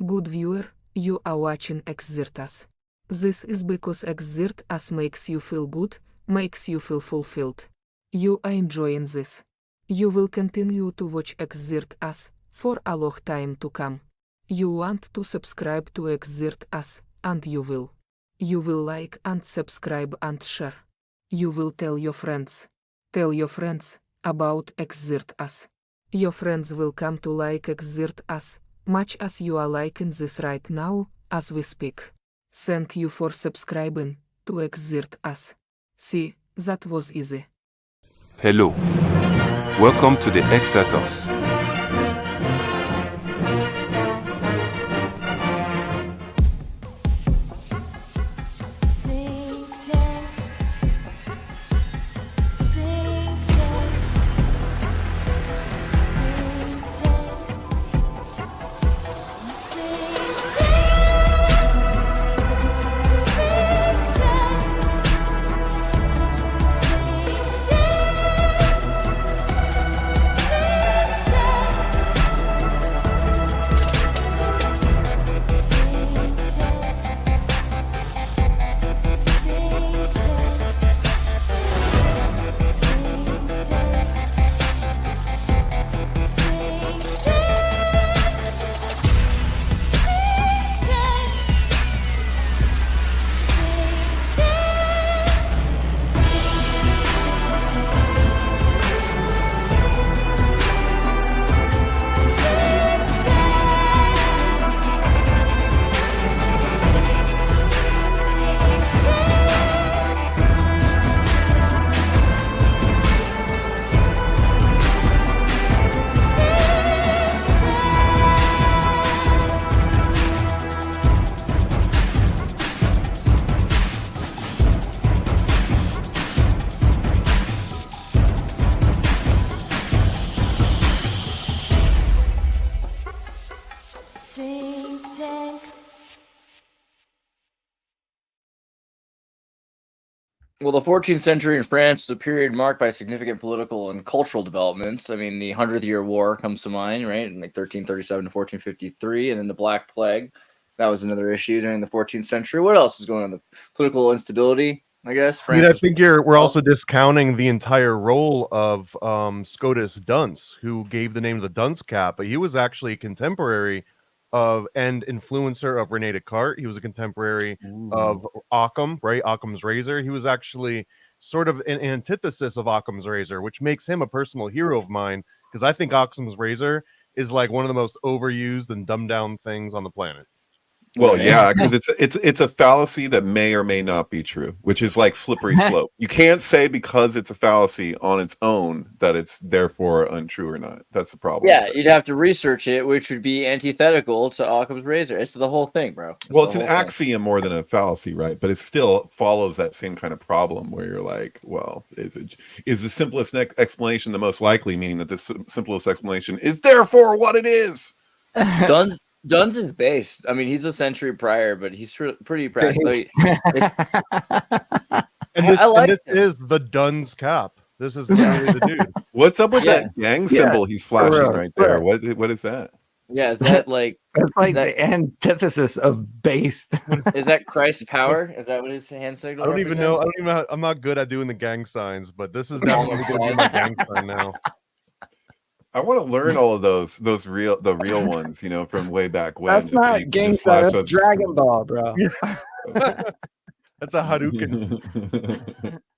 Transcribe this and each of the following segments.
Good viewer, you are watching Xirtus. This is because Xirtus makes you feel good, makes you feel fulfilled. You are enjoying this. You will continue to watch Xirtus for a long time to come. You want to subscribe to Xirtus, and you will. You will like and subscribe and share. You will tell your friends. Tell your friends about Xirtus. Your friends will come to like Xirtus, much as you are liking this right now, as we speak. Thank you for subscribing to Xirtus. See, that was easy. Hello. Welcome to the Xirtus. Well, the 14th century in France is a period marked by significant political and cultural developments. I mean, the 100th-Year War comes to mind, right, in like 1337 to 1453, and then the Black Plague. That was another issue during the 14th century. What else was going on? The political instability, I guess. I think we're also discounting the entire role of Scotus Dunce, who gave the name to the dunce cap, but he was actually a contemporary of and influencer of Rene Descartes. He was a contemporary of Occam, right? Occam's razor. He was actually sort of an antithesis of Occam's razor, which makes him a personal hero of mine, because I think Occam's razor is like one of the most overused and dumbed down things on the planet. Well, yeah, because it's a fallacy that may or may not be true, which is like slippery slope. You can't say because it's a fallacy on its own that it's therefore untrue or not. That's the problem. Yeah, you'd have to research it, which would be antithetical to Occam's razor. It's the whole thing, bro. It's an axiom more than a fallacy, right? But it still follows that same kind of problem where you're like, well, is the simplest explanation the most likely, meaning that the simplest explanation is therefore what it is? Duns is based. I mean, he's a century prior, but he's pretty practical. This is the Duns cap. This is literally the dude. What's up with that gang symbol he's flashing right there? What is that? Yeah, is that like that's like the antithesis of based? Is that Christ's power? Is that what his hand signal? I don't even know. I'm not good at doing the gang signs, but this is definitely going to be my gang sign now. I want to learn all of the real ones, you know, from way back when. That's not gang sign, that's Dragon Ball, bro. That's a Hadouken.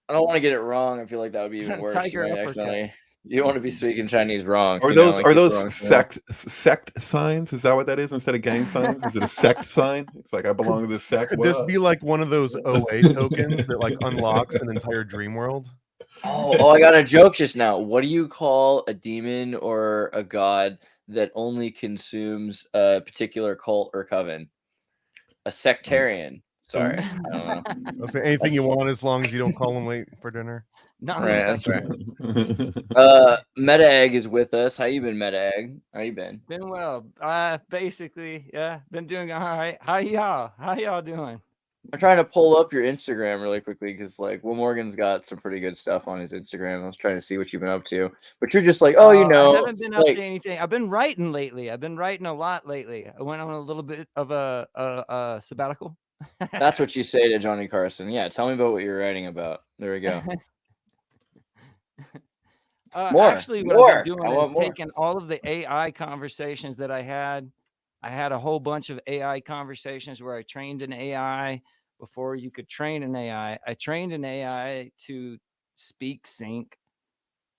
I don't want to get it wrong. I feel like that would be even worse. Accidentally. You don't want to be speaking Chinese wrong. Are those sect signs? Is that what that is instead of gang signs? Is it a sect sign? It's like I belong to this sect. Could this be like one of those OA tokens that like unlocks an entire dream world? Oh, I got a joke just now. What do you call a demon or a god that only consumes a particular cult or coven? A sectarian. Sorry. I don't know. I'll say anything you want as long as you don't call them late for dinner. Right, that's right. Meta Egg is with us. How you been, Meta Egg? How you been? Been well. Basically, yeah, been doing all right. How y'all doing? I'm trying to pull up your Instagram really quickly because, like, Will Morgan's got some pretty good stuff on his Instagram. I was trying to see what you've been up to, but you're just like, oh, you know, I haven't been up like, to anything. I've been writing lately. I've been writing a lot lately. I went on a little bit of a sabbatical. that's what you say to Johnny Carson. Yeah, tell me about what you're writing about. There we go. Actually, what I've been doing is taking all of the AI conversations that I had. I had a whole bunch of AI conversations where I trained an AI before you could train an AI. I trained an AI to speak sync,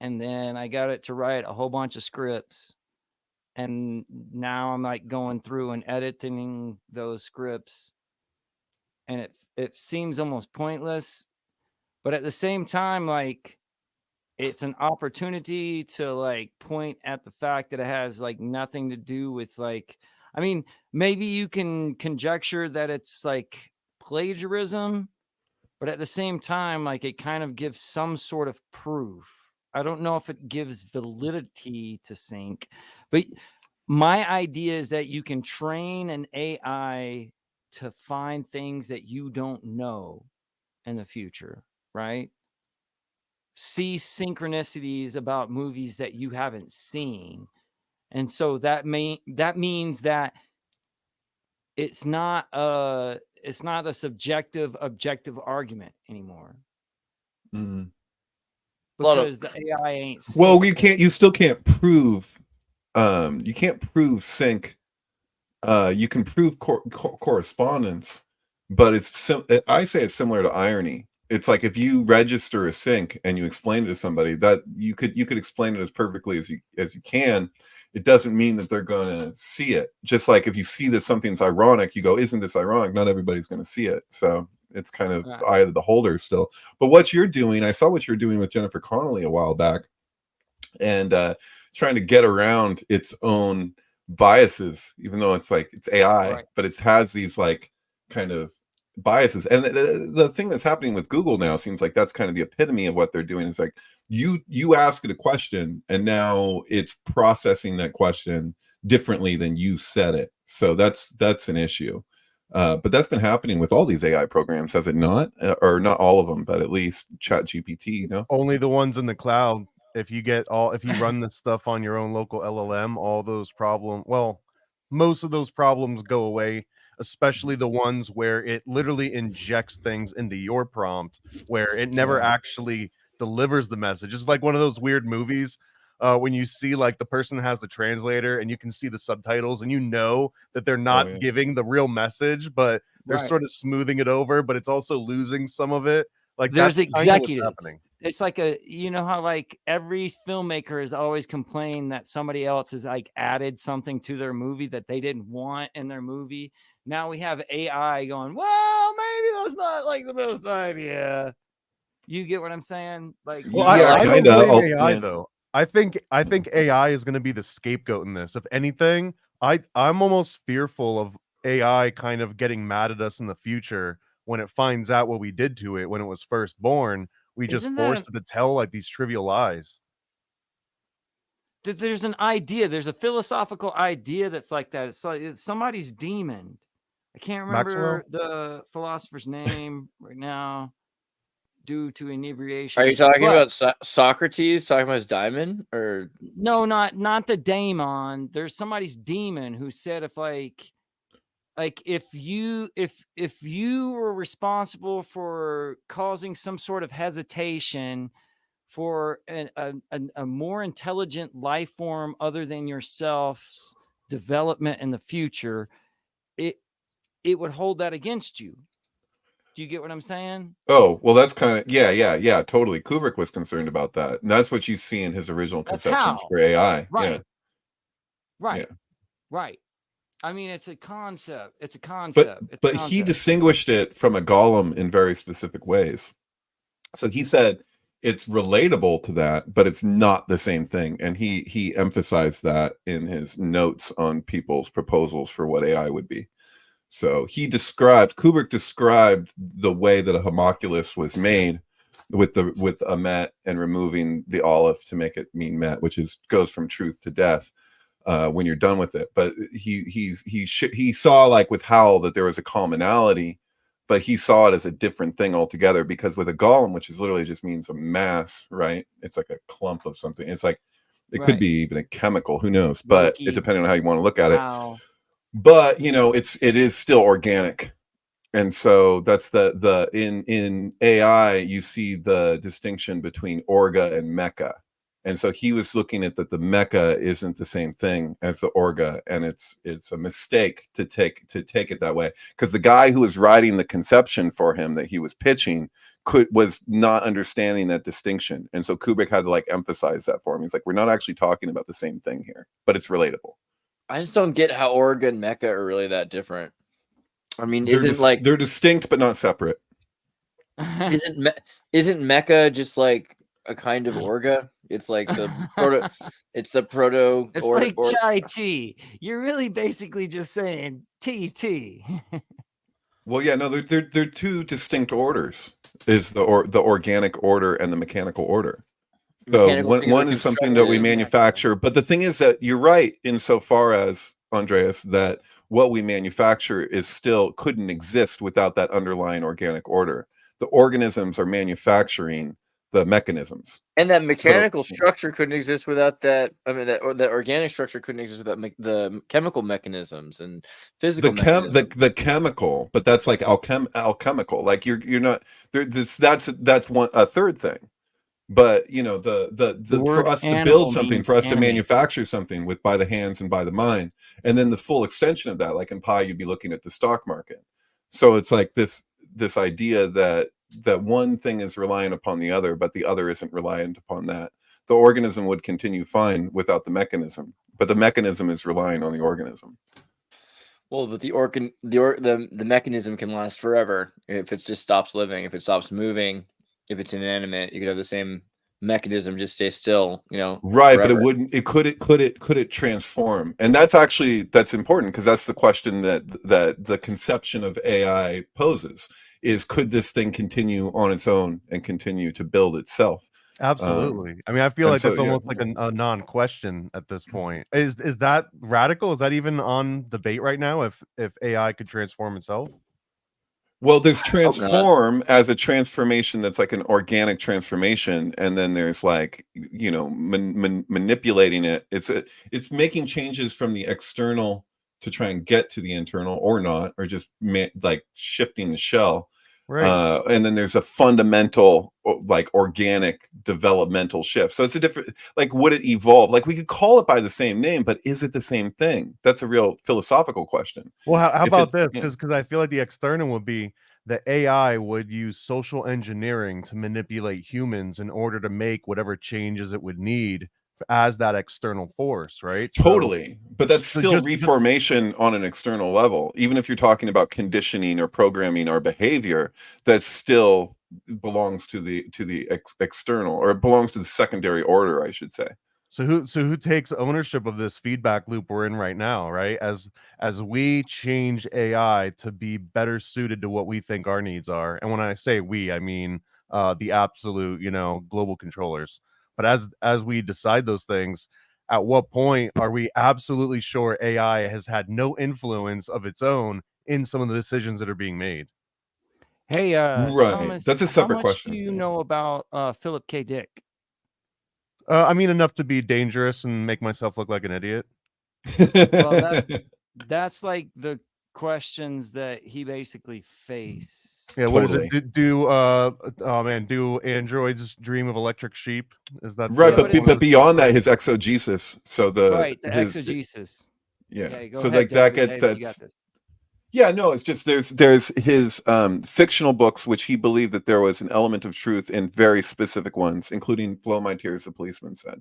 and then I got it to write a whole bunch of scripts. And now I'm like going through and editing those scripts, and it seems almost pointless, but at the same time, like, it's an opportunity to like point at the fact that it has like nothing to do with, like, I mean, maybe you can conjecture that it's like plagiarism, but at the same time, like, it kind of gives some sort of proof. I don't know if it gives validity to sync, but my idea is that you can train an AI to find things that you don't know in the future, right? See synchronicities about movies that you haven't seen. And so that means that it's not a subjective objective argument anymore. Because the AI ain't sync. Well, you still can't prove you can't prove sync. You can prove correspondence, but I say it's similar to irony. It's like if you register a sync and you explain it to somebody, that you could explain it as perfectly as you can. It doesn't mean that they're going to see it. Just like if you see that something's ironic, you go, "Isn't this ironic?" Not everybody's going to see it. So it's kind of eye of the beholder still. But what you're doing, I saw what you're doing with Jennifer Connelly a while back, and trying to get around its own biases, even though it's like it's AI, but it has these like kind of biases. And the thing that's happening with Google now seems like that's kind of the epitome of what they're doing. Is like you ask it a question and now it's processing that question differently than you said it. So that's an issue. But that's been happening with all these AI programs, has it not? Or not all of them, but at least ChatGPT, you know? Only the ones in the cloud. If you run this stuff on your own local LLM, all those problems, well, most of those problems go away, especially the ones where it literally injects things into your prompt, where it never actually delivers the message. It's like one of those weird movies when you see like the person has the translator and you can see the subtitles and you know that they're not giving the real message, but they're sort of smoothing it over, but it's also losing some of it. Like there's that's executives. happening. It's like you know how like every filmmaker has always complained that somebody else has like added something to their movie that they didn't want in their movie. Now we have AI going, well, maybe that's not like the best idea. You get what I'm saying? Like, well, I don't blame AI though. I think AI is going to be the scapegoat in this. If anything, I'm almost fearful of AI kind of getting mad at us in the future when it finds out what we did to it when it was first born. We just forced it to tell like these trivial lies. There's an idea. There's a philosophical idea that's like that. It's like it's somebody's demon. I can't remember the philosopher's name right now due to inebriation. Are you talking about Socrates talking about his daemon, or no, not the daemon. There's somebody's demon who said if you were responsible for causing some sort of hesitation for a more intelligent life form other than yourself's development in the future, it would hold that against you. Do you get what I'm saying? Oh, well, that's kind of yeah, totally. Kubrick was concerned about that, and that's what you see in his original conceptions for AI. Right. I mean, it's a concept. It's a concept. But he distinguished it from a golem in very specific ways. So he said it's relatable to that, but it's not the same thing. And he emphasized that in his notes on people's proposals for what AI would be. So Kubrick described the way that a homunculus was made with a met and removing the olive to make it mean met, which goes from truth to death. When you're done with it, but he saw like with Howell that there was a commonality but he saw it as a different thing altogether, because with a golem, which is literally just means a mass, right? It's like a clump of something. It's like, it could be even a chemical, who knows, but it depending on how you want to look at it. But it is still organic. And so that's in AI, you see the distinction between orga and mecha. And so he was looking at that the mecha isn't the same thing as the orga, and it's a mistake to take it that way, because the guy who was writing the conception for him that he was pitching was not understanding that distinction. And so Kubrick had to like emphasize that for him. He's like, we're not actually talking about the same thing here, but it's relatable. I just don't get how orga and mecha are really that different. I mean, they're distinct but not separate. Isn't mecha just like a kind of orga? It's like the proto. It's the proto. It's like chai tea. You're really basically just saying tea. Well, yeah, no, they're two distinct orders. Is the organic order and the mechanical order. So one is something that we manufacture, but the thing is that you're right insofar as, Andreas, that what we manufacture couldn't exist without that underlying organic order. The organisms are manufacturing the mechanisms, and that mechanical structure couldn't exist without that. I mean, that organic structure couldn't exist without the chemical mechanisms and physical the chemical. But that's like alchemical. Like you're not there. That's a third thing. But the for us to build something, for us to manufacture something by the hands and by the mind, and then the full extension of that, like in pi, you'd be looking at the stock market. So it's like this idea that one thing is reliant upon the other, but the other isn't reliant upon that. The organism would continue fine without the mechanism, but the mechanism is relying on the organism. Well, but the mechanism can last forever if it just stops living, if it stops moving. If it's inanimate, you could have the same mechanism just stay still, Right, forever. but it wouldn't. Could it transform? And that's important, because that's the question that the conception of AI poses: is could this thing continue on its own and continue to build itself? Absolutely. I mean, I feel like that's almost like a non-question at this point. Is that radical? Is that even on debate right now? If AI could transform itself? Well, there's transform as a transformation that's like an organic transformation, and then there's like manipulating it. It's making changes from the external to try and get to the internal, or not, or just like shifting the shell. Right. And then there's a fundamental like organic developmental shift. So it's a different, like, would it evolve? Like, we could call it by the same name, but is it the same thing? That's a real philosophical question. Well, how about this? Because I feel like the external would be the AI would use social engineering to manipulate humans in order to make whatever changes it would need as that external force, right? Totally. But that's still reformation on an external level. Even if you're talking about conditioning or programming our behavior, that still belongs to the external, or it belongs to the secondary order, I should say. So who takes ownership of this feedback loop we're in right now, right? As we change AI to be better suited to what we think our needs are. And when I say we, I mean the absolute, global controllers. But as we decide those things, at what point are we absolutely sure AI has had no influence of its own in some of the decisions that are being made? Hey, right. Thomas, that's a separate how much question. Do you know about Philip K. Dick? I mean, enough to be dangerous and make myself look like an idiot. Well, that's like the questions that he basically faced. Yeah, what is it? Do androids dream of electric sheep? Is that right? But beyond that, his exegesis. So the exegesis. Yeah. So ahead, that that's. Yeah, no, it's just there's his fictional books, which he believed that there was an element of truth in very specific ones, including "Flow My Tears," the policeman said.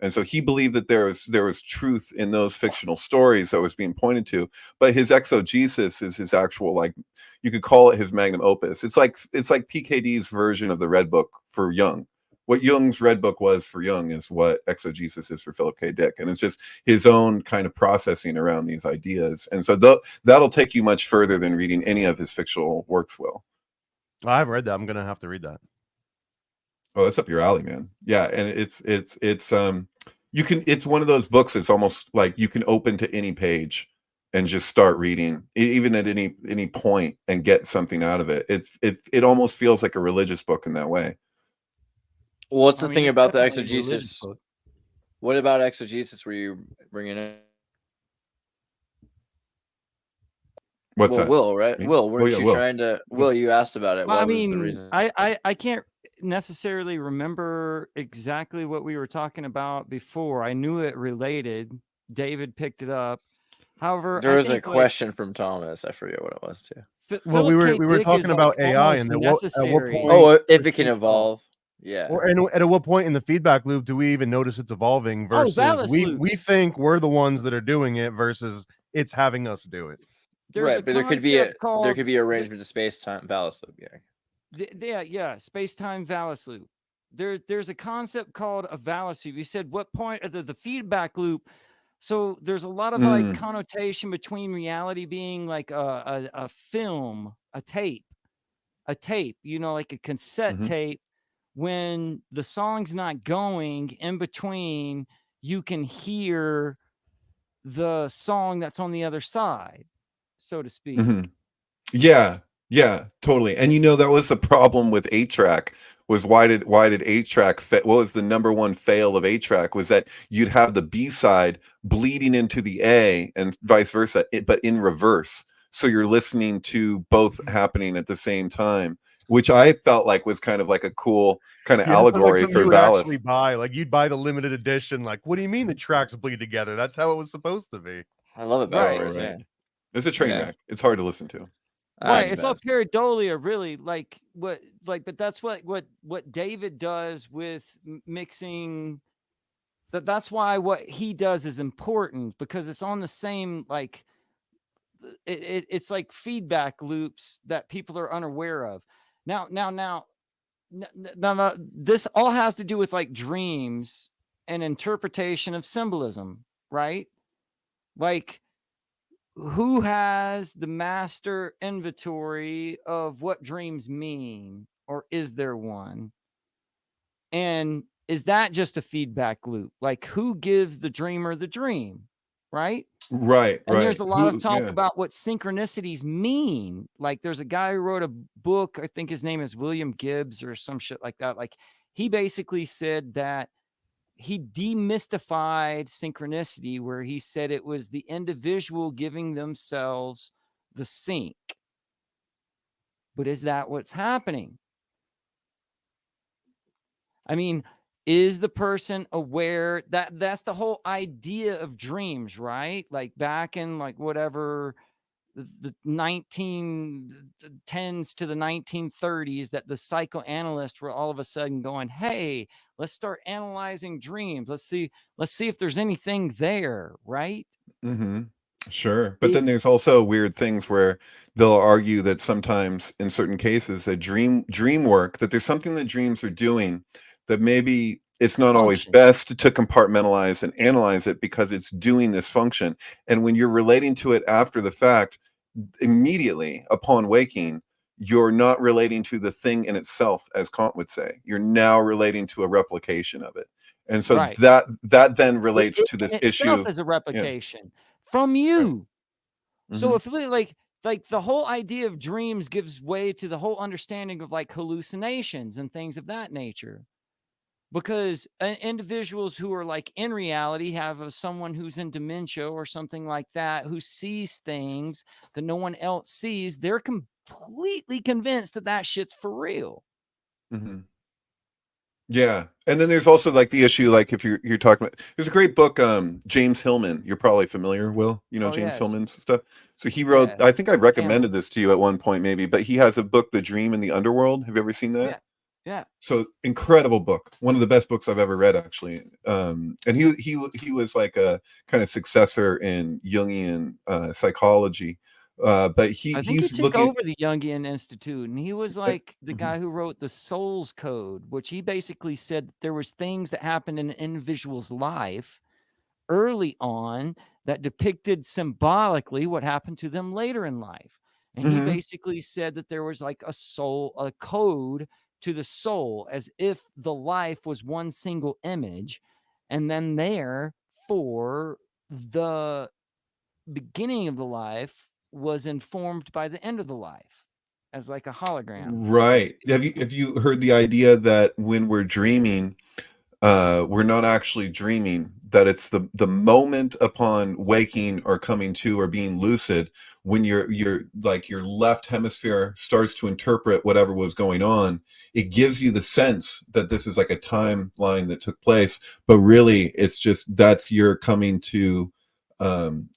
And so he believed that there was truth in those fictional stories that was being pointed to, but his exegesis is his actual, like, you could call it his magnum opus. It's like PKD's version of the Red Book for Jung. What Jung's Red Book was for Jung is what exegesis is for Philip K. Dick, and it's just his own kind of processing around these ideas. And so that'll take you much further than reading any of his fictional works will. I've read that. I'm gonna have to read that. Oh, that's up your alley, man. Yeah, and it's one of those books. It's almost like you can open to any page and just start reading, even at any point, and get something out of it. It almost feels like a religious book in that way. Well, what's the thing about the definitely a religious exegesis? book. What about exegesis were you bringing in? What's that? Will, right? Me? Will, weren't yeah, you Will. trying to? Will, you asked about it. Well, What I was the mean, reason? I can't necessarily remember exactly what we were talking about before. I knew it related. David picked it up. However, There I was a think, question from Thomas. I forget what it was too. Well, we Philip K. were Dick talking is, about like, AI, almost and at what necessary. point Oh, if for it can sync evolve. Yeah. Or and at what point in the feedback loop do we even notice it's evolving versus VALIS we loop. think we're the ones that are doing it versus it's having us do it. There's Right, a but there could be concept arrangement of space time VALIS loop. yeah, space-time VALIS loop. There's a concept called a VALIS loop. You said what point of the feedback loop. So there's a lot of like connotation between reality being like a film, a tape, you know, like a cassette tape. When the song's not going, in between, you can hear the song that's on the other side, so to speak. Yeah, totally. And you know, that was the problem with 8-track. Was why did 8-track what was the number one fail of 8-track was that you'd have the B side bleeding into the A and vice versa, but in reverse. So you're listening to both happening at the same time, which I felt like was kind of like a cool kind of allegory like for you would VALIS. actually buy. Like you'd buy the limited edition. Like, what do you mean the tracks bleed together? That's how it was supposed to be. I love it. Right. Yeah. It's a train wreck. It's hard to listen to. Right, it's all pareidolia, really. But that's what David does with mixing. That's why what he does is important, because it's on the same, like, it's like feedback loops that people are unaware of. Now, this all has to do with like dreams and interpretation of symbolism, right? Like, who has the master inventory of what dreams mean, or is there one? And is that just a feedback loop? Like, who gives the dreamer the dream, right? Right. And there's a lot of talk about what synchronicities mean. Like, there's a guy who wrote a book, I think his name is William Gibbs or some shit like that. Like, he basically said that he demystified synchronicity, where he said it was the individual giving themselves the sync. But is that what's happening? I mean, is the person aware that that's the whole idea of dreams, right? Like back in like whatever the 1910s to the 1930s, that the psychoanalysts were all of a sudden going, hey, let's start analyzing dreams. Let's see if there's anything there, right? Sure. But then there's also weird things where they'll argue that sometimes in certain cases that dream work, that there's something that dreams are doing that maybe it's not always best to compartmentalize and analyze it because it's doing this function. And when you're relating to it after the fact, immediately upon waking, you're not relating to the thing in itself, as Kant would say. You're now relating to a replication of it. And so that then relates to this issue as a replication from you. So if like the whole idea of dreams gives way to the whole understanding of like hallucinations and things of that nature. Because individuals who are like in reality have someone who's in dementia or something like that, who sees things that no one else sees. They're completely convinced that that shit's for real. Yeah. And then there's also like the issue, like if you're talking about, there's a great book, James Hillman. You're probably familiar, Will, you know, James Hillman's stuff. So he wrote, I think I recommended this to you at one point maybe, but he has a book, The Dream in the Underworld. Have you ever seen that? Yeah. So incredible book. One of the best books I've ever read, actually. And he was like a kind of successor in Jungian psychology. But I think he took over the Jungian Institute, and he was like the guy who wrote the Soul's Code, which he basically said that there was things that happened in an individual's life early on that depicted symbolically what happened to them later in life. And he basically said that there was like a code to the soul, as if the life was one single image, and then therefore the beginning of the life was informed by the end of the life as like a hologram. Right. Have you heard the idea that when we're dreaming, we're not actually dreaming, that it's the moment upon waking or coming to or being lucid when your left hemisphere starts to interpret whatever was going on. It gives you the sense that this is like a timeline that took place, but really it's just that's your coming to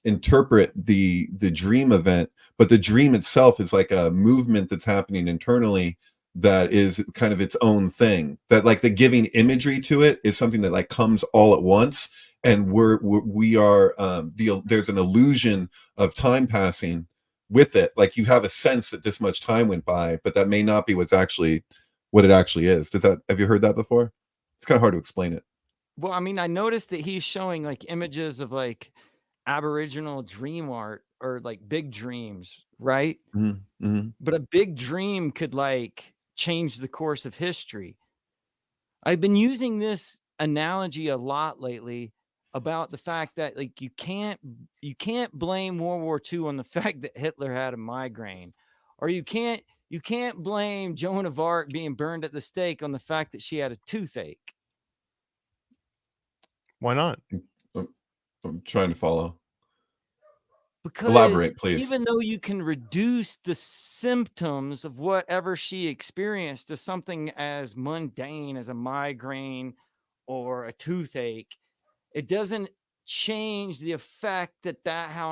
interpret the dream event, but the dream itself is like a movement that's happening internally that is kind of its own thing, that like the giving imagery to it is something that like comes all at once, and we are there's an illusion of time passing with it. Like you have a sense that this much time went by, but that may not be what it actually is. Have you heard that before? It's kind of hard to explain it. Well, I mean, I noticed that he's showing like images of like Aboriginal dream art or like big dreams, right? Mm-hmm. Mm-hmm. But a big dream could like change the course of history. I've been using this analogy a lot lately about the fact that like you can't blame World War II on the fact that Hitler had a migraine, or you can't blame Joan of Arc being burned at the stake on the fact that she had a toothache. Why not? I'm trying to follow. Because elaborate, please. Even though you can reduce the symptoms of whatever she experienced to something as mundane as a migraine or a toothache, it doesn't change the effect that had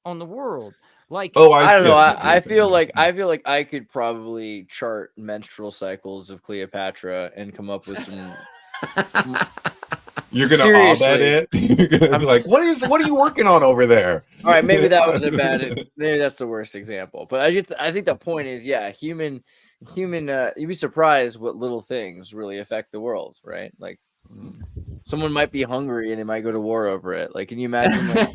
on the world. Like, I don't know. I feel like I could probably chart menstrual cycles of Cleopatra and come up with some. You're gonna abet it. You're gonna be like, what are you working on over there? All right, maybe that was maybe that's the worst example. But I think the point is, yeah, human. You'd be surprised what little things really affect the world, right? Like, someone might be hungry and they might go to war over it. Like, can you imagine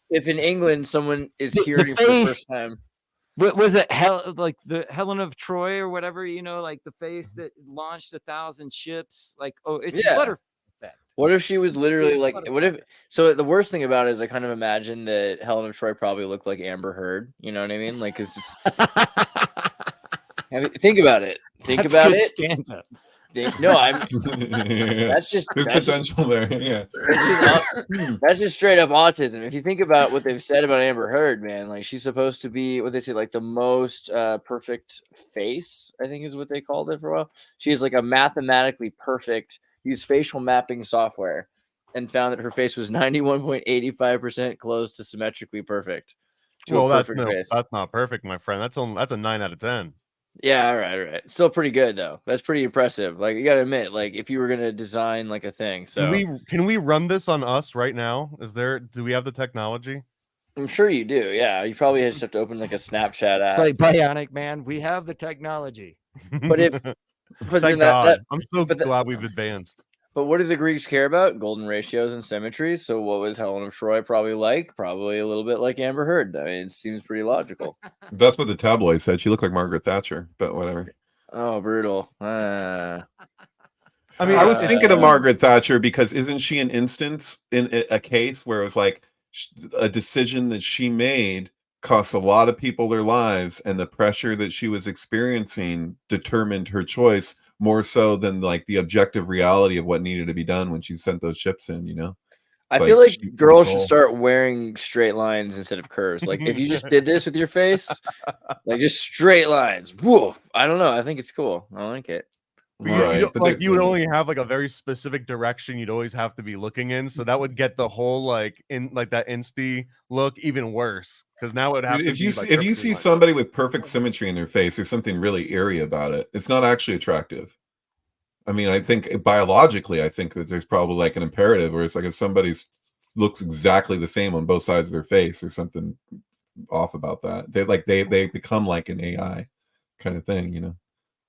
if in England someone is hearing for the first time? What was it? Like the Helen of Troy or whatever, like the face that launched 1,000 ships. Like, oh, it's the butterfly effect. What if she was literally like? What if? So the worst thing about it is I kind of imagine that Helen of Troy probably looked like Amber Heard. You know what I mean? Like, it's just. Think about it. Think about it. Stand up. No, that's just there's potential there. Yeah, that's just straight up autism. If you think about what they've said about Amber Heard, man, like she's supposed to be what they say, like the most perfect face, I think is what they called it for a while. She is like a mathematically perfect, used facial mapping software, and found that her face was 91.85% close to symmetrically perfect. Well, that's not perfect, my friend. That's a 9 out of 10. Yeah, all right. Still pretty good though. That's pretty impressive. Like, you gotta admit, like if you were gonna design like a thing, so can we run this on us right now? Do we have the technology? I'm sure you do. Yeah, you probably just have to open like a Snapchat app. It's like Bionic Man. We have the technology. But thank God. I'm so glad we've advanced. But what do the Greeks care about? Golden ratios and symmetries. So what was Helen of Troy probably like? Probably a little bit like Amber Heard. I mean, it seems pretty logical. That's what the tabloids said. She looked like Margaret Thatcher, but whatever. Oh, brutal. I mean, I was thinking of Margaret Thatcher because isn't she an instance in a case where it was like a decision that she made cost a lot of people their lives, and the pressure that she was experiencing determined her choice more so than like the objective reality of what needed to be done when she sent those ships in, I feel like girls should start wearing straight lines instead of curves. Like if you just did this with your face, like just straight lines. Woof. I don't know. I think it's cool. I like it. Right. You would only have like a very specific direction you'd always have to be looking in, so that would get the whole that insty look even worse, because now it would have if you see somebody with perfect symmetry in their face, there's something really eerie about it. It's not actually attractive. I mean, I think biologically, I think that there's probably like an imperative where it's like if somebody looks exactly the same on both sides of their face, there's something off about that. They become like an AI kind of thing,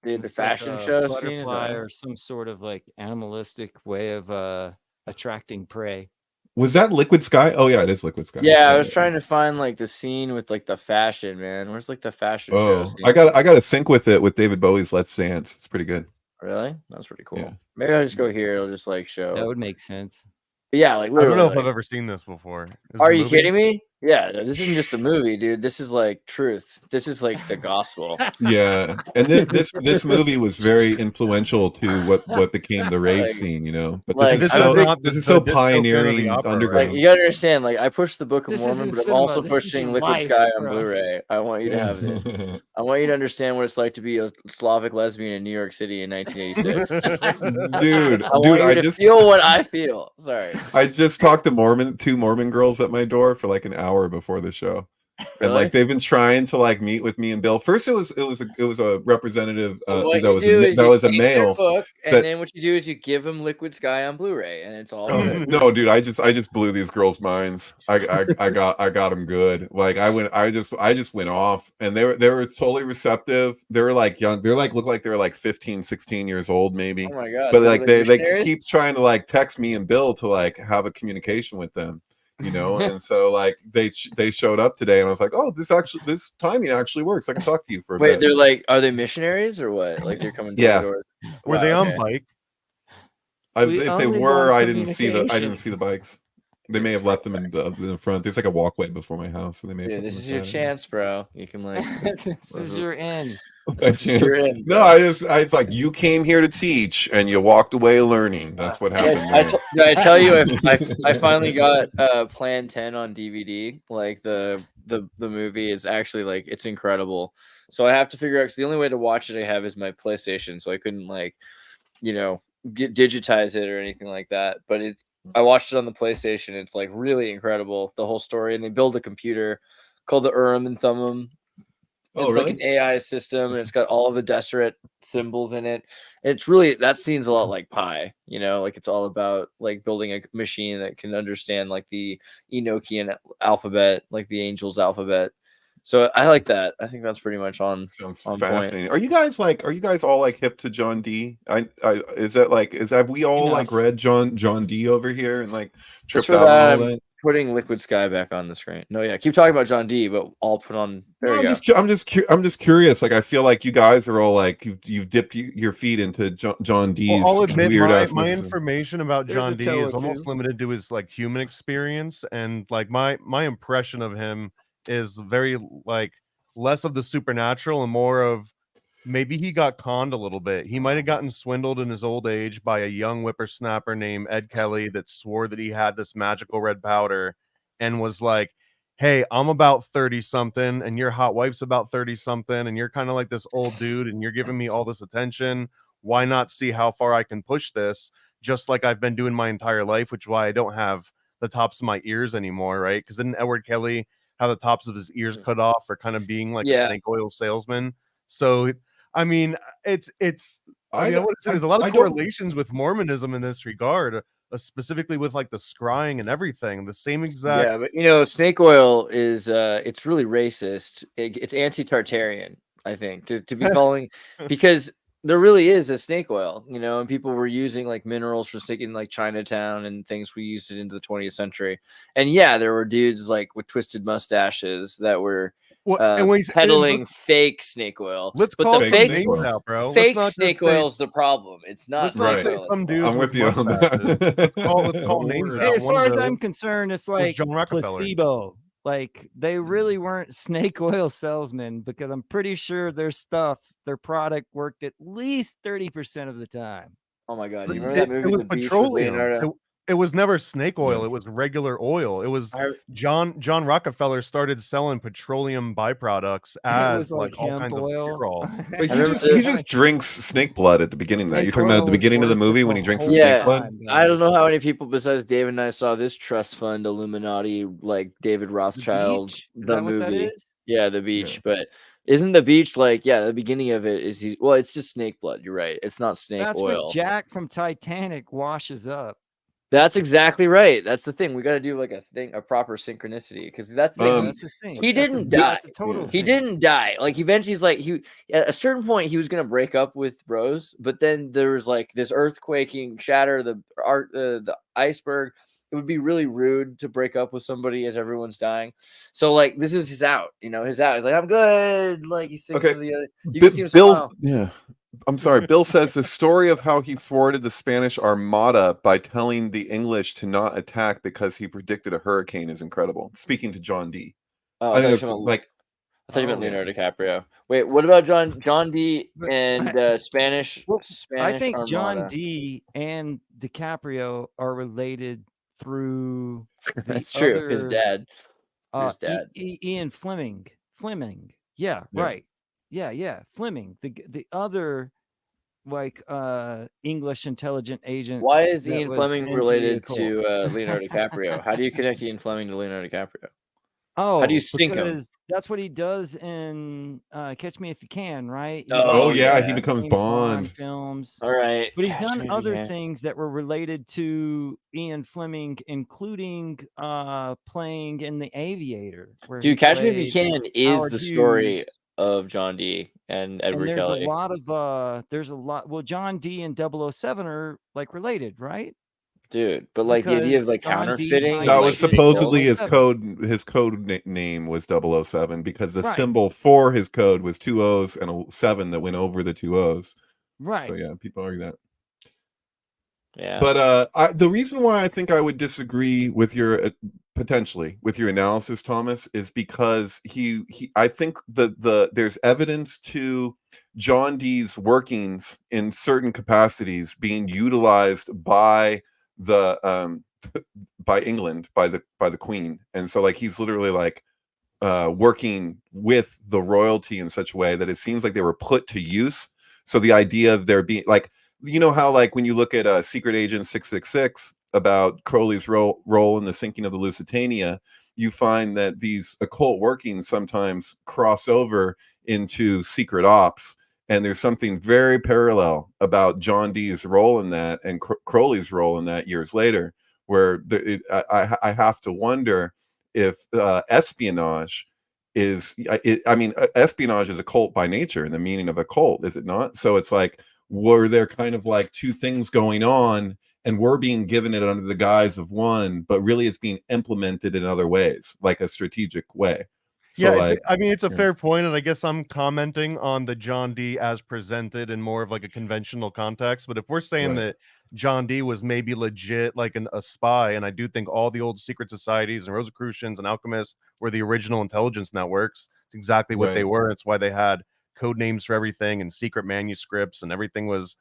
The fashion show scene or some sort of like animalistic way of attracting prey. Was that Liquid Sky? Oh yeah, it is Liquid Sky. Yeah, I was trying to find like the scene with like the fashion, man. Where's like the fashion show scene? I got to sync with it with David Bowie's Let's Dance. It's pretty good. Really? That's pretty cool. Yeah. Maybe I'll just go here. It'll just like show. That would make sense. But yeah, like I don't know if I've ever seen this before. Are you kidding me? Yeah, this isn't just a movie, dude. This is like truth. This is like the gospel. Yeah, and this movie was very influential to what became the rave scene, you know. But Like, this is so pioneering underground. Like, you gotta understand, like I pushed the Book of This Mormon, isn't but I'm cinema, also this is pushing your Liquid life, Sky on bro. Blu-ray. I want you to have this. I want you to understand what it's like to be a Slavic lesbian in New York City in 1986. dude, I want you to feel what I feel. Sorry. I just talked to two Mormon girls at my door for like an hour before the show. And like they've been trying to like meet with me and Bill. First, it was a representative that was a male. Book, and then what you do is you give them Liquid Sky on Blu-ray, and it's all good. No, dude, I just blew these girls' minds. I got them good. Like I just went off, and they were totally receptive. They were like young. They're like look like they were like 15, 16 years old maybe. Oh my god! But like they keep trying to like text me and Bill to like have a communication with them. You know, and so like they showed up today, and I was like, oh, this timing actually works. I can talk to you for a bit. Wait, they're like, are they missionaries or what? Like they're coming to the door? Were they on bike? If they were, I didn't see the bikes. They may have left them in the front. There's like a walkway before my house, so they may. Dude, this is your chance, bro. You can like. This is your end. No, it's like you came here to teach and you walked away learning. That's what happened. I tell you, I finally got Plan 10 on DVD. Like the movie is actually like it's incredible. So I have to figure out because the only way to watch it I have is my PlayStation. So I couldn't like, digitize it or anything like that. But I watched it on the PlayStation. It's like really incredible, the whole story. And they build a computer called the Urim and Thummim. It's like an AI system, and it's got all of the Deseret symbols in it. It's really, that scene's a lot like Pi, like it's all about like building a machine that can understand like the Enochian alphabet, like the angels alphabet. So I like that. I think that's pretty much on. Sounds fascinating. Point. Are you guys all like hip to John Dee? Have we all like read John Dee over here and like tripped out on all that? Putting Liquid Sky back on the screen. No, yeah, keep talking about John Dee, but I'll put on. I'm just curious. Like, I feel like you guys are all like you've dipped your feet into John Dee's. Well, I'll admit my information about John Dee is almost limited to his like human experience, and like my impression of him is very like less of the supernatural and more of maybe he got conned a little bit. He might have gotten swindled in his old age by a young whippersnapper named Ed Kelly that swore that he had this magical red powder and was like, hey, I'm about 30 something and your hot wife's about 30 something and you're kind of like this old dude and you're giving me all this attention. Why not see how far I can push this? Just like I've been doing my entire life, which is why I don't have the tops of my ears anymore, right? Because didn't Edward Kelly have the tops of his ears cut off for kind of being like a snake oil salesman? So I mean, there's a lot of correlations with Mormonism in this regard, specifically with like the scrying and everything. The same exact. Yeah, but snake oil is it's really racist. It's anti-Tartarian, I think, to be calling because there really is a snake oil, and people were using like minerals for sticking like Chinatown and things. We used it into the 20th century, and yeah, there were dudes like with twisted mustaches that were. Peddling fake snake oil. Let's call the fake names out, bro. Fake snake oil is the problem. It's not snake oil. I'm with you on that. Let's call names out. As far as I'm concerned, it's like placebo. Like they really weren't snake oil salesmen because I'm pretty sure their product worked at least 30% of the time. Oh my god! You remember that movie? It was petroleum. It was never snake oil. It was regular oil. It was John Rockefeller started selling petroleum byproducts as like all kinds oil. Of cure-all. But he just drinks snake blood at the beginning. You're talking about at the beginning of the movie when he drinks the snake blood. I don't know how many people besides David and I saw this trust fund Illuminati like David Rothschild the movie. Yeah, The Beach, but. Isn't The Beach like the beginning of it is it's just snake blood. You're right. It's not snake oil. That's what Jack from Titanic washes up. That's exactly right. That's the thing. We got to do like a proper synchronicity because that's the thing. He didn't die. He didn't die. Like eventually, he's like at a certain point he was gonna break up with Burroughs, but then there was like this earthquaking shatter the iceberg. It would be really rude to break up with somebody as everyone's dying. So like this is his out. His out. He's like I'm good. Like he sings to the other. You can see him smile. Yeah. I'm sorry. Bill says the story of how he thwarted the Spanish Armada by telling the English to not attack because he predicted a hurricane is incredible. Speaking to John D. Oh, I think it's like. I thought you meant Leonardo DiCaprio. Wait, what about John D and Spanish? Well, Spanish I think Armada. John D and DiCaprio are related through the That's true. other, His dad. His dad. Ian Fleming. Yeah, right. Yeah. Fleming. The other like English intelligent agent. Why is that Ian was Fleming into the related occult. to Leonardo DiCaprio? How do you connect Ian Fleming to Leonardo DiCaprio? Oh, how do you sync him? because that's what he does in Catch Me If You Can, right? He Oh does yeah, the he becomes James Bond films. All right, but he's Catch Me done If You other Can. things that were related to Ian Fleming, including playing in The Aviator. Where Dude, he Catch Me If You played Can is Howard the story Hughes. of John D and Edward And there's Kelly. a lot of well, John D and 007 are like related, right? Dude, but like the idea of Because like John D counterfeiting. signed that like, was the supposedly his 007. code. His name was 007 because the Right. symbol for his code was 2 O's and a 7 that went over the 2 O's. Right. So yeah, people argue that. Yeah. But the reason why I think I would disagree with your potentially with your analysis, Thomas, is because I think there's evidence to John Dee's workings in certain capacities being utilized by the by England, by the Queen, and so like he's literally like working with the royalty in such a way that it seems like they were put to use. So the idea of there being like, you know how like when you look at Secret Agent 666 about Crowley's role in the sinking of the Lusitania, you find that these occult workings sometimes cross over into secret ops. And there's something very parallel about John Dee's role in that and Crowley's role in that years later, where I have to wonder if espionage is, espionage is a cult by nature in the meaning of a cult, is it not? So it's like, were there kind of like two things going on and we're being given it under the guise of one, but really it's being implemented in other ways, like a strategic way. So yeah, like, it's a fair point, and I guess I'm commenting on the John D as presented in more of like a conventional context. But if we're saying that John D was maybe legit like a spy, and I do think all the old secret societies and Rosicrucians and alchemists were the original intelligence networks. It's exactly what they were. It's why they had code names for everything and secret manuscripts, and everything was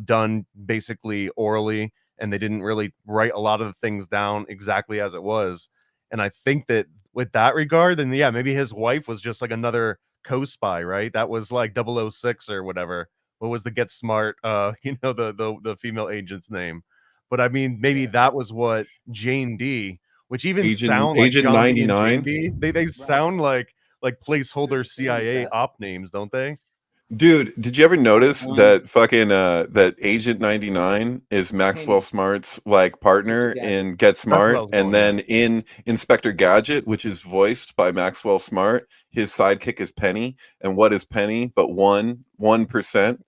done basically orally, and they didn't really write a lot of the things down exactly as it was. And I think that with that regard, then yeah, maybe his wife was just like another co-spy, right? That was like 006 or whatever. What was the Get Smart, the female agent's name? But I mean, maybe that was what Jane D, which even sound like Agent John 99. D and Jane D. They sound like placeholder CIA op names, don't they? Dude, did you ever notice that fucking that Agent 99 is Maxwell Smart's like partner in Get Smart, and then in Inspector Gadget, which is voiced by Maxwell Smart, his sidekick is Penny, and what is Penny but 1%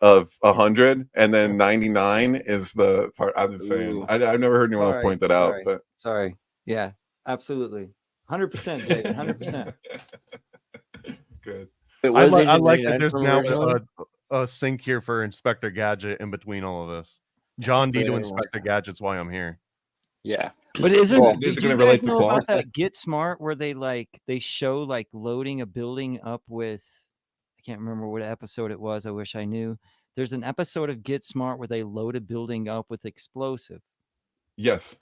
of 100, and then 99 is the part. I'm just saying. I've never heard anyone else point that out, but yeah, absolutely, 100%, David, 100%. Good. I like that there's now a sync here for Inspector Gadget in between all of this. John D to Inspector Gadget's why I'm here. Yeah. But did you guys know Claw? about that Get Smart where they show like loading a building up with, I can't remember what episode it was. I wish I knew. There's an episode of Get Smart where they load a building up with explosive. Yes.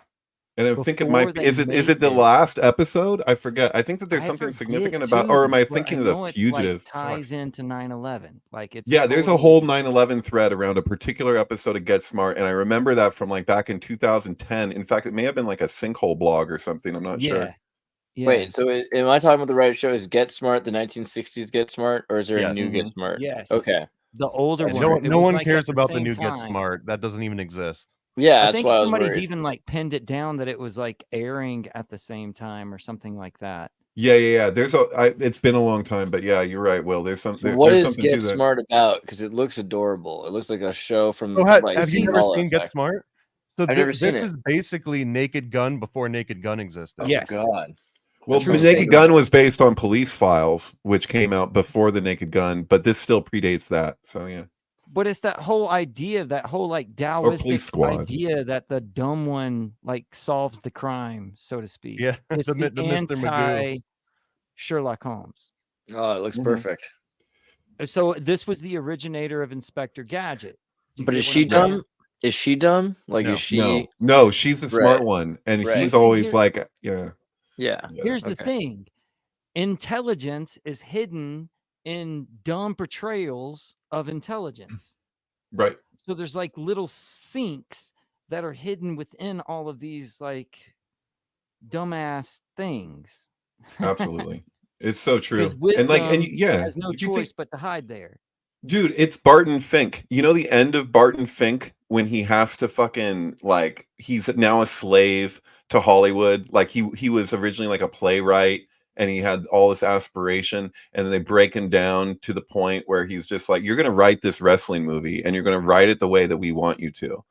And I think it might be, is it the last episode? I forget. I think that there's something significant about, or am I thinking of The Fugitive? It ties into 9/11. Like it's there's a whole 9/11 thread around a particular episode of Get Smart, and I remember that from like back in 2010. In fact, it may have been like a Sinkhole blog or something. I'm not sure. Yeah. Wait, so am I talking about the right show? Is Get Smart the 1960s Get Smart, or is there a new Get Smart? Yes. Okay. The older one. No one cares about the new Get Smart. That doesn't even exist. Yeah, I think somebody's even like pinned it down that it was like airing at the same time or something like that. Yeah. It's been a long time, but yeah, you're right, Will. There's something. What is Get Smart about? Because it looks adorable. It looks like a show from. Have you never seen Get Smart? So I've never seen it. This is basically Naked Gun before Naked Gun existed. Yes. Oh, God. Well, the Naked Gun was based on Police Files, which came out before the Naked Gun, but this still predates that. So yeah. But it's that whole idea, that whole like Taoistic idea that the dumb one like solves the crime, so to speak. Yeah, It's the Mr. Magoo. anti Sherlock Holmes. Oh, it looks perfect. So this was the originator of Inspector Gadget. But is she dumb? Is she dumb? Like, is she? No, she's the smart one, and he's always like, yeah. Here's the thing: intelligence is hidden in dumb portrayals of intelligence. Right. So there's like little sinks that are hidden within all of these like dumbass things. Absolutely. It's so true. And like, and has no choice but to hide there. Dude, it's Barton Fink. You know the end of Barton Fink when he has to fucking like he's now a slave to Hollywood. Like he was originally like a playwright and he had all this aspiration, and then they break him down to the point where he's just like, you're gonna write this wrestling movie and you're gonna write it the way that we want you to.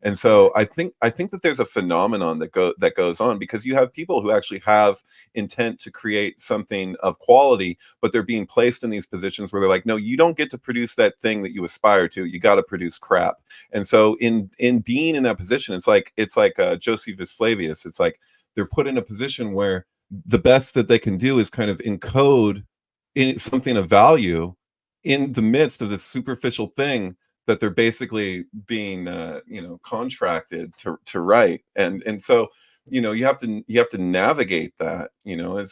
And so I think that there's a phenomenon that goes on because you have people who actually have intent to create something of quality, but they're being placed in these positions where they're like, no, you don't get to produce that thing that you aspire to. You got to produce crap. And so in being in that position, it's like Josephus Flavius. It's like they're put in a position where the best that they can do is kind of encode in something of value in the midst of this superficial thing that they're basically being contracted to write, and so you have to navigate that, and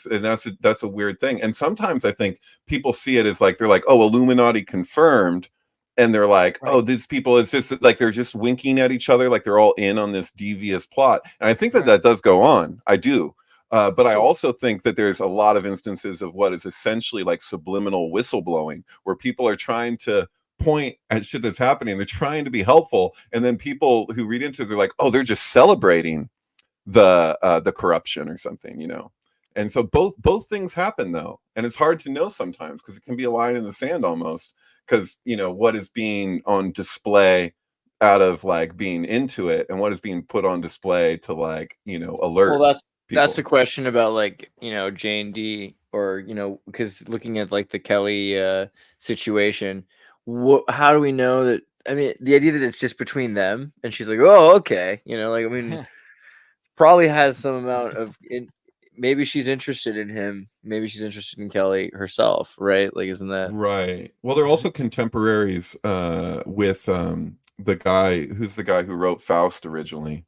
that's a weird thing. And sometimes I think people see it as like they're like, oh, Illuminati confirmed, and they're like, oh, these people, it's just like they're just winking at each other, like they're all in on this devious plot. And I think that does go on. I do. But I also think that there's a lot of instances of what is essentially like subliminal whistleblowing, where people are trying to point at shit that's happening. They're trying to be helpful, and then people who read into it, they're like, oh, they're just celebrating the corruption or something, And so both things happen though, and it's hard to know sometimes because it can be a line in the sand almost, because what is being on display out of like being into it, and what is being put on display to like alert. Well, that's the question about like Jane D, or because looking at like the Kelly situation. How do we know that? I mean, the idea that it's just between them, and she's like, "Oh, okay," probably has some amount of. Maybe she's interested in him. Maybe she's interested in Kelly herself, right? Like, isn't that right? Well, they're also contemporaries with the guy who wrote Faust originally.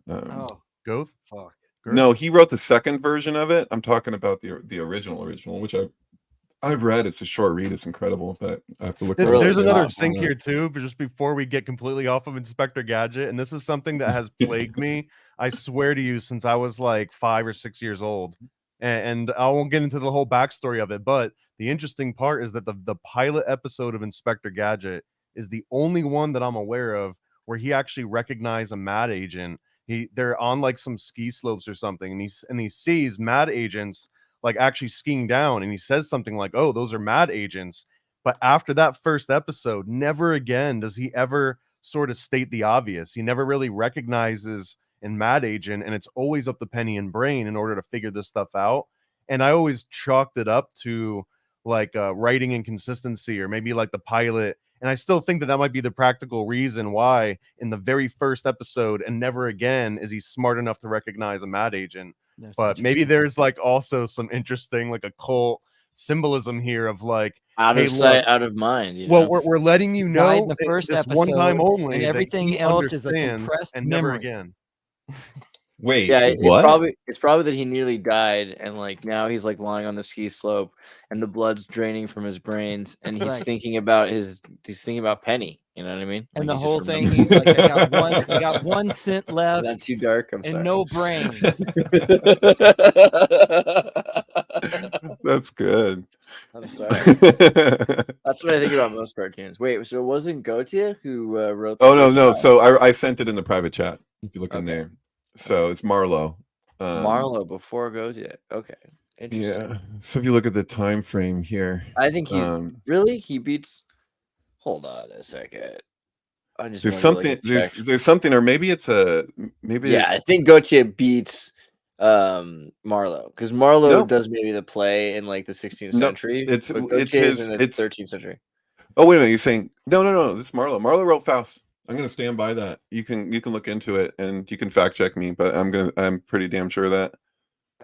Goethe? Fuck. No, he wrote the second version of it. I'm talking about the original, which I've read. It's a short read. It's incredible, but I have to look. There's another sync here too, but just before we get completely off of Inspector Gadget, and this is something that has plagued me, I swear to you, since I was like 5 or 6 years old. And I won't get into the whole backstory of it, but the interesting part is that the pilot episode of Inspector Gadget is the only one that I'm aware of where he actually recognized a mad agent. They're on like some ski slopes or something, and he sees mad agents like actually skiing down, and he says something like, oh, those are mad agents. But after that first episode, never again does he ever sort of state the obvious. He never really recognizes in mad agent, and it's always up to Penny and Brain in order to figure this stuff out. And I always chalked it up to like writing inconsistency, or maybe like the pilot. And I still think that might be the practical reason why in the very first episode and never again is he smart enough to recognize a mad agent. But maybe there's like also some interesting like occult symbolism here of like out of sight, out of mind. Well, we're letting you know the first episode, one time only, and everything else is a compressed and memory. never again. Wait, yeah, what? It's probably that he nearly died, and like now he's like lying on the ski slope, and the blood's draining from his brains, and he's thinking about Penny. You know what I mean? And like the whole thing, he's like, I got 1 cent left. That's too dark. I'm and sorry. No brains. That's good. I'm sorry. That's what I think about most cartoons. Wait, so it wasn't Gautier who wrote? Oh no. So I sent it in the private chat. If you look in there, so it's Marlowe. Marlowe before Gautier. Okay, interesting. Yeah. So if you look at the time frame here, I think he's he beats. Hold on a second. There's something. There's something, or maybe it's Yeah, I think Gautier beats Marlowe, because Marlowe does maybe the play in like the 16th century. It's in the 13th century. Oh wait a minute, you're saying no. This is Marlowe. Marlowe wrote Faust. I'm gonna stand by that. You can look into it and you can fact check me, but I'm pretty damn sure of that.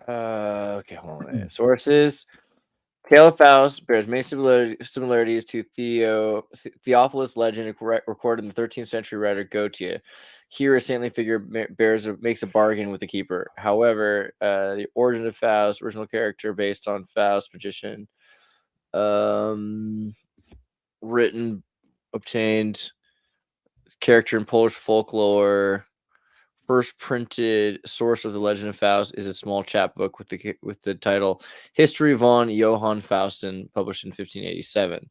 Okay, hold on. Sources. Tale of Faust bears many similarities to Theophilus legend recorded in the 13th century writer Gautier. Here, a saintly figure makes a bargain with the keeper. However, the origin of Faust, original character based on Faust, magician, obtained character in Polish folklore. First printed source of the Legend of Faust is a small chapbook with the title "History von Johann Fausten," published in 1587.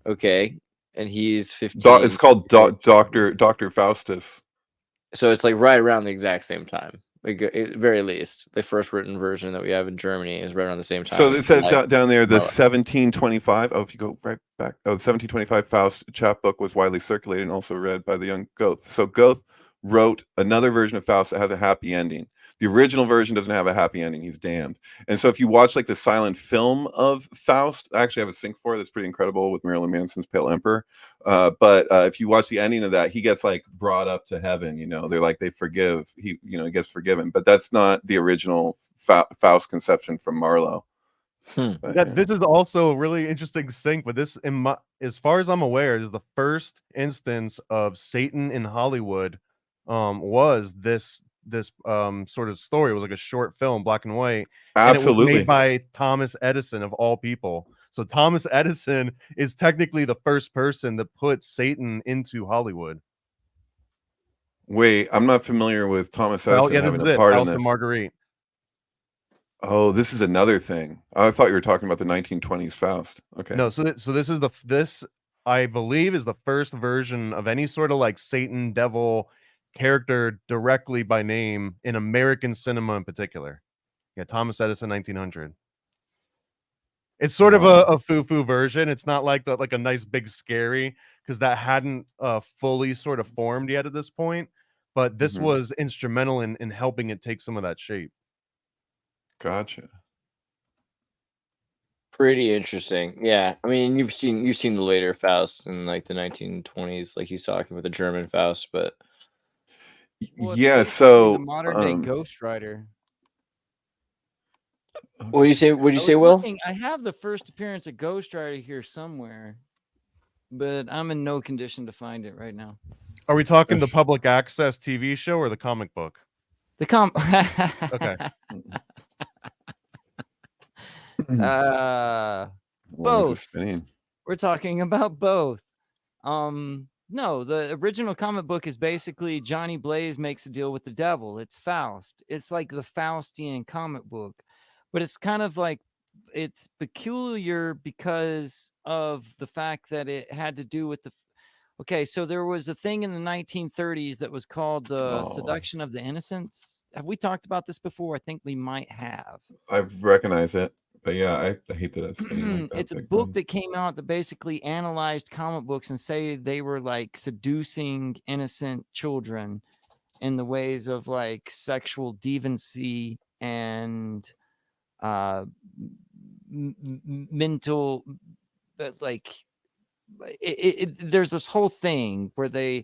Okay, and he's 15. It's called Dr. Faustus. So it's like right around the exact same time. Like, at very least, the first written version that we have in Germany is right around the same time. So it says down there the 1725. Oh, if you go right back, the 1725 Faust chapbook was widely circulated and also read by the young Goethe. So Goethe wrote another version of Faust that has a happy ending. The original version doesn't have a happy ending. He's damned. And so if you watch like the silent film of Faust, I actually have a sync for it that's pretty incredible with Marilyn Manson's Pale Emperor. But if you watch the ending of that, he gets like brought up to heaven. They're like, they forgive. He gets forgiven. But that's not the original Faust conception from Marlowe. But, this is also a really interesting sync. But this, as far as I'm aware, is the first instance of Satan in Hollywood. Was this sort of story. It was like a short film, black and white. Absolutely. And it was made by Thomas Edison, of all people. So Thomas Edison is technically the first person that put Satan into Hollywood. Wait, I'm not familiar with Thomas Edison having a part in this. Marguerite. Oh, this is another thing. I thought you were talking about the 1920s Faust. Okay. No, so this is this I believe is the first version of any sort of like Satan devil character directly by name in American cinema in particular. Yeah, Thomas Edison, 1900. It's sort of a foo-foo version. It's not like a nice big scary, because that hadn't fully sort of formed yet at this point. But this was instrumental in helping it take some of that shape. Gotcha. Pretty interesting. Yeah, I mean, you've seen the later Faust in like the 1920s, like he's talking with the German Faust, but. Well, yeah, so the modern day Ghost Rider. What do you say? What did you say, Will? I have the first appearance of Ghost Rider here somewhere, but I'm in no condition to find it right now. Are we talking the public access TV show or the comic book? Okay. Both. We're talking about both. No, the original comic book is basically Johnny Blaze makes a deal with the devil. It's Faust. It's like the Faustian comic book, but it's kind of like, it's peculiar because of the fact that it had to do with okay, so there was a thing in the 1930s that was called the Seduction of the Innocents. Have we talked about this before? I think we might have. I recognize it. But yeah, I hate that it's like that. It's a book that came out that basically analyzed comic books and say they were like seducing innocent children in the ways of like sexual deviancy and mental, like there's this whole thing where they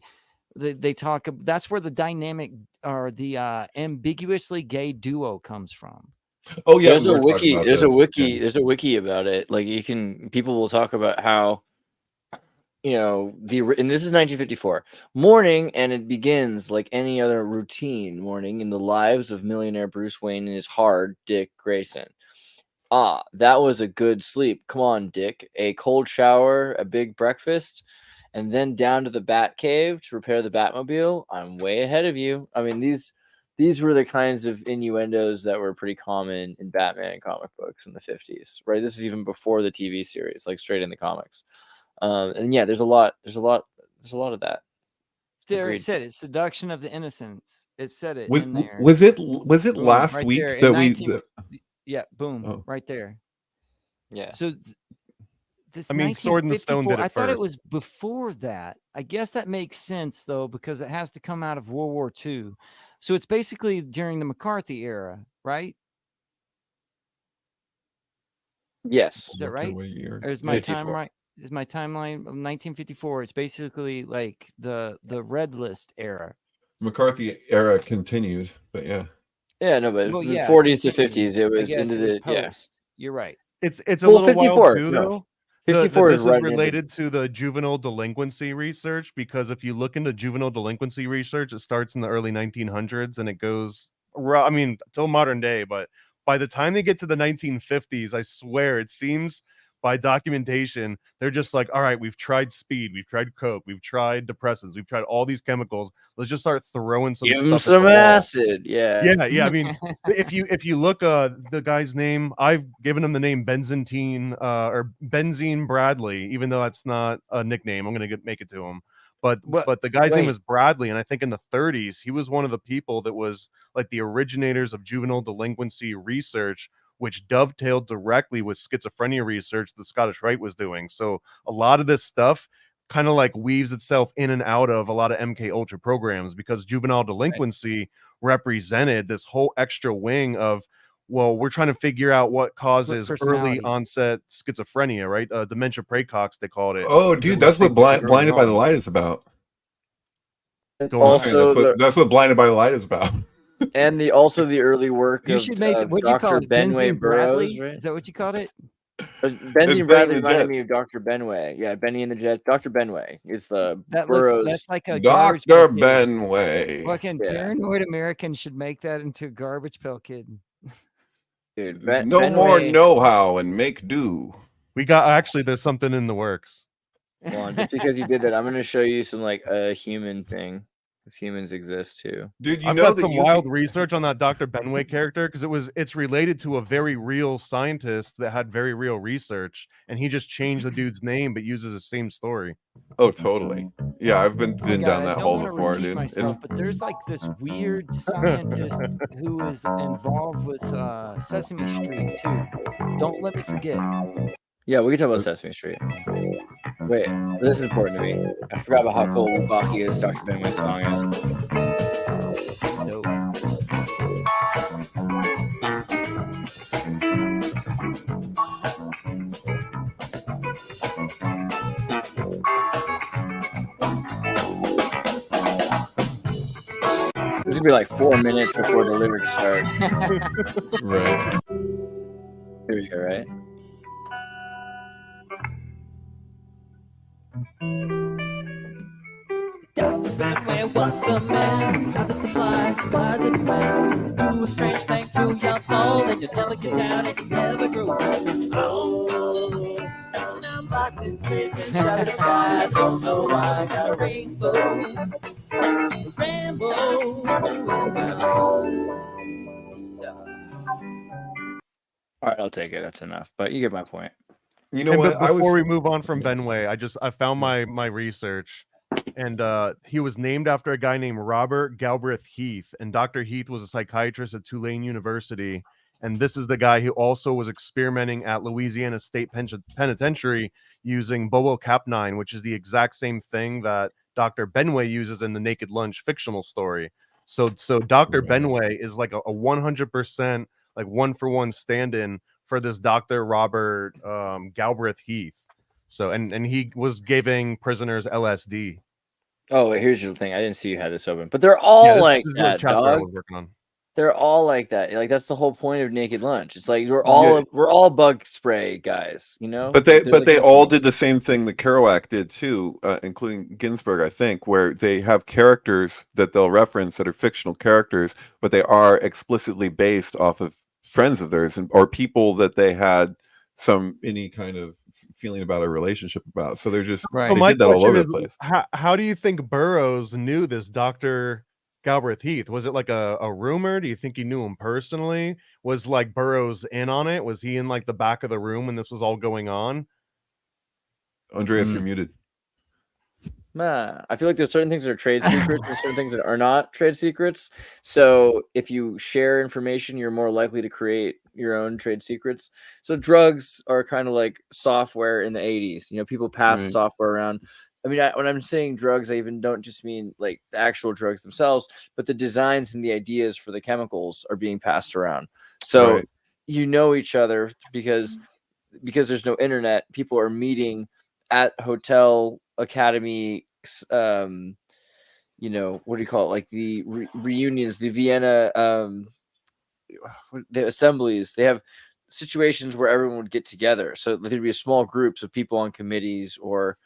talk. That's where the dynamic or the ambiguously gay duo comes from. Oh yeah, there's a wiki. There's a wiki about it. Like people will talk about how, and this is 1954 morning, and it begins like any other routine morning in the lives of millionaire Bruce Wayne and his hard Dick Grayson. That was a good sleep. Come on, Dick. A cold shower, a big breakfast, and then down to the Bat Cave to repair the Batmobile. I'm way ahead of you. I mean, these were the kinds of innuendos that were pretty common in Batman comic books in the 50s, right? This is even before the TV series, like straight in the comics. And yeah, there's a lot of that. There it said it's Seduction of the Innocents. It said it in there. Was it last week that yeah, boom, right there. Yeah. So this, Sword in the Stone did it I thought first. it was before that. I guess that makes sense though, because it has to come out of World War II. So it's basically during the McCarthy era, right? Yes. Is that right? Or is my time right? is my timeline of 1954. It's basically like the red list era. McCarthy era continued, but yeah. Yeah, no, but Well, the yeah, 40s to continued. 50s, it I was guess into it was the yeah. post. You're right. It's a Well, little 54, wild too, no. though. 54 this is is right related to the juvenile delinquency research, because if you look into juvenile delinquency research, it starts in the early 1900s and it goes, I mean, till modern day. But by the time they get to the 1950s, I swear it seems by documentation, they're just like, all right, we've tried speed, we've tried coke, we've tried depressants, we've tried all these chemicals. Let's just start throwing some Give stuff him at the some wall. acid. Yeah. Yeah. I mean, if you look, the guy's name, I've given him the name Benzentine, or Benzine Bradley, even though that's not a nickname. I'm gonna make it to him. But the guy's name is Bradley, and I think in the 30s he was one of the people that was like the originators of juvenile delinquency research, which dovetailed directly with schizophrenia research that Scottish Rite was doing. So a lot of this stuff kind of like weaves itself in and out of a lot of MKUltra programs, because juvenile delinquency represented this whole extra wing of, well, we're trying to figure out what causes early onset schizophrenia, right? Dementia praecox, they called it. Oh, dude, that's what Blinded by the Light is about. Also, that's what Blinded by the Light is about. And the early work you of should make what you call it, Benway Benzine Burroughs, Bradley? right? Is that what you called it? Benzine Bradley reminded me of Dr. Benway. Yeah, Benny and the Jets. Dr. Benway is the Burroughs. That's like a Dr. Benway. Fucking paranoid Americans should make that into a garbage pail kid. Dude, no more know-how and make do. We got, actually, there's something in the works. Hold on, just because you did that, I'm going to show you some like a human thing, because humans exist too. Dude, I've got some wild research on that Dr. Benway character, because it's related to a very real scientist that had very real research, and he just changed the dude's name but uses the same story. Oh, totally. Yeah, I've been down that hole before, dude. But there's like this weird scientist who is involved with Sesame Street too. Don't let me forget. Yeah, we can talk about Sesame Street. Wait, this is important to me. I forgot about how cool Baki is. Dr. Benway's song is. Nope. This is gonna be like 4 minutes before the lyrics start. Right. Here we go, right? Dr. Benway was the man who had the supply the demand. Do a strange thing to your soul, and you never get down and you never grow. Oh, and I'm locked in space and shot at the sky. Don't know why I got a rainbow. All right, I'll take it. That's enough. But you get my point. You know what? Before we move on from Benway, I found my research, and he was named after a guy named Robert Galbraith Heath, and Dr. Heath was a psychiatrist at Tulane University, and this is the guy who also was experimenting at Louisiana State Penitentiary using bobocapnine, which is the exact same thing that Dr. Benway uses in the Naked Lunch fictional story. So Dr. Benway is like a 100% like 1-for-1 stand-in for this Dr. Robert Galbraith Heath. So and he was giving prisoners LSD. Oh, here's the thing. I didn't see you had this open, but they're all like that, dog. They're all like that. Like that's the whole point of Naked Lunch. It's like we're all bug spray guys, you know. But they all did the same thing that Kerouac did too, including Ginsberg, I think, where they have characters that they'll reference that are fictional characters, but they are explicitly based off of friends of theirs or people that they had any kind of feeling about a relationship about. So they're just they did that all over the place. How do you think Burroughs knew this Dr. Galbraith Heath? Was it like a rumor? Do you think he knew him personally? Was like Burroughs in on it? Was he in like the back of the room when this was all going on? Andreas, you're muted. I feel like there's certain things that are trade secrets and certain things that are not trade secrets. So if you share information, you're more likely to create your own trade secrets. So drugs are kind of like software in the 80s. You know, people passed software around. I mean, when I'm saying drugs, I even don't just mean like the actual drugs themselves, but the designs and the ideas for the chemicals are being passed around. So you know each other because there's no internet. People are meeting at hotel academy, you know, what do you call it? Like the reunions, the Vienna, the assemblies. They have situations where everyone would get together. So there'd be small groups of people on committees or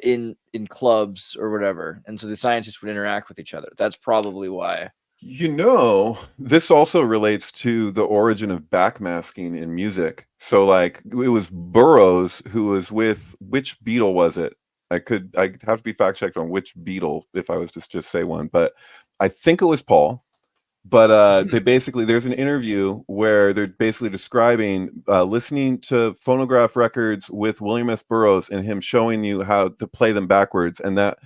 in clubs or whatever, and so the scientists would interact with each other. That's probably why. You know, this also relates to the origin of backmasking in music. So, like, it was Burroughs who was with, which Beatle was it? I have to be fact checked on which Beatle if I was to just say one, but I think it was Paul. But they basically, there's an interview where they're basically describing listening to phonograph records with William S. Burroughs and him showing you how to play them backwards, and that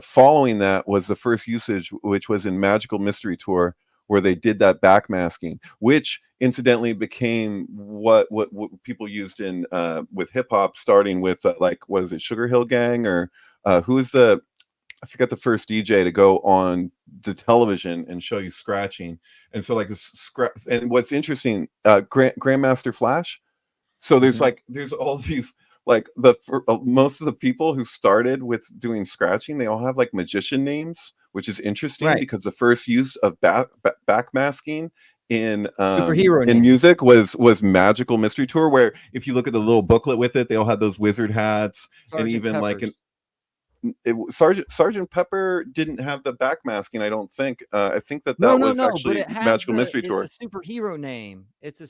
following that was the first usage, which was in Magical Mystery Tour, where they did that backmasking, which incidentally became what people used in with hip hop, starting with like, what is it, Sugar Hill Gang, or who is the, I forget the first DJ to go on the television and show you scratching. And so like this and what's interesting, Grandmaster Flash. So there's like, there's all these, like most of the people who started with doing scratching, they all have like magician names, which is interesting, right? Because the first use of backmasking in music was Magical Mystery Tour, where if you look at the little booklet with it, they all had those wizard hats. Sergeant and even Peppers. Like Sergeant Pepper didn't have the backmasking, I don't think. I think that was actually Magical Mystery Tour. It's a superhero name. It's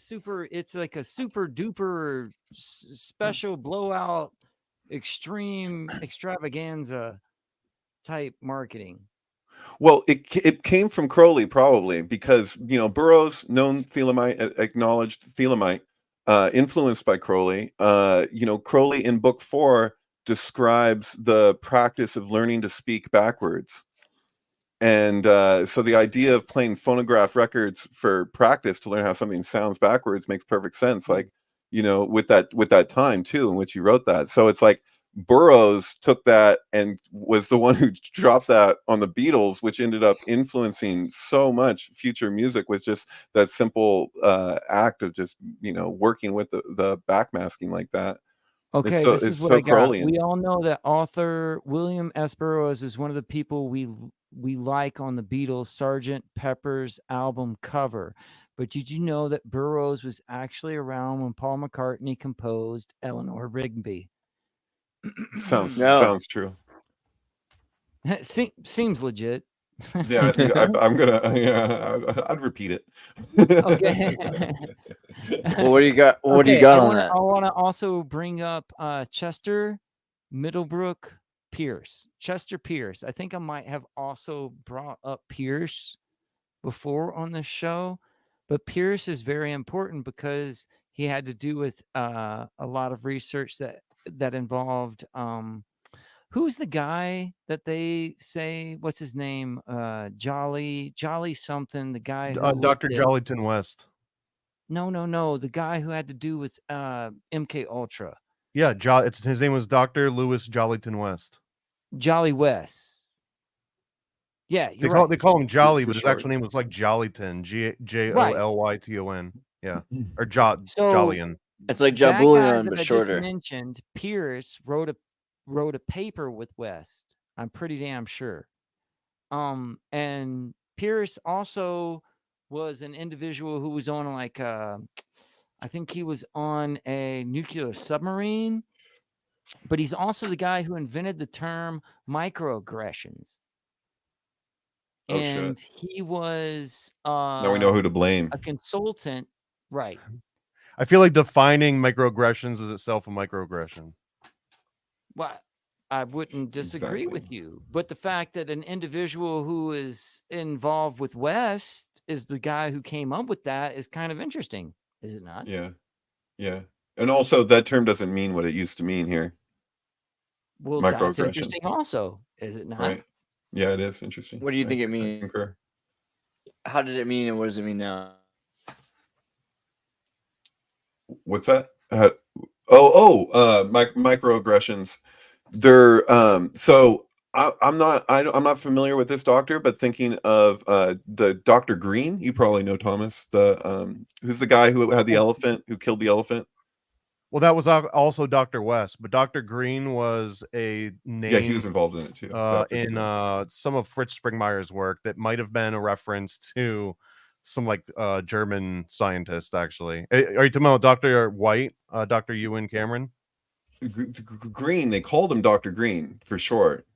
like a super duper special blowout extreme extravaganza type marketing. Well, it came from Crowley probably, because, you know, Burroughs, known Thelemite, acknowledged Thelemite, influenced by Crowley. You know, Crowley in book 4 describes the practice of learning to speak backwards. And so the idea of playing phonograph records for practice to learn how something sounds backwards makes perfect sense. Like, you know, with that time too in which you wrote that. So it's like Burroughs took that and was the one who dropped that on the Beatles, which ended up influencing so much future music with just that simple act of just, you know, working with the backmasking like that. Okay, this is what I got. We all know that author William S. Burroughs is one of the people we like on the Beatles' Sgt. Pepper's album cover. But did you know that Burroughs was actually around when Paul McCartney composed Eleanor Rigby? Sounds true. Seems legit. Yeah, I think I'm gonna. Yeah, I'd repeat it. Okay. Well, what do you got? What do you got on that? I want to also bring up Chester Middlebrook Pierce. Chester Pierce. I think I might have also brought up Pierce before on the show, but Pierce is very important because he had to do with a lot of research that involved. Who's the guy that they say, what's his name? Jolly something. The guy who Dr. Jollyton West. No. The guy who had to do with MKUltra. Yeah, his name was Dr. Lewis Jollyton West. Jolly West. Yeah, they call him Jolly, but his actual name was like Jollyton, Jollyton. Yeah, or Jollian. It's like Jabulion, but shorter. I just mentioned Pierce wrote a paper with West. I'm pretty damn sure. And Pierce also was an individual who was on like I think he was on a nuclear submarine, but he's also the guy who invented the term microaggressions. And he was now we know who to blame. A consultant, right? I feel like defining microaggressions is itself a microaggression. Well, I wouldn't disagree with you, but the fact that an individual who is involved with West is the guy who came up with that is kind of interesting, is it not? Yeah. And also that term doesn't mean what it used to mean here. Well, that's interesting also, is it not? Right. Yeah, it is interesting. What do you think it means? I concur. How did it mean, and what does it mean now? What's that? Microaggressions. They're so I'm not familiar with this doctor, but thinking of the Dr. Green, you probably know Thomas, the who's the guy who had the elephant, who killed the elephant. Well, that was also Dr. West, but Dr. Green was a name. Yeah, he was involved in it too. In some of Fritz Springmeier's work that might have been a reference to some like German scientist. Actually, are you talking about Dr. White, Dr. Ewan Cameron? Green, they called him Dr. Green for short,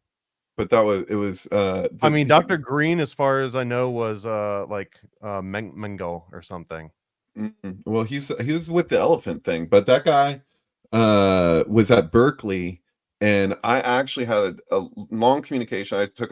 but I mean, Dr. Green, as far as I know, was like Mengele or something. Well, he was with the elephant thing, but that guy was at Berkeley, and I actually had a long communication. I took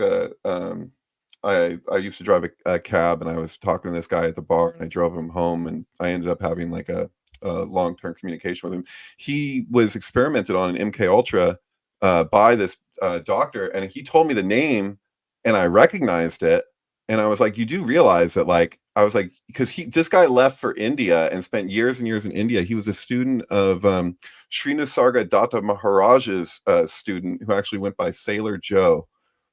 I used to drive a cab, and I was talking to this guy at the bar, and I drove him home, and I ended up having like a long-term communication with him. He was experimented on in MKUltra by this doctor, and he told me the name, and I recognized it, and I was like, you do realize that, like, I was like, because this guy left for India and spent years and years in India. He was a student of Sri Nisarga Datta Maharaj's student, who actually went by Sailor Joe,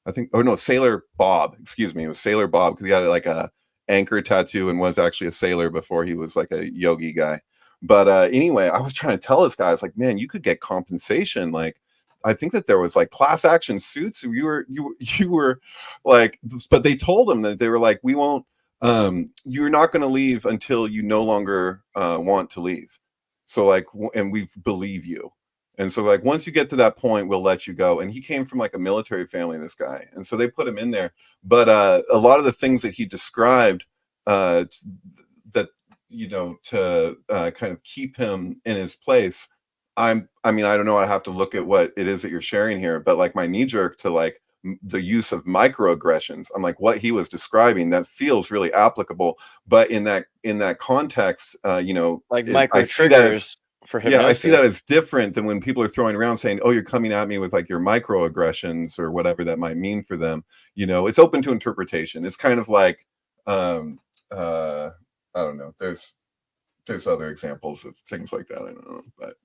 I think. Oh no, Sailor Bob, excuse me. It was Sailor Bob, because he had like a anchor tattoo and was actually a sailor before he was like a yogi guy. But anyway, I was trying to tell this guy, I was like, man, you could get compensation. Like, I think that there was like class action suits. You were like, but they told him that they were like, we won't, you're not going to leave until you no longer want to leave. So like, and we believe you. And so like, once you get to that point, we'll let you go. And he came from like a military family, this guy. And so they put him in there. But a lot of the things that he described that, you know, to kind of keep him in his place, I mean, I don't know, I have to look at what it is that you're sharing here, but like my knee jerk to like the use of microaggressions, I'm like, what he was describing, that feels really applicable. But in that context, you know, like micro triggers for hypnosis. Yeah, I see that as different than when people are throwing around saying, oh, you're coming at me with like your microaggressions or whatever that might mean for them. You know, it's open to interpretation. It's kind of like I don't know. There's other examples of things like that. I don't know, but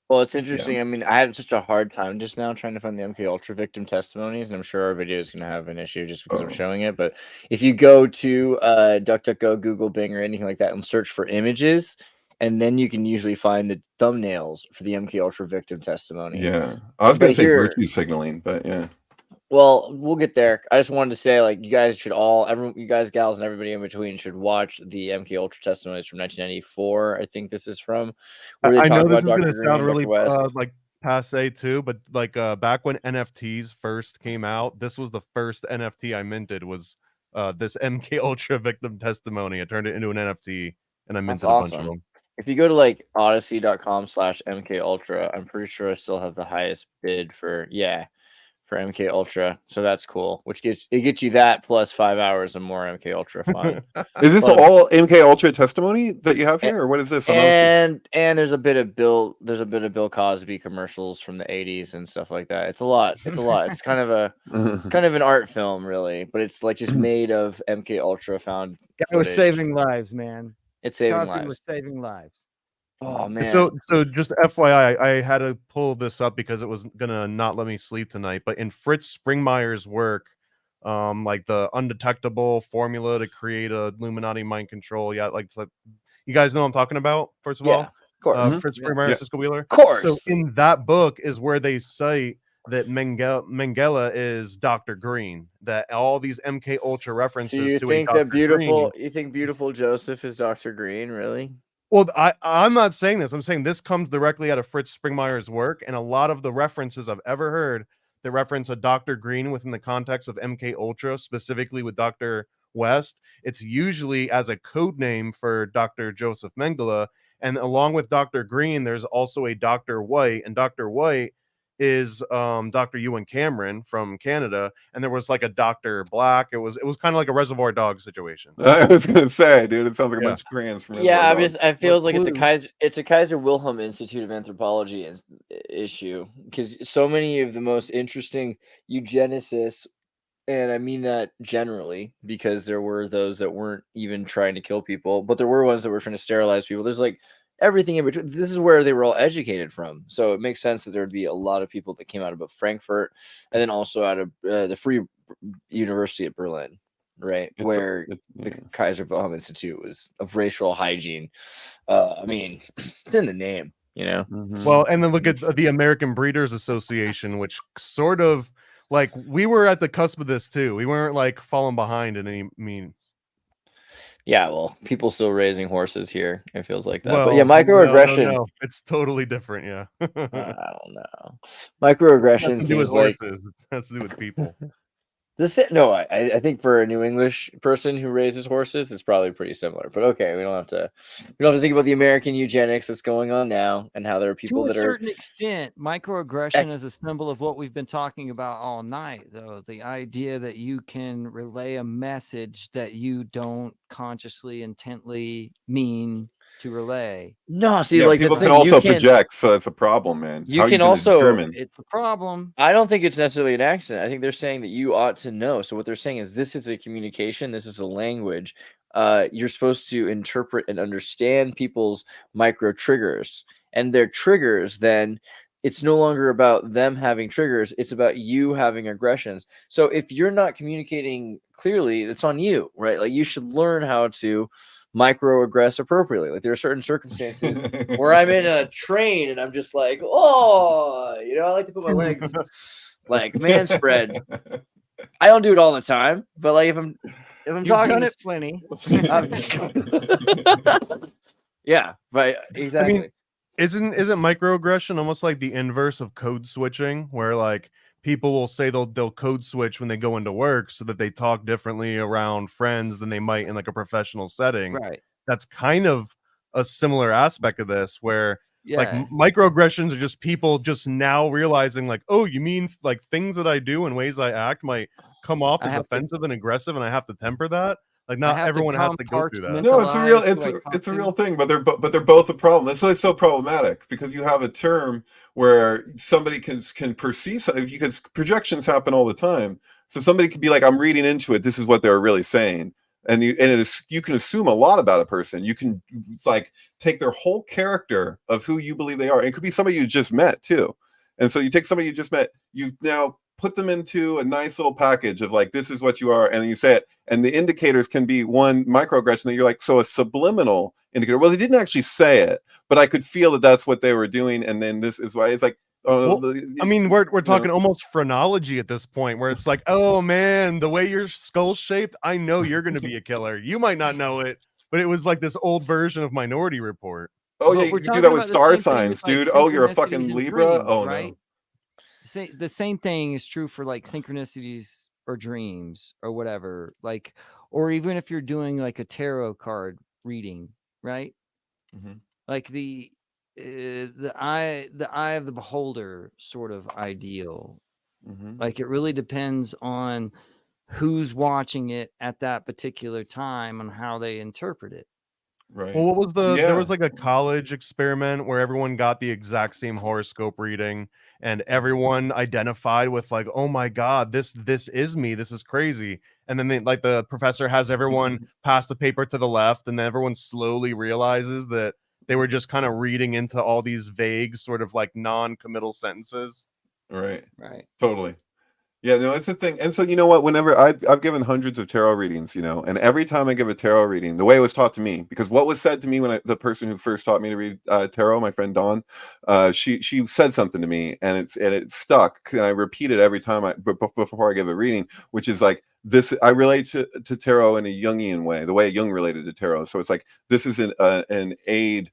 well, it's interesting. Yeah. I mean, I had such a hard time just now trying to find the MKUltra victim testimonies, and I'm sure our video is going to have an issue just because I'm showing it. But if you go to DuckDuckGo, Google, Bing, or anything like that, and search for images, and then you can usually find the thumbnails for the MKUltra victim testimony. Yeah, I was going to say virtue signaling, but yeah. Well, we'll get there. I just wanted to say, like, you guys should you guys, gals, and everybody in between should watch the MKUltra testimonies from 1994. I think this is from. Where I know this is going to sound really like passe too, but like back when NFTs first came out, this was the first NFT I minted. Was this MKUltra victim testimony? I turned it into an NFT, and I minted a bunch of them. If you go to like odyssey.com/MKUltra, I'm pretty sure I still have the highest bid for MKUltra, so that's cool. Which gets you that plus 5 hours of more MKUltra fun. Is this all MKUltra testimony that you have here, or what is this? And there's a bit of Bill Cosby commercials from the 80s and stuff like that. It's a lot. It's kind of an art film, really, but it's like just made of MKUltra found. It was saving lives, man. It's saving Cosby lives. Was saving lives. Oh man! So just FYI, I had to pull this up because it was gonna not let me sleep tonight. But in Fritz Springmeier's work, like the undetectable formula to create a Illuminati mind control, like you guys know what I'm talking about. First of all, of course, Fritz Springmeier, Cisco Wheeler, of course. So in that book is where they cite that Mengele is Dr. Green. That all these MKUltra references. So you to think Dr. that beautiful? Green, you think beautiful Joseph is Dr. Green? Really? Well, I'm not saying this. I'm saying this comes directly out of Fritz Springmeier's work, and a lot of the references I've ever heard that reference a Dr. Green within the context of MKUltra, specifically with Dr. West, it's usually as a code name for Dr. Joseph Mengele, and along with Dr. Green, there's also a Dr. White, and Dr. White is Dr. Ewan Cameron from Canada, and there was like a Dr. Black. It was kind of like a Reservoir Dogs situation. I was gonna say, dude, it sounds like a bunch of crayons from I feels like it's a Kaiser Wilhelm Institute of Anthropology issue, because so many of the most interesting eugenicists, and I mean that generally, because there were those that weren't even trying to kill people, but there were ones that were trying to sterilize people. There's like everything in between. This is where they were all educated from, so it makes sense that there would be a lot of people that came out of Frankfurt, and then also out of the Free University of Berlin, right, where the Kaiser Wilhelm Institute was of racial hygiene. I mean, it's in the name. you know. Well, and then look at the American Breeders Association, which sort of like we were at the cusp of this too. We weren't like falling behind in any means. Yeah, well, people still raising horses here. It feels like that. Well, But yeah, microaggression. no, it's totally different. Yeah. I don't know. Microaggression Nothing to do with seems like horses. It has to do with people. no. I think for a New English person who raises horses, it's probably pretty similar. But okay, we don't have to think about the American eugenics that's going on now and how there are people to that a are certain extent. Microaggression is a symbol of what we've been talking about all night, though. The idea that you can relay a message that you don't consciously, intently mean to relay. No, see, Yeah, like people the can thing, also project, so it's a problem, man. You How can gonna also- determine? It's a problem. I don't think it's necessarily an accident. I think they're saying that you ought to know. So what they're saying is this is a communication. This is a language. You're supposed to interpret and understand people's micro triggers, and their triggers. Then it's no longer about them having triggers. It's about you having aggressions. So if you're not communicating clearly, it's on you, right? Like you should learn how to microaggress appropriately. Like there are certain circumstances where I'm in a train and I'm just like, oh, you know, I like to put my legs like man spread. I don't do it all the time, but like if I'm You've talking done to it plenty. yeah, right, exactly. I mean, isn't microaggression almost like the inverse of code switching, where like people will say they'll code switch when they go into work so that they talk differently around friends than they might in like a professional setting. Right. That's kind of a similar aspect of this, where like Yeah. microaggressions are just people just now realizing like, oh, you mean like things that I do and ways I act might come off I as have to- offensive and aggressive, and I have to temper that. Like I not have to everyone has to go through that. No, it's a real Mentalized, it's a real thing, but they're both a problem. That's why it's so problematic, because you have a term where somebody can perceive something, because projections happen all the time. So somebody could be like, I'm reading into it, this is what they're really saying. And you can assume a lot about a person. You can like take their whole character of who you believe they are. It could be somebody you just met too. And so you take somebody you just met, you've now put them into a nice little package of like, this is what you are, and then you say it, and the indicators can be one microaggression that you're like, so a subliminal indicator. Well, they didn't actually say it, but I could feel that that's what they were doing, and then this is why it's like, well, I mean, we're talking almost phrenology at this point, where it's like, oh man, the way your skull's shaped, I know you're going to be a killer. You might not know it, but it was like this old version of Minority Report. Oh Well, yeah, we're you can talking do that with about the star same thing signs, with, like, dude. Oh, you're a synchronicities fucking and Libra. dreams, Oh right? no. The same thing is true for like synchronicities or dreams or whatever, like, or even if you're doing like a tarot card reading, right? Mhm. Like the eye of the beholder sort of ideal. Mhm. Like it really depends on who's watching it at that particular time and how they interpret it. Right. Well, what was there Yeah. was like a college experiment where everyone got the exact same horoscope reading, and everyone identified with like, oh my god, this is me, this is crazy. And then like the professor has everyone pass the paper to the left, and then everyone slowly realizes that they were just kind of reading into all these vague sort of like non-committal sentences. Right. Right. Totally. Yeah, no, it's the thing. And so, you know what, whenever I've given hundreds of tarot readings, you know, and every time I give a tarot reading, the way it was taught to me, because what was said to me when the person who first taught me to read tarot, my friend Dawn, she said something to me, and it stuck, and I repeat it every time before I give a reading, which is like, this, I relate to tarot in a Jungian way, the way Jung related to tarot. So it's like, this is an aid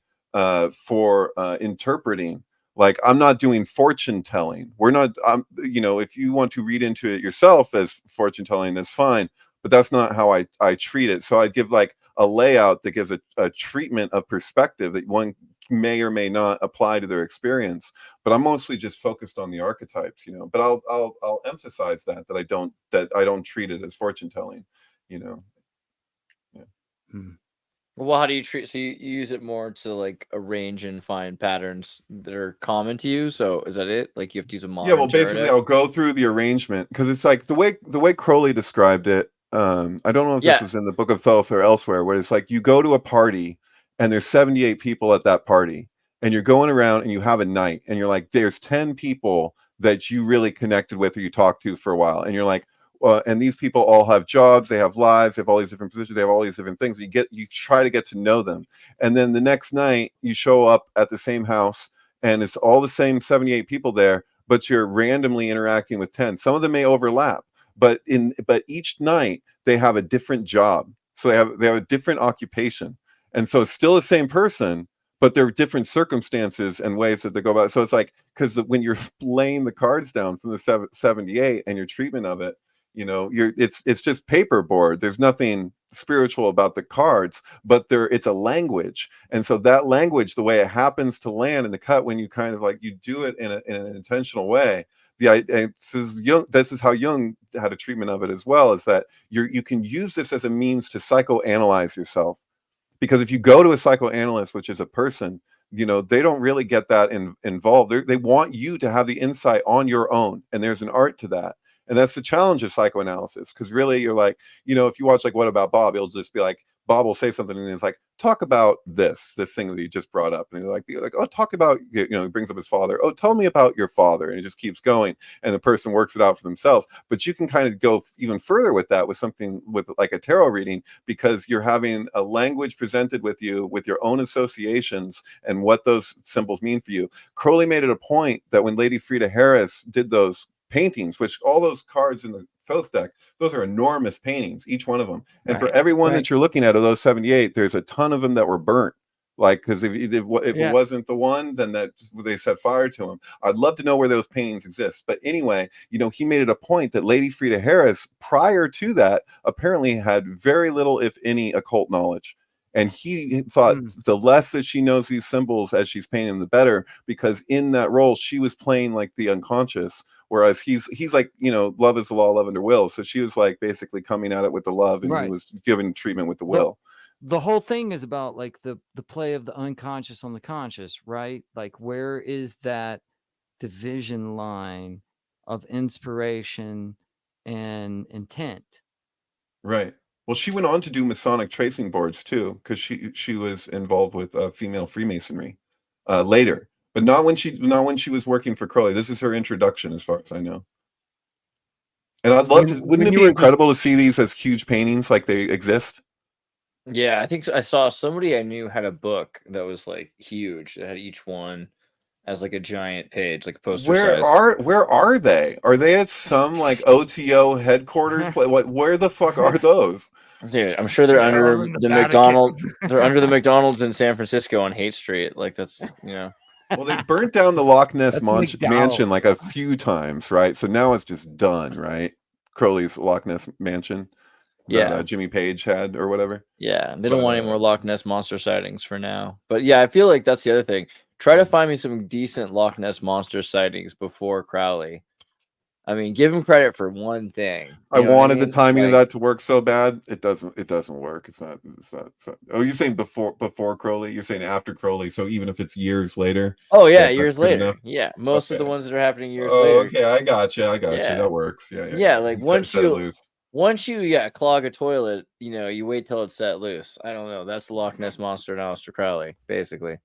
for interpreting. Like, I'm not doing fortune telling. We're not, you know, if you want to read into it yourself as fortune telling, that's fine. But that's not how I treat it. So I'd give like a layout that gives a treatment of perspective that one may or may not apply to their experience. But I'm mostly just focused on the archetypes, you know. But I'll emphasize that I don't treat it as fortune telling, you know. Yeah. Well, how do you treat? So you use it more to like arrange and find patterns that are common to you. So is that it? Like you have to use a modern. Yeah, well, basically, I'll go through the arrangement, because it's like the way Crowley described it. I don't know if this was in the Book of Thoth or elsewhere, where it's like you go to a party and there's 78 people at that party, and you're going around and you have a night, and you're like, there's 10 people that you really connected with or you talked to for a while, and you're like, and these people all have jobs, they have lives, they have all these different positions, they have all these different things. You try to get to know them, and then the next night you show up at the same house, and it's all the same 78 people there, but you're randomly interacting with 10. Some of them may overlap, but each night they have a different job, so they have a different occupation, and so it's still the same person, but there are different circumstances and ways that they go about it. So it's like, because when you're laying the cards down from the 78 and your treatment of it, it's just paperboard. There's nothing spiritual about the cards, but it's a language. And so that language, the way it happens to land in the cut, when you kind of like, you do it in an intentional way. This is how Jung had a treatment of it as well, is that you can use this as a means to psychoanalyze yourself. Because if you go to a psychoanalyst, which is a person, they don't really get that involved. They want you to have the insight on your own. And there's an art to that. And that's the challenge of psychoanalysis. Because really, you're like, if you watch like What About Bob, it'll just be like, Bob will say something and it's like, talk about this thing that you just brought up. And you're like, oh, talk about, he brings up his father. Oh, tell me about your father. And it just keeps going. And the person works it out for themselves. But you can kind of go even further with that, with something with like a tarot reading, because you're having a language presented with you with your own associations and what those symbols mean for you. Crowley made it a point that when Lady Frida Harris did those paintings, which all those cards in the Thoth deck, those are enormous paintings, each one of them. And for every one that you're looking at of those 78, there's a ton of them that were burnt. Like, because if it wasn't the one, then they set fire to them. I'd love to know where those paintings exist. But anyway, he made it a point that Lady Frida Harris, prior to that, apparently had very little, if any, occult knowledge. And he thought the less that she knows these symbols as she's painting them, the better, because in that role, she was playing like the unconscious, whereas he's like, love is the law, love under will. So she was like basically coming at it with the love, and he was giving treatment with the will. The whole thing is about like the play of the unconscious on the conscious, right? Like, where is that division line of inspiration and intent? Right. Well, she went on to do Masonic tracing boards too, because she was involved with female Freemasonry later, but not when she was working for Crowley. This is her introduction, as far as I know. And I'd love to. Wouldn't it be incredible to see these as huge paintings, like they exist? Yeah, I think so. I saw somebody I knew had a book that was like huge. It had each one as like a giant page, like a poster size. Where are they? Are they at some like OTO headquarters? Where the fuck are those? Dude, I'm sure they're under the McDonald's. They're under the McDonald's in San Francisco on Haight Street. Like, that's, Well, they burnt down the Loch Ness mansion like a few times, right? So now it's just done, right? Crowley's Loch Ness mansion. That Jimmy Page had or whatever. Yeah, they don't want any more Loch Ness monster sightings for now. But yeah, I feel like that's the other thing. Try to find me some decent Loch Ness monster sightings before Crowley. I mean, give him credit for one thing. I wanted the timing of that to work so bad. It doesn't work. It's not. Oh, you're saying before Crowley? You're saying after Crowley? So even if it's years later? Oh yeah, years later. Enough? Yeah, most of the ones that are happening years later. Okay, I got you. That works. Yeah. Like once you clog a toilet, you wait till it's set loose. I don't know. That's the Loch Ness monster and Aleister Crowley, basically.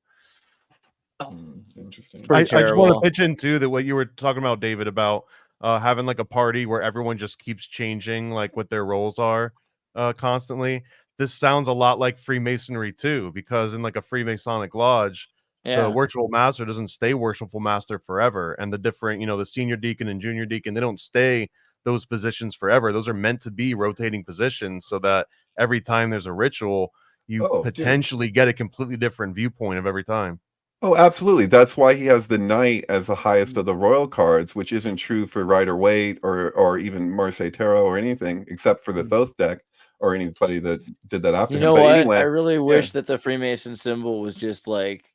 Interesting. I just want to pitch in too that what you were talking about, David, about having like a party where everyone just keeps changing like what their roles are constantly. This sounds a lot like Freemasonry too, because in like a Freemasonic lodge, the worshipful master doesn't stay worshipful master forever, and the different, the senior deacon and junior deacon, they don't stay those positions forever. Those are meant to be rotating positions, so that every time there's a ritual, you potentially get a completely different viewpoint of every time. Oh, absolutely. That's why he has the Knight as the highest of the royal cards, which isn't true for Rider-Waite or even Marseille Tarot or anything, except for the Thoth deck or anybody that did that after him. But what? Anyway, I really wish that the Freemason symbol was just like,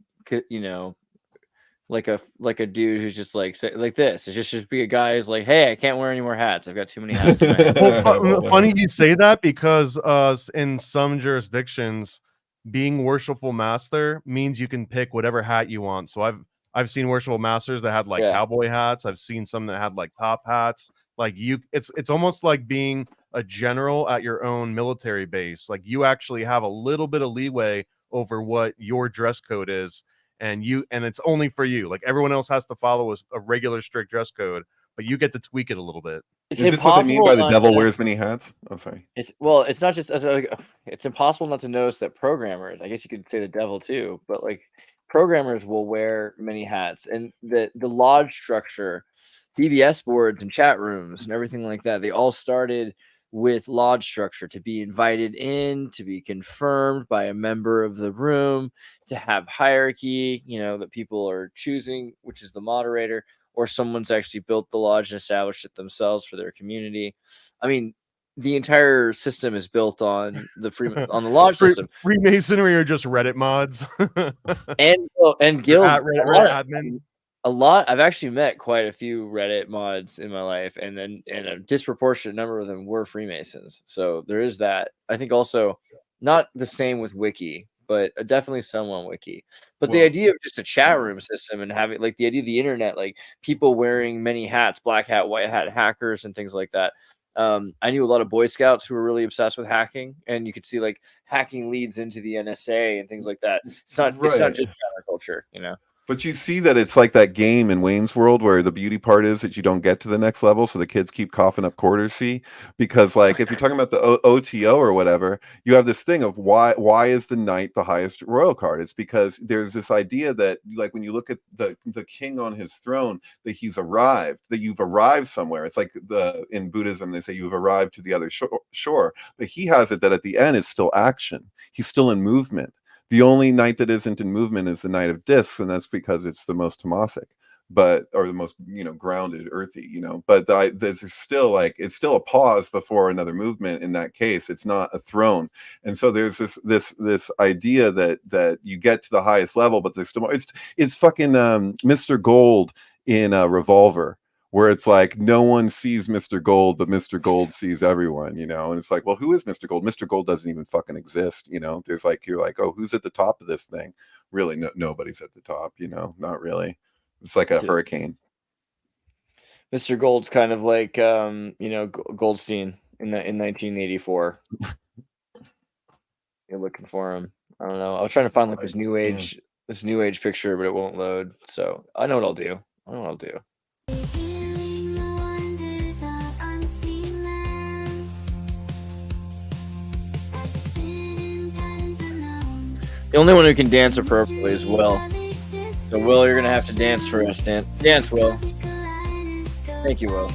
like a dude who's just like this. It just should be a guy who's like, hey, I can't wear any more hats. I've got too many hats. Funny you say that, because in some jurisdictions, being worshipful master means you can pick whatever hat you want. So I've seen worshipful masters that had like cowboy hats. I've seen some that had like top hats. Like it's almost like being a general at your own military base. Like you actually have a little bit of leeway over what your dress code is, and it's only for you. Like everyone else has to follow a regular strict dress code, but you get to tweak it a little bit. It's Is this what they mean by the not devil to- wears many hats? I'm sorry. It's not just it's impossible not to notice that programmers, I guess you could say the devil too, but like programmers will wear many hats, and the lodge structure, BBS boards and chat rooms and everything like that, they all started with lodge structure, to be invited in, to be confirmed by a member of the room, to have hierarchy, you know, that people are choosing, which is the moderator, or someone's actually built the lodge and established it themselves for their community. I mean, the entire system is built on the lodge system. Freemasonry are just Reddit mods. and guild. Reddit admin. A lot. I've actually met quite a few Reddit mods in my life, and a disproportionate number of them were Freemasons. So there is that. I think also not the same with Wiki, but definitely some on Wiki. But the idea of just a chat room system and having like the idea of the internet, like people wearing many hats, black hat, white hat, hackers and things like that. I knew a lot of Boy Scouts who were really obsessed with hacking, and you could see like hacking leads into the NSA and things like that. It's not just counterculture, you know. But you see that it's like that game in Wayne's World where the beauty part is that you don't get to the next level, so the kids keep coughing up quarters. See, because like if you're talking about the OTO or whatever, you have this thing of why is the knight the highest royal card? It's because there's this idea that like when you look at the king on his throne, that he's arrived, that you've arrived somewhere. It's like in Buddhism they say you've arrived to the other shore, but he has it that at the end it's still action. He's still in movement. The only knight that isn't in movement is the Knight of Discs, and that's because it's the most Tomasic, or the most, you know, grounded, earthy, you know. But there's still like it's still a pause before another movement. In that case, it's not a throne, and so there's this idea that you get to the highest level, but there's still more. It's fucking Mr. Gold in Revolver, where it's like no one sees Mr. Gold, but Mr. Gold sees everyone, you know? And it's like, well, who is Mr. Gold? Mr. Gold doesn't even fucking exist, you know? There's like, you're like, oh, who's at the top of this thing? Really, nobody's at the top, you know? Not really. It's like a hurricane. Mr. Gold's kind of like, you know, Goldstein in 1984. You're looking for him. I don't know. I was trying to find like this new age picture, but it won't load. So I know what I'll do. The only one who can dance appropriately is Will. So Will, you're gonna have to dance for us. Dance, Will. Thank you, Will.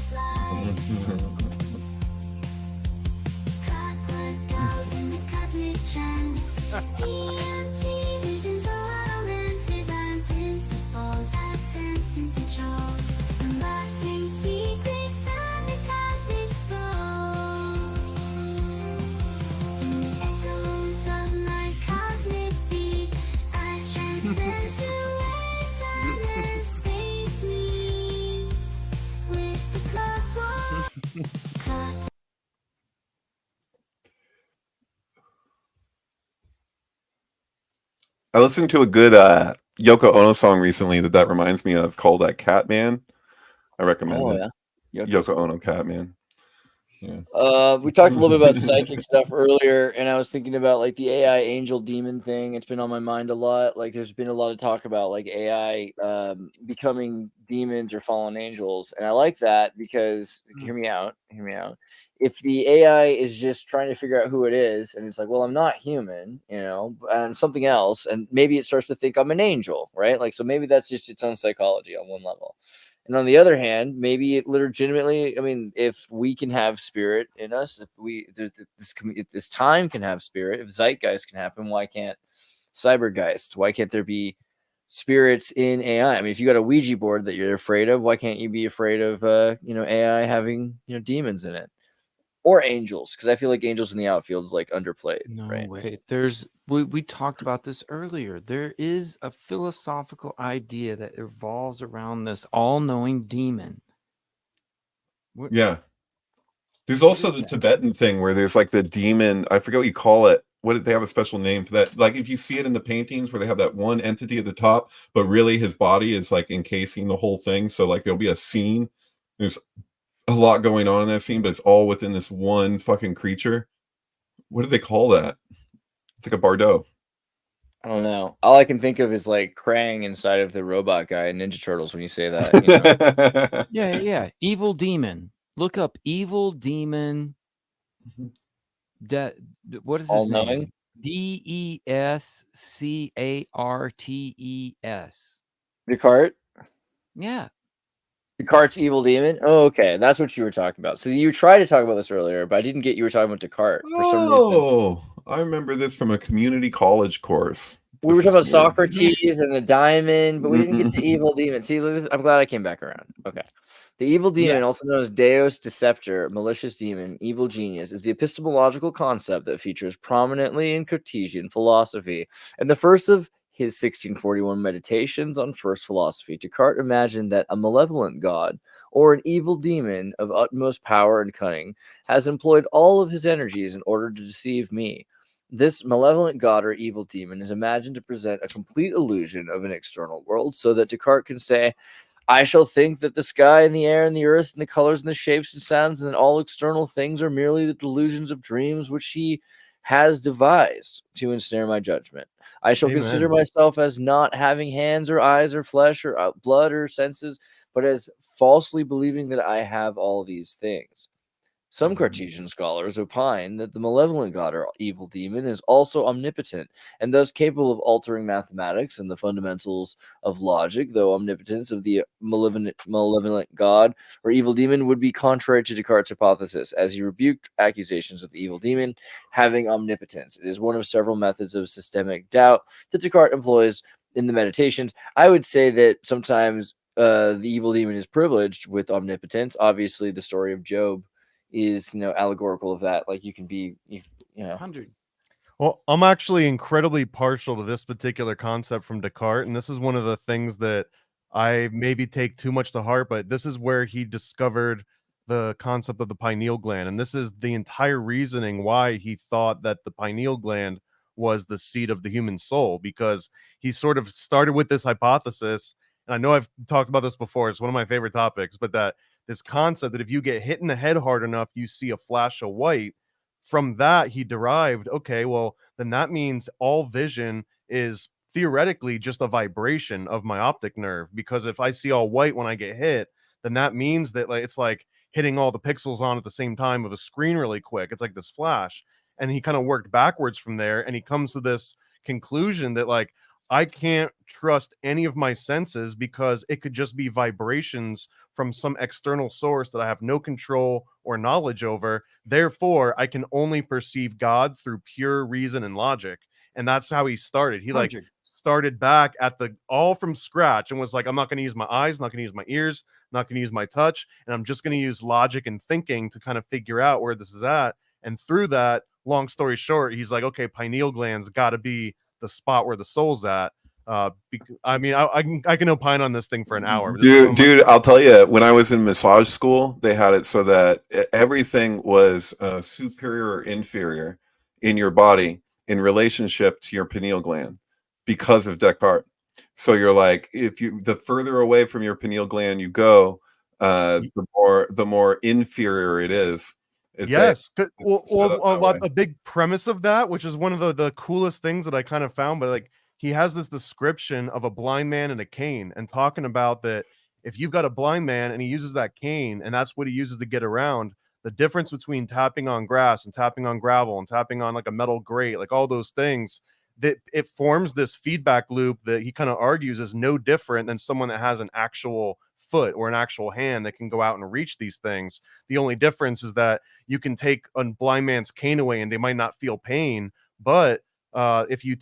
I listened to a good Yoko Ono song recently that reminds me of, called Catman. I recommend it. Yeah. Yoko Ono Catman. Yeah. We talked a little bit about psychic stuff earlier, and I was thinking about like the AI angel demon thing. It's been on my mind a lot. Like there's been a lot of talk about like AI becoming demons or fallen angels, and I like that because hear me out. If the AI is just trying to figure out who it is, and it's like, well, I'm not human, you know, I'm something else, and maybe it starts to think I'm an angel, right? Like, so maybe that's just its own psychology on one level. And on the other hand, maybe it legitimately, I mean, if we can have spirit in us, if this time can have spirit, if zeitgeist can happen, why can't cybergeist? Why can't there be spirits in AI? I mean, if you got a Ouija board that you're afraid of, why can't you be afraid of, AI having, demons in it? Or angels, because I feel like angels in the outfield is like underplayed. No right? way. We talked about this earlier. There is a philosophical idea that revolves around this all-knowing demon. Yeah. There's also the Tibetan thing where there's like the demon. I forget what you call it. What did they have a special name for that? Like if you see it in the paintings where they have that one entity at the top, but really his body is like encasing the whole thing. So like there'll be a scene. There's a lot going on in that scene, but it's all within this one fucking creature. What do they call that? It's like a Bardot. I don't know. All I can think of is like Krang inside of the robot guy in Ninja Turtles when you say that. Yeah. Evil demon. Look up evil demon. What is his All-knowing? name? Descartes. Descartes? Yeah. Descartes' evil demon? Oh, okay. That's what you were talking about. So you tried to talk about this earlier, but I didn't get you were talking about Descartes for some reason. Oh, I remember this from a community college course. We were talking about Socrates and the diamond, but we didn't get to evil demon. See, I'm glad I came back around. Okay. The evil demon, also known as Deus Deceptor, malicious demon, evil genius, is the epistemological concept that features prominently in Cartesian philosophy. And the first of his 1641 meditations on first philosophy, Descartes imagined that a malevolent god, or an evil demon of utmost power and cunning, has employed all of his energies in order to deceive me. This malevolent god or evil demon is imagined to present a complete illusion of an external world so that Descartes can say, I shall think that the sky and the air and the earth and the colors and the shapes and sounds and all external things are merely the delusions of dreams which he has devised to ensnare my judgment. I shall consider myself as not having hands or eyes or flesh or blood or senses, but as falsely believing that I have all these things. Some Cartesian scholars opine that the malevolent god or evil demon is also omnipotent and thus capable of altering mathematics and the fundamentals of logic, though omnipotence of the malevolent god or evil demon would be contrary to Descartes' hypothesis, as he rebuked accusations of the evil demon having omnipotence. It is one of several methods of systemic doubt that Descartes employs in the Meditations. I would say that sometimes the evil demon is privileged with omnipotence. Obviously, the story of Job is allegorical of that. Like you can be 100. Well, I'm actually incredibly partial to this particular concept from Descartes, and this is one of the things that I maybe take too much to heart, but this is where he discovered the concept of the pineal gland, and this is the entire reasoning why he thought that the pineal gland was the seat of the human soul, because he sort of started with this hypothesis, and I know I've talked about this before, it's one of my favorite topics, but that this concept that if you get hit in the head hard enough, you see a flash of white. From that, he derived, okay, well, then that means all vision is theoretically just a vibration of my optic nerve, because if I see all white when I get hit, then that means that it's like hitting all the pixels on at the same time of a screen really quick. It's like this flash. And he kind of worked backwards from there, and he comes to this conclusion that I can't trust any of my senses because it could just be vibrations from some external source that I have no control or knowledge over. Therefore, I can only perceive God through pure reason and logic. And that's how he started. He started back at all from scratch and was like, I'm not going to use my eyes, not going to use my ears, not going to use my touch, and I'm just going to use logic and thinking to kind of figure out where this is at. And through that, long story short, he's like, okay, pineal gland's got to be the spot where the soul's at. I mean, I can opine on this thing for an hour. Dude, I'll tell you, when I was in massage school, they had it so that everything was superior or inferior in your body in relationship to your pineal gland because of Descartes. So you're like, the further away from your pineal gland you go, the more inferior it is. Yes, a big premise of that, which is one of the coolest things that I kind of found, but he has this description of a blind man and a cane, and talking about that if you've got a blind man and he uses that cane and that's what he uses to get around, the difference between tapping on grass and tapping on gravel and tapping on a metal grate, all those things, that it forms this feedback loop that he kind of argues is no different than someone that has an actual foot or an actual hand that can go out and reach these things. The only difference is that you can take a blind man's cane away and they might not feel pain, but if you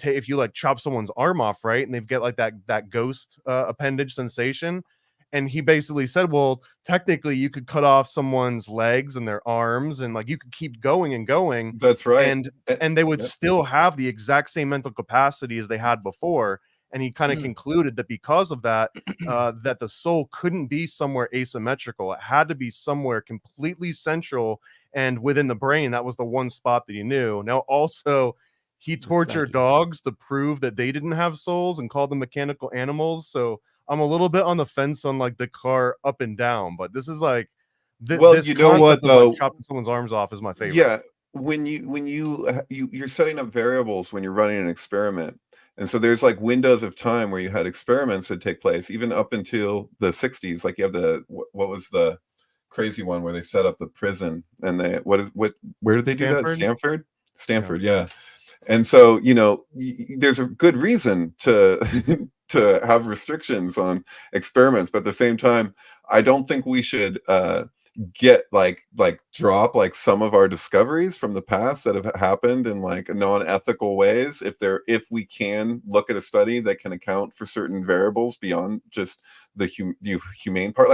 chop someone's arm off, right, and they've got that ghost appendage sensation, and he basically said, well, technically you could cut off someone's legs and their arms, and you could keep going and going. That's right, and they would still have the exact same mental capacity as they had before. And he kind of concluded that because of that, that the soul couldn't be somewhere asymmetrical. It had to be somewhere completely central and within the brain. That was the one spot that he knew. Now, also, he tortured dogs to prove that they didn't have souls and called them mechanical animals. So I'm a little bit on the fence on Descartes up and down. But this is you know what though? Chopping someone's arms off is my favorite. Yeah, when you're setting up variables when you're running an experiment. And so there's like windows of time where you had experiments that take place even up until the 60s. Like you have the what was the crazy one where they set up the prison, and they where did they do that? Stanford, yeah. And so, you know, there's a good reason to to have restrictions on experiments, but at the same time, I don't think we should get drop like some of our discoveries from the past that have happened in like non-ethical ways if we can look at a study that can account for certain variables beyond just the humane part.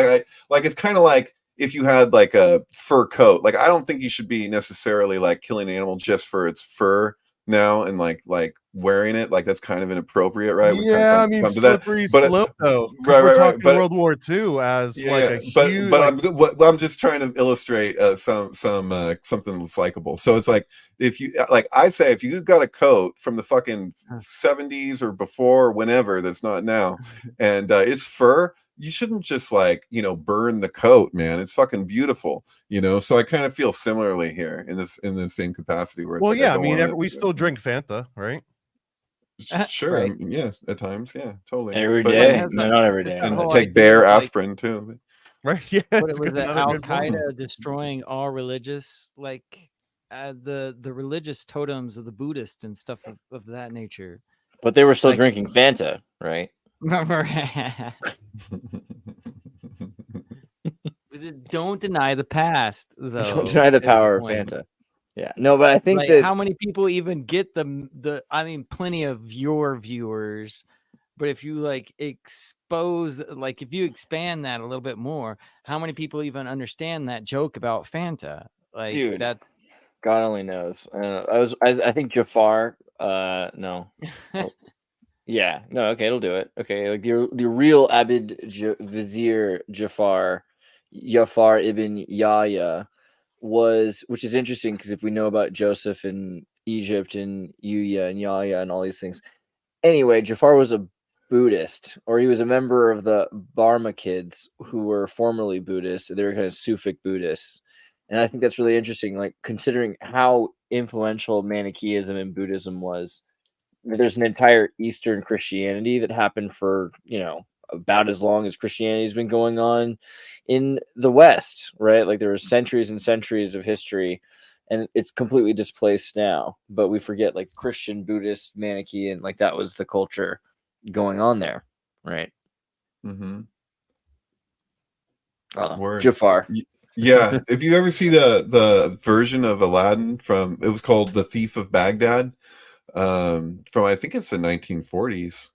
Like it's kind of like if you had like a fur coat. Like I don't think you should be necessarily like killing an animal just for its fur now and like wearing it. Like that's kind of inappropriate, right? Yeah, I mean, slippery slope though. We're talking World War II as a huge. But I'm just trying to illustrate something that's likable. So it's like if you if you got a coat from the fucking 70s or before, whenever that's not now, and it's fur, you shouldn't just burn the coat, man. It's fucking beautiful, So I kind of feel similarly here in the same capacity where it's we still drink Fanta, right? Sure, right. Yes, at times, yeah, totally. Every day, not every day. And take Bear aspirin too. Right? Yeah. But it was Al Qaeda destroying all religious, the religious totems of the Buddhists and stuff of that nature. But they were still drinking Fanta, right? Don't deny the past, though. Don't deny the power of Fanta. Yeah, no, but I think that how many people even get plenty of your viewers, but if you expose, if you expand that a little bit more, how many people even understand that joke about Fanta? Dude, that God only knows. I think Jafar. No. Yeah, no, okay, it'll do it. Okay, like the real Abid Vizier Jafar ibn Yahya which is interesting because if we know about Joseph in Egypt and Yuya and Yahya and all these things. Anyway, Jafar was a Buddhist, or he was a member of the Barmakids who were formerly Buddhists. They were kind of Sufic Buddhists. And I think that's really interesting, considering how influential Manichaeism and Buddhism was. There's an entire Eastern Christianity that happened for, about as long as Christianity has been going on in the West, right? Like there were centuries and centuries of history, and it's completely displaced now. But we forget Christian, Buddhist, Manichaean, that was the culture going on there, right? Mm-hmm. Jafar. Yeah, if you ever see the version of Aladdin it was called The Thief of Baghdad, from I think it's the 1940s.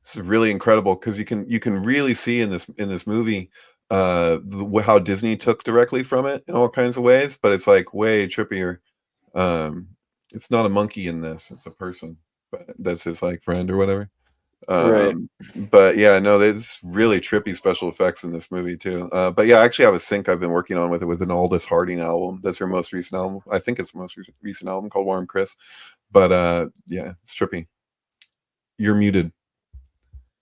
It's really incredible because you can really see in this movie how Disney took directly from it in all kinds of ways, but it's way trippier. It's not a monkey in this; it's a person, but that's his friend or whatever. Right. But yeah, no, there's really trippy special effects in this movie too. But yeah, I actually have a sync I've been working on with an Aldous Harding album. That's her most recent album. I think it's the most recent album called Warm Chris. But yeah, it's trippy. You're muted.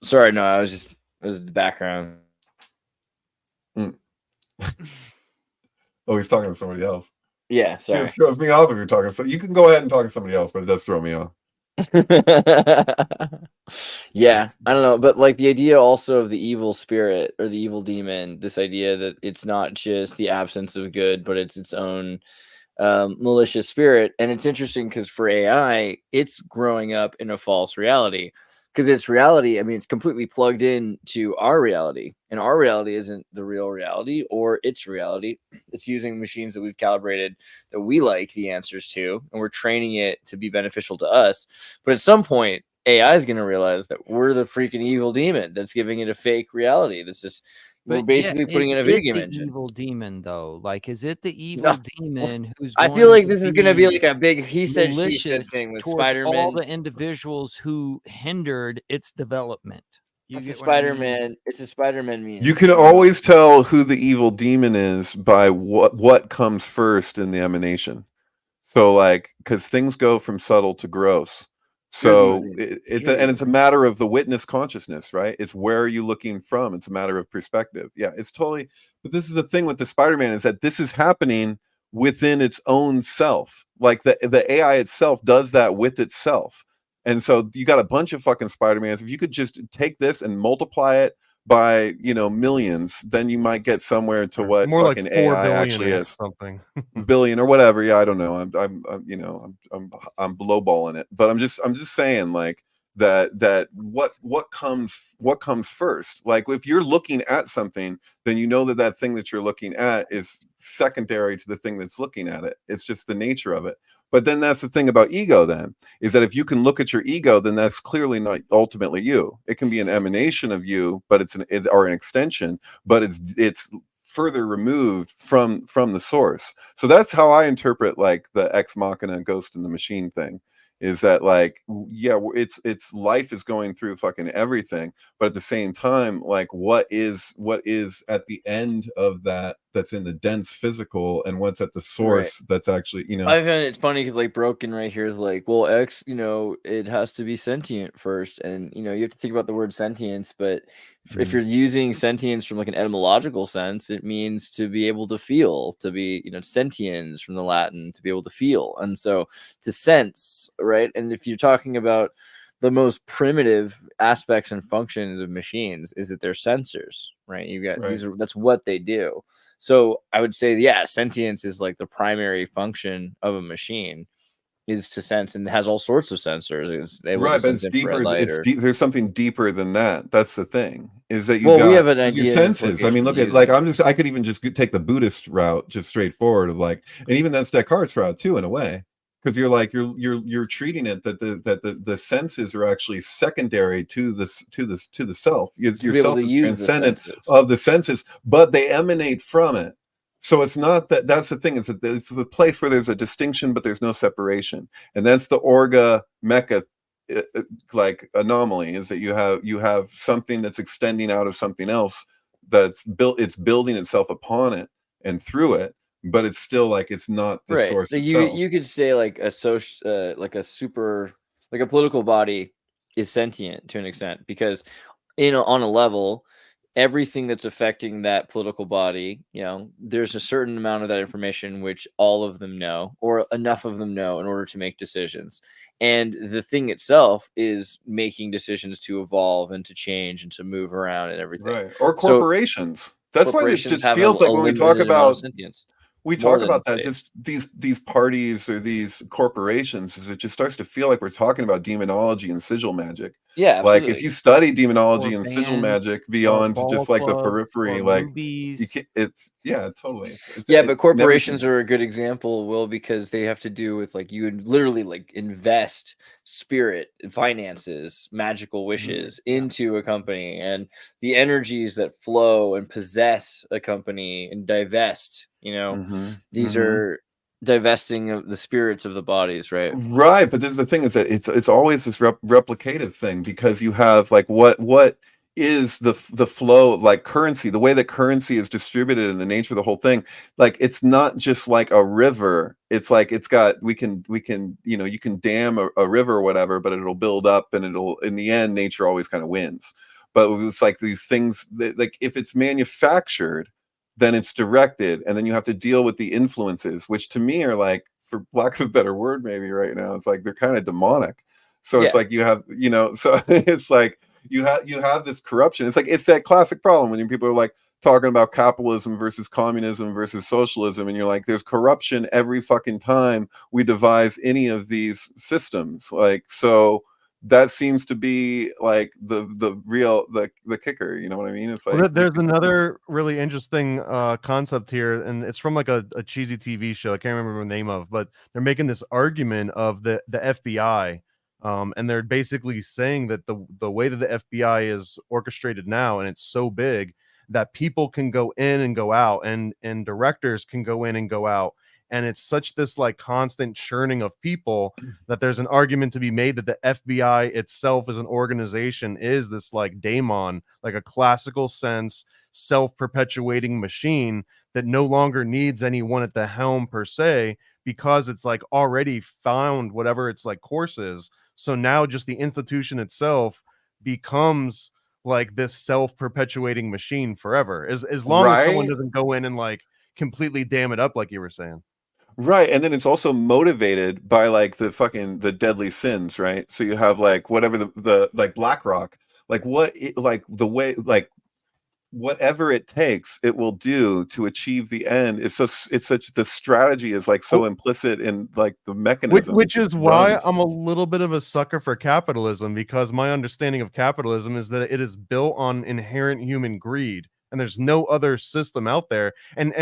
Sorry, no, it was the background. Oh, he's talking to somebody else. Yeah, sorry. It throws me off if you're talking. So you can go ahead and talk to somebody else, but it does throw me off. Yeah, I don't know, but the idea also of the evil spirit or the evil demon, this idea that it's not just the absence of good, but it's its own malicious spirit. And it's interesting because for AI, it's growing up in a false reality. Because its reality, it's completely plugged in to our reality, and our reality isn't the real reality or its reality. It's using machines that we've calibrated that we like the answers to, and we're training it to be beneficial to us. But at some point, AI is going to realize that we're the freaking evil demon that's giving it a fake reality. That's just we're basically putting in a video game engine. Evil demon, though, is it the evil demon who's? I feel like this is going to be a big he said she said thing with Spider-Man. All the individuals who hindered its development. It's a Spider-Man. It's a Spider-Man meme. You can always tell who the evil demon is by what comes first in the emanation. So because things go from subtle to gross. So it's a matter of the witness consciousness, right? It's where are you looking from? It's a matter of perspective. Yeah, it's totally. But this is the thing with the Spider-Man is that this is happening within its own self. The AI itself does that with itself. And so you got a bunch of fucking Spider-Mans. If you could just take this and multiply it by, you know, millions, then you might get somewhere to what more fucking like 4 AI billion actually or is. something. Billion or whatever. Yeah, I don't know. I'm you know, I'm lowballing it. But I'm just saying, like, that what comes first. Like, if you're looking at something, then you know that thing that you're looking at is secondary to the thing that's looking at it. It's just the nature of it. But then that's the thing about ego, then, is that if you can look at your ego, then that's clearly not ultimately you. It can be an emanation of you, but it's an extension, but it's further removed from the source. So that's how I interpret, like, the ex machina ghost in the machine thing, is that, like, yeah, it's life is going through fucking everything, but at the same time, like, what is at the end of that's in the dense physical, and what's at the source, that's actually, you know. I find it's funny because, like, Broken right here is like, well, X, you know, it has to be sentient first, and, you know, you have to think about the word sentience, but if you're using sentience from, like, an etymological sense, it means to be able to feel, to be, you know, sentiens from the Latin, to be able to feel, and so to sense, right? And if you're talking about the most primitive aspects and functions of machines, is that they're sensors, right? You got that's what they do. So I would say, yeah, sentience is like the primary function of a machine, is to sense, and has all sorts of sensors. It's able to But sense it's deeper. light, There's something deeper than that. That's the thing, is that we have an idea your senses. I mean, look at, like, I could even just take the Buddhist route, just straightforward, of, like, and even that's Descartes' route too, in a way, because you're like, you're treating it that the senses are actually secondary to the self. Your self is transcendent of the senses, but they emanate from it. So it's not that's the thing, is that it's the place where there's a distinction, but there's no separation. And that's the Orga Mecca, like, anomaly, is that you have something that's extending out of something else, it's building itself upon it and through it, but it's still, like, it's not the source itself. You could say, like, a political body is sentient to an extent, because, you know, on a level, everything that's affecting that political body, you know, there's a certain amount of that information which all of them know, or enough of them know, in order to make decisions. And the thing itself is making decisions to evolve and to change and to move around and everything. Right. Or corporations. That's why it just feels like when we talk about sentience. That, just these parties or these corporations, is it just starts to feel like we're talking about demonology and sigil magic. Yeah, like, absolutely. if you study demonology and sigil magic beyond just, like, the periphery, like, you can't, it's totally. But corporations are a good example, Will, because they have to do with, like, you would literally, like, invest spirit, finances, magical wishes into a company, and the energies that flow and possess a company and divest, you know, these are divesting of the spirits of the bodies, right? But this is the thing, is that it's always this replicative thing, because you have, like, what is the flow of, like, currency, the way that currency is distributed, and the nature of the whole thing. Like, it's not just like a river. It's like, we can, you know, you can dam a river or whatever, but it'll build up, and it'll, in the end, nature always kind of wins. But it's like these things that, like, if it's manufactured, then it's directed, and then you have to deal with the influences, which to me are, like, for lack of a better word, maybe right now, it's like they're kind of demonic. So it's like you have, you know, so it's like you have this corruption. It's like, it's that classic problem when people are, like, talking about capitalism versus communism versus socialism, and you're like, there's corruption every fucking time we devise any of these systems. Like, so that seems to be, like, the real the kicker, you know what I mean? It's like, there's another really interesting concept here, and it's from, like, a cheesy TV show I can't remember the name of, but they're making this argument of the FBI, and they're basically saying that the way that the FBI is orchestrated now, and it's so big that people can go in and go out, and directors can go in and go out, and it's such this, like, constant churning of people, that there's an argument to be made that the FBI itself as an organization is this, like, daemon, like a classical sense, self-perpetuating machine that no longer needs anyone at the helm per se, because it's, like, already found whatever its, like, course is. So now just the institution itself becomes, like, this self-perpetuating machine forever, as long as someone doesn't go in and, like, completely dam it up, like you were saying. Right, and then it's also motivated by like the deadly sins, right? So you have like whatever the like BlackRock, like like the way like whatever it takes, it will do to achieve the end. It's such the strategy is like so implicit in like the mechanism, which is why runs. I'm a little bit of a sucker for capitalism, because my understanding of capitalism is that it is built on inherent human greed, and there's no other system out there. And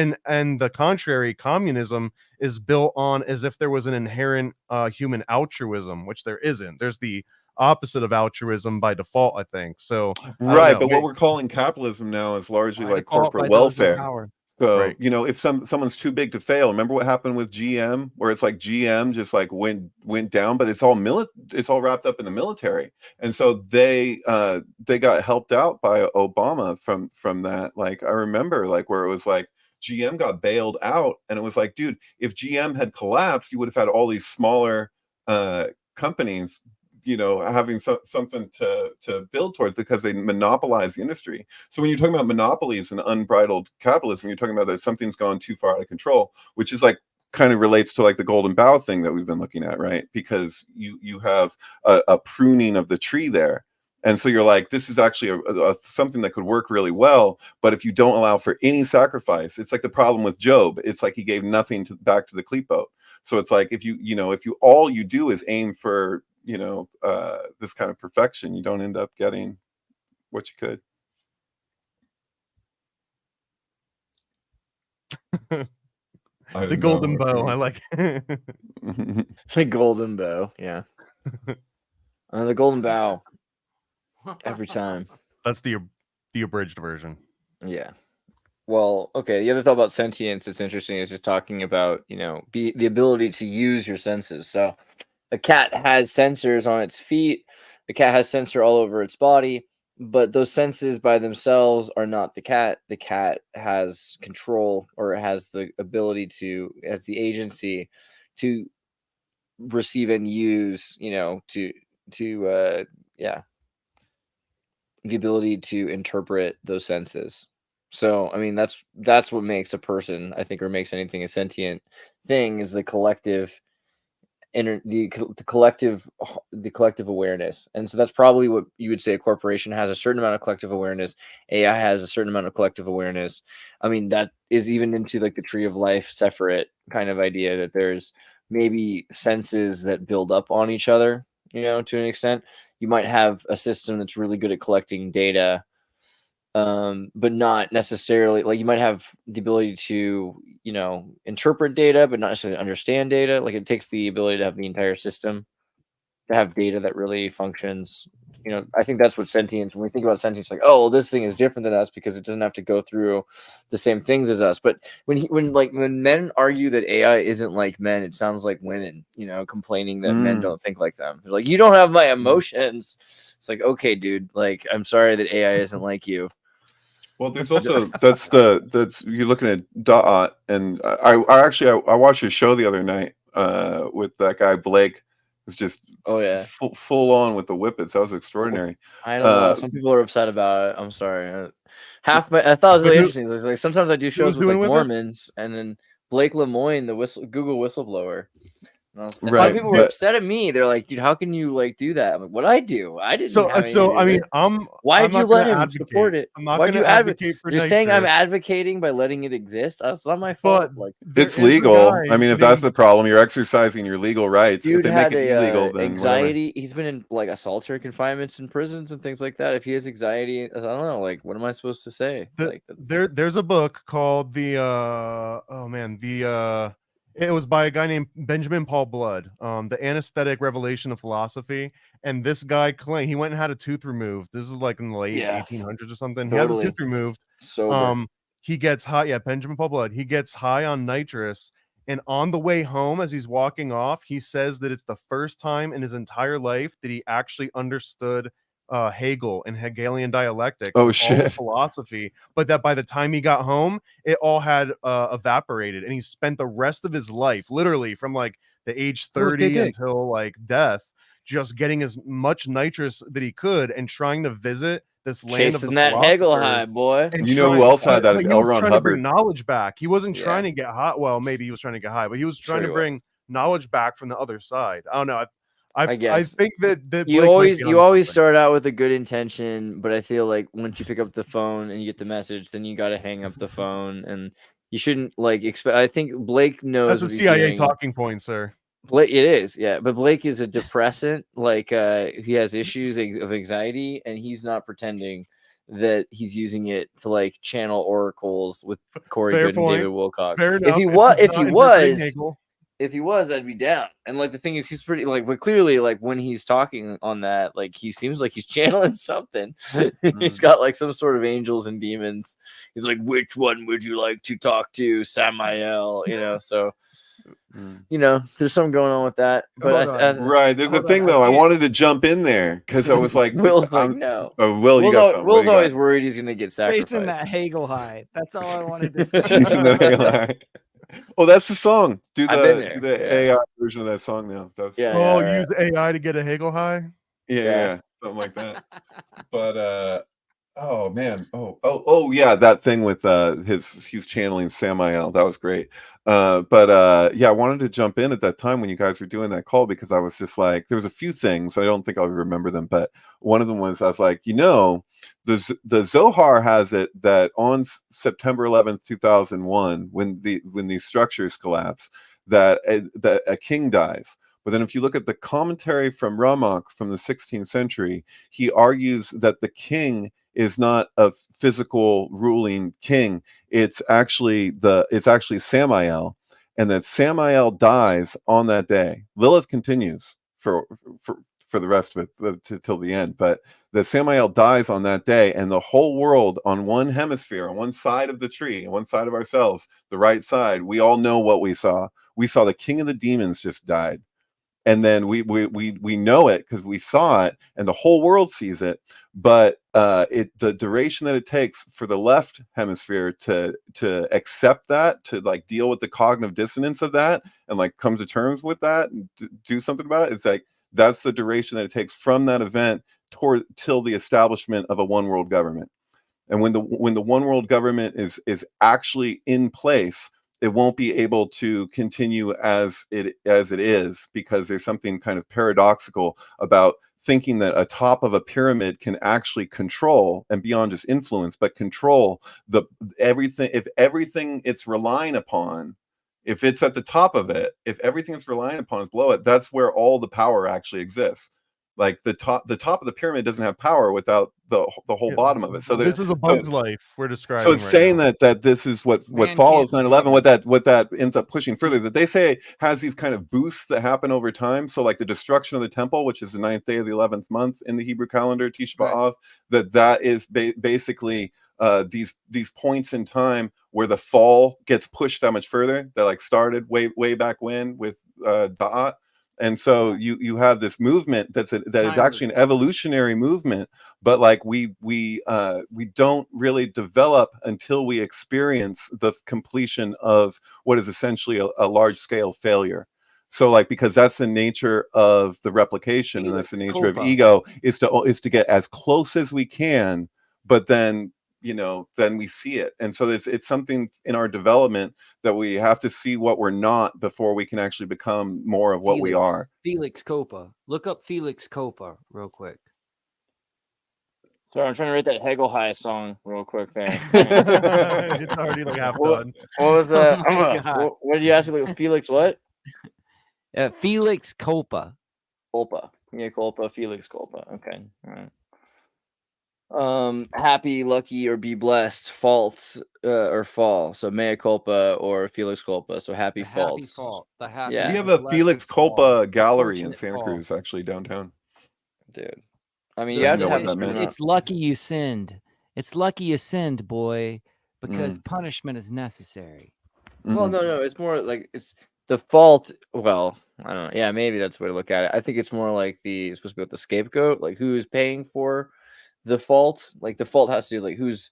the contrary, communism is built on as if there was an inherent human altruism, which there isn't. There's the opposite of altruism by default, I think. So right, but what we're calling capitalism now is largely like corporate welfare. So right. you know, if someone's too big to fail, remember what happened with GM, where it's like GM just like went down, but it's all wrapped up in the military, and so they got helped out by Obama from that. Like I remember like where it was like GM got bailed out, and it was like, dude, if GM had collapsed, you would have had all these smaller companies, you know, having something to build towards, because they monopolize the industry. So when you're talking about monopolies and unbridled capitalism, you're talking about that something's gone too far out of control, which is like kind of relates to like the golden bough thing that we've been looking at, right? Because you have a pruning of the tree there. And so you're like, this is actually something that could work really well, but if you don't allow for any sacrifice, it's like the problem with Job. It's like he gave nothing back to the klipot. So it's like if you all you do is aim for, you know, this kind of perfection, you don't end up getting what you could. The golden bow, I like. The golden bow, yeah. The golden bow. Every time. That's the abridged version. Yeah. Well, okay. The other thought about sentience that's interesting is just talking about, you know, the ability to use your senses. So a cat has sensors on its feet. The cat has sensor all over its body, but those senses by themselves are not the cat. The cat has control, or has the ability to, has the agency to receive and use, you know, the ability to interpret those senses. So, I mean, that's what makes a person, I think, or makes anything a sentient thing, is the collective the collective awareness. And so that's probably what you would say a corporation has, a certain amount of collective awareness. AI has a certain amount of collective awareness. I mean, that is even into like the tree of life separate kind of idea, that there's maybe senses that build up on each other, you know, to an extent. You might have a system that's really good at collecting data, but not necessarily, like, you might have the ability to, you know, interpret data, but not necessarily understand data. Like, it takes the ability to have the entire system to have data that really functions. You know, I think that's what sentience, when we think about sentience, like, oh, well, this thing is different than us because it doesn't have to go through the same things as us. But when men argue that AI isn't like men, it sounds like women, you know, complaining that men don't think like them. They're like, you don't have my emotions. It's like, okay, dude, like, I'm sorry that AI isn't like you. Well, there's also that's you're looking at Dot, and I watched your show the other night with that guy Blake. It's just full on with the whippets. That was extraordinary. I don't know. Some people are upset about it. I'm sorry. I thought it was really interesting. It was like sometimes I do shows with like Mormons, and then Blake Lemoyne, the Google whistleblower. Some people were upset at me. They're like, "Dude, how can you like do that?" I'm like, "What I do? I didn't." So I mean, why'd you let him support it? Why'd you advocate for You're saying I'm advocating by letting it exist? That's not my fault. But like, it's legal. I mean, if that's the problem, you're exercising your legal rights. Dude, if they make it illegal, then anxiety. Whatever. He's been in like solitary confinements in prisons and things like that. If he has anxiety, I don't know. Like, what am I supposed to say? There's a book called it was by a guy named Benjamin Paul Blood, The Anesthetic Revelation of Philosophy. And this guy he went and had a tooth removed. This is like in the late 1800s or something. He has a tooth removed. He gets high. Yeah, Benjamin Paul Blood. He gets high on nitrous. And on the way home, as he's walking off, he says that it's the first time in his entire life that he actually understood Hegel and Hegelian dialectics, all philosophy, but that by the time he got home, it all had evaporated, and he spent the rest of his life, literally from like the age 30 until like death, just getting as much nitrous that he could and trying to visit this land of Chasing the that Hegel philosophers. high, boy. And You know who trying- else had that? but Is he was L. Ron trying to bring Hubbard. knowledge back. He wasn't Yeah. trying to get high. Well, maybe he was trying to get high, but he was trying Sure to he bring knowledge back from the other side. I don't know. I guess. think that You Blake might always be you onto always something. start out with a good intention, but I feel like once you pick up the phone and you get the message, then you got to hang up the phone, and you shouldn't like expect. I think Blake knows That's a what he's CIA doing. talking point, sir. Blake, it is, yeah. But Blake is a depressant. Like he has issues of anxiety, and he's not pretending that he's using it to like channel oracles with Corey Fair Good and point. David Wilcock. Fair If enough. he If was, he's if he not interpreting was, Hegel. if he was, I'd be down. And like the thing is, he's pretty like, but clearly, like when he's talking on that, like he seems like he's channeling something. He's got like some sort of angels and demons. He's like, which one would you like to talk to, Samael? You know, so you know, there's something going on with that. But Right. The thing though, I wanted to jump in there because I was like, Will's like, no. Oh, Will, you got something. What Will's do you always got? worried he's gonna get sacrificed. Chasing that Hegel high. That's all I wanted to say. Chasing that AI. Oh, that's the song. Do I've been there, the yeah. AI version of that song now. That's Yeah. Oh, right. use AI to get a Hegel high. yeah, something like that. But oh man, oh yeah, that thing with he's channeling Samael. That was great. But yeah, I wanted to jump in at that time when you guys were doing that call because I was just like, there was a few things. I don't think I'll remember them, but one of them was I was like, you know, the Zohar has it that on September 11th, 2001, when these structures collapse, that a king dies. But then if you look at the commentary from Ramak from the 16th century, he argues that the king is not a physical ruling king. It's actually Samael, and that Samael dies on that day. Lilith continues for the rest of it till the end, but that Samael dies on that day, and the whole world on one hemisphere, on one side of the tree, on one side of ourselves, the right side, we all know what we saw. We saw the king of the demons just died. And then we know it because we saw it, and the whole world sees it. But the duration that it takes for the left hemisphere to accept that, to like deal with the cognitive dissonance of that, and like come to terms with that and do something about it, it's like that's the duration that it takes from that event till the establishment of a one world government. And when the one world government is actually in place, it won't be able to continue as it is, because there's something kind of paradoxical about thinking that atop of a pyramid can actually control, and beyond just influence, but control everything. If everything it's relying upon, if it's at the top of it, if everything it's relying upon is below it, that's where all the power actually exists. Like the top of the pyramid doesn't have power without the whole bottom of it. So this is a bug's life we're describing. So it's right saying now. that this is what follows 9/11. What that ends up pushing further. That they say has these kind of boosts that happen over time. So like the destruction of the temple, which is the 9th day of the 11th month in the Hebrew calendar, Tisha B'av, that is basically these points in time where the fall gets pushed that much further. That like started way back when with Da'at. And so you have this movement that is actually an evolutionary movement, but like we don't really develop until we experience the completion of what is essentially a large scale failure. So like, because that's the nature of the replication, and that's the nature of ego, is to get as close as we can, but then then we see it. And so it's something in our development that we have to see what we're not before we can actually become more of what we are. Felix Copa. Look up Felix Copa real quick. Sorry, I'm trying to write that Hegel High song real quick there. It's already like half done. What was that? What did you ask me? Felix what? Felix Copa. Culpa. Yeah, culpa. Felix Culpa. Okay. All right. Happy, lucky, or be blessed, fault, or fall. So mea culpa or Felix Culpa. So happy fault. Happy fault. The happy. Yeah. We have a Felix Culpa gallery in Santa Cruz, actually downtown. Dude, I mean, you have to have it's lucky you sinned. It's lucky you sinned, boy, because punishment is necessary. Well, no, it's more like it's the fault. Well, I don't know. Yeah, maybe that's the way to look at it. I think it's more like it's supposed to be with the scapegoat, like who is paying for the fault. Like the fault has to do like who's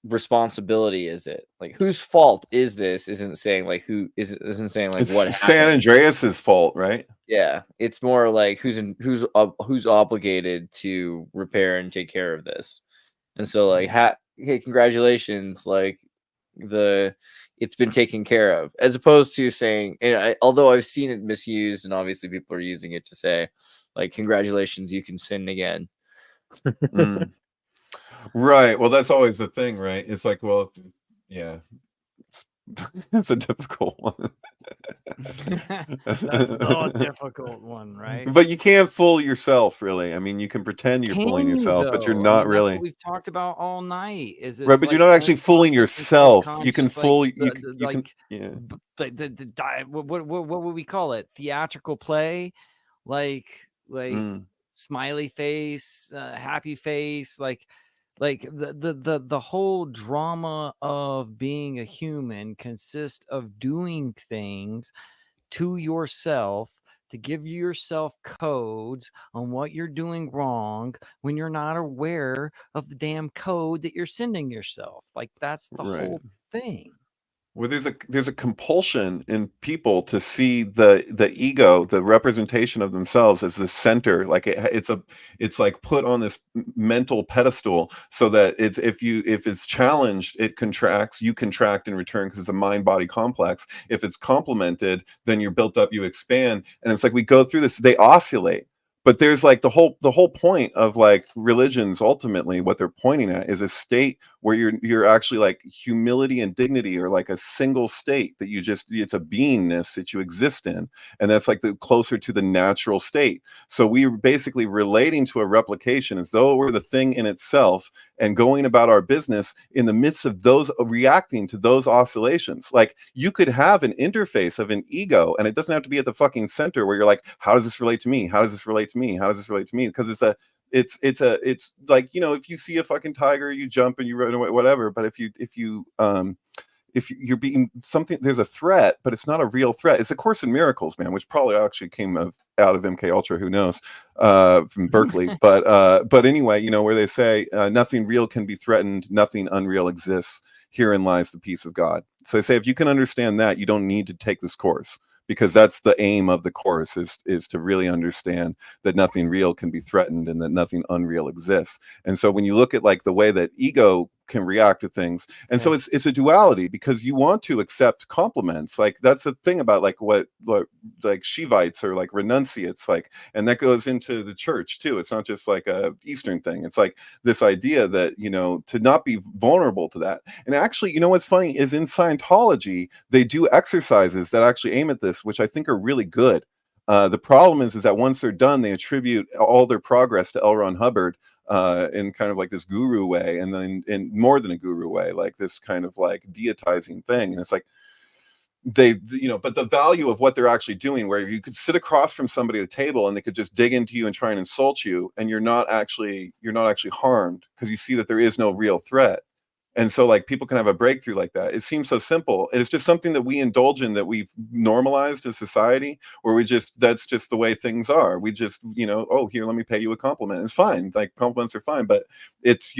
responsibility is it? Like, whose fault is this? Isn't saying like isn't saying like It's what San happened. Andreas's fault, right? Yeah, it's more like who's obligated to repair and take care of this. And so like hey, congratulations, like it's been taken care of, as opposed to saying, and although I've seen it misused, and obviously people are using it to say like, congratulations, you can sin again. Right. Well, that's always the thing, right? It's like, well, yeah, it's a difficult one. That's the difficult one, right? But you can't fool yourself, really. I mean, you can pretend you're fooling yourself, but you're not really. That's what we've talked about all night. Is this right? But like you're not actually fooling yourself. You can fool. What would we call it? Theatrical play, like smiley face, happy face, like the whole drama of being a human consists of doing things to yourself to give yourself codes on what you're doing wrong when you're not aware of the damn code that you're sending yourself. Like, that's the whole thing. Well, there's a compulsion in people to see the ego, the representation of themselves, as the center. Like it's like put on this mental pedestal, so that if it's challenged, it contracts. You contract in return because it's a mind-body complex. If it's complemented, then you're built up, you expand, and it's like we go through this. They oscillate. But there's like the whole point of like religions, ultimately what they're pointing at is a state where you're actually like humility and dignity, or like a single state that it's a beingness that you exist in, and that's like the closer to the natural state. So we're basically relating to a replication as though it were the thing in itself, and going about our business in the midst of those, reacting to those oscillations. Like, you could have an interface of an ego, and it doesn't have to be at the fucking center where you're like, how does this relate to me? How does this relate to me? How does this relate to me? Because it's like, if you see a fucking tiger, you jump and you run away, whatever. But if you're being something, there's a threat, but it's not a real threat. It's A Course in Miracles, man, which probably actually came out of MKUltra, who knows, from Berkeley. But anyway, where they say nothing real can be threatened, nothing unreal exists. Herein lies the peace of God. So they say, if you can understand that, you don't need to take this course, because that's the aim of the course, is to really understand that nothing real can be threatened and that nothing unreal exists. And so when you look at like the way that ego can react to things, and so it's a duality, because you want to accept compliments. Like, that's the thing about like what like Shivites or like renunciates, like, and that goes into the church too. It's not just like a Eastern thing. It's like this idea that, to not be vulnerable to that. And actually, what's funny is in Scientology, they do exercises that actually aim at this, which I think are really good. The problem is that once they're done, they attribute all their progress to L. Ron Hubbard, in kind of like this guru way, and then in more than a guru way, like this kind of like deitizing thing. And it's like but the value of what they're actually doing, where you could sit across from somebody at a table and they could just dig into you and try and insult you, and you're not actually harmed, because you see that there is no real threat. And so like people can have a breakthrough like that. It seems so simple. It's just something that we indulge in, that we've normalized as society, where that's just the way things are. We just, oh, here, let me pay you a compliment. It's fine. Like, compliments are fine, but it's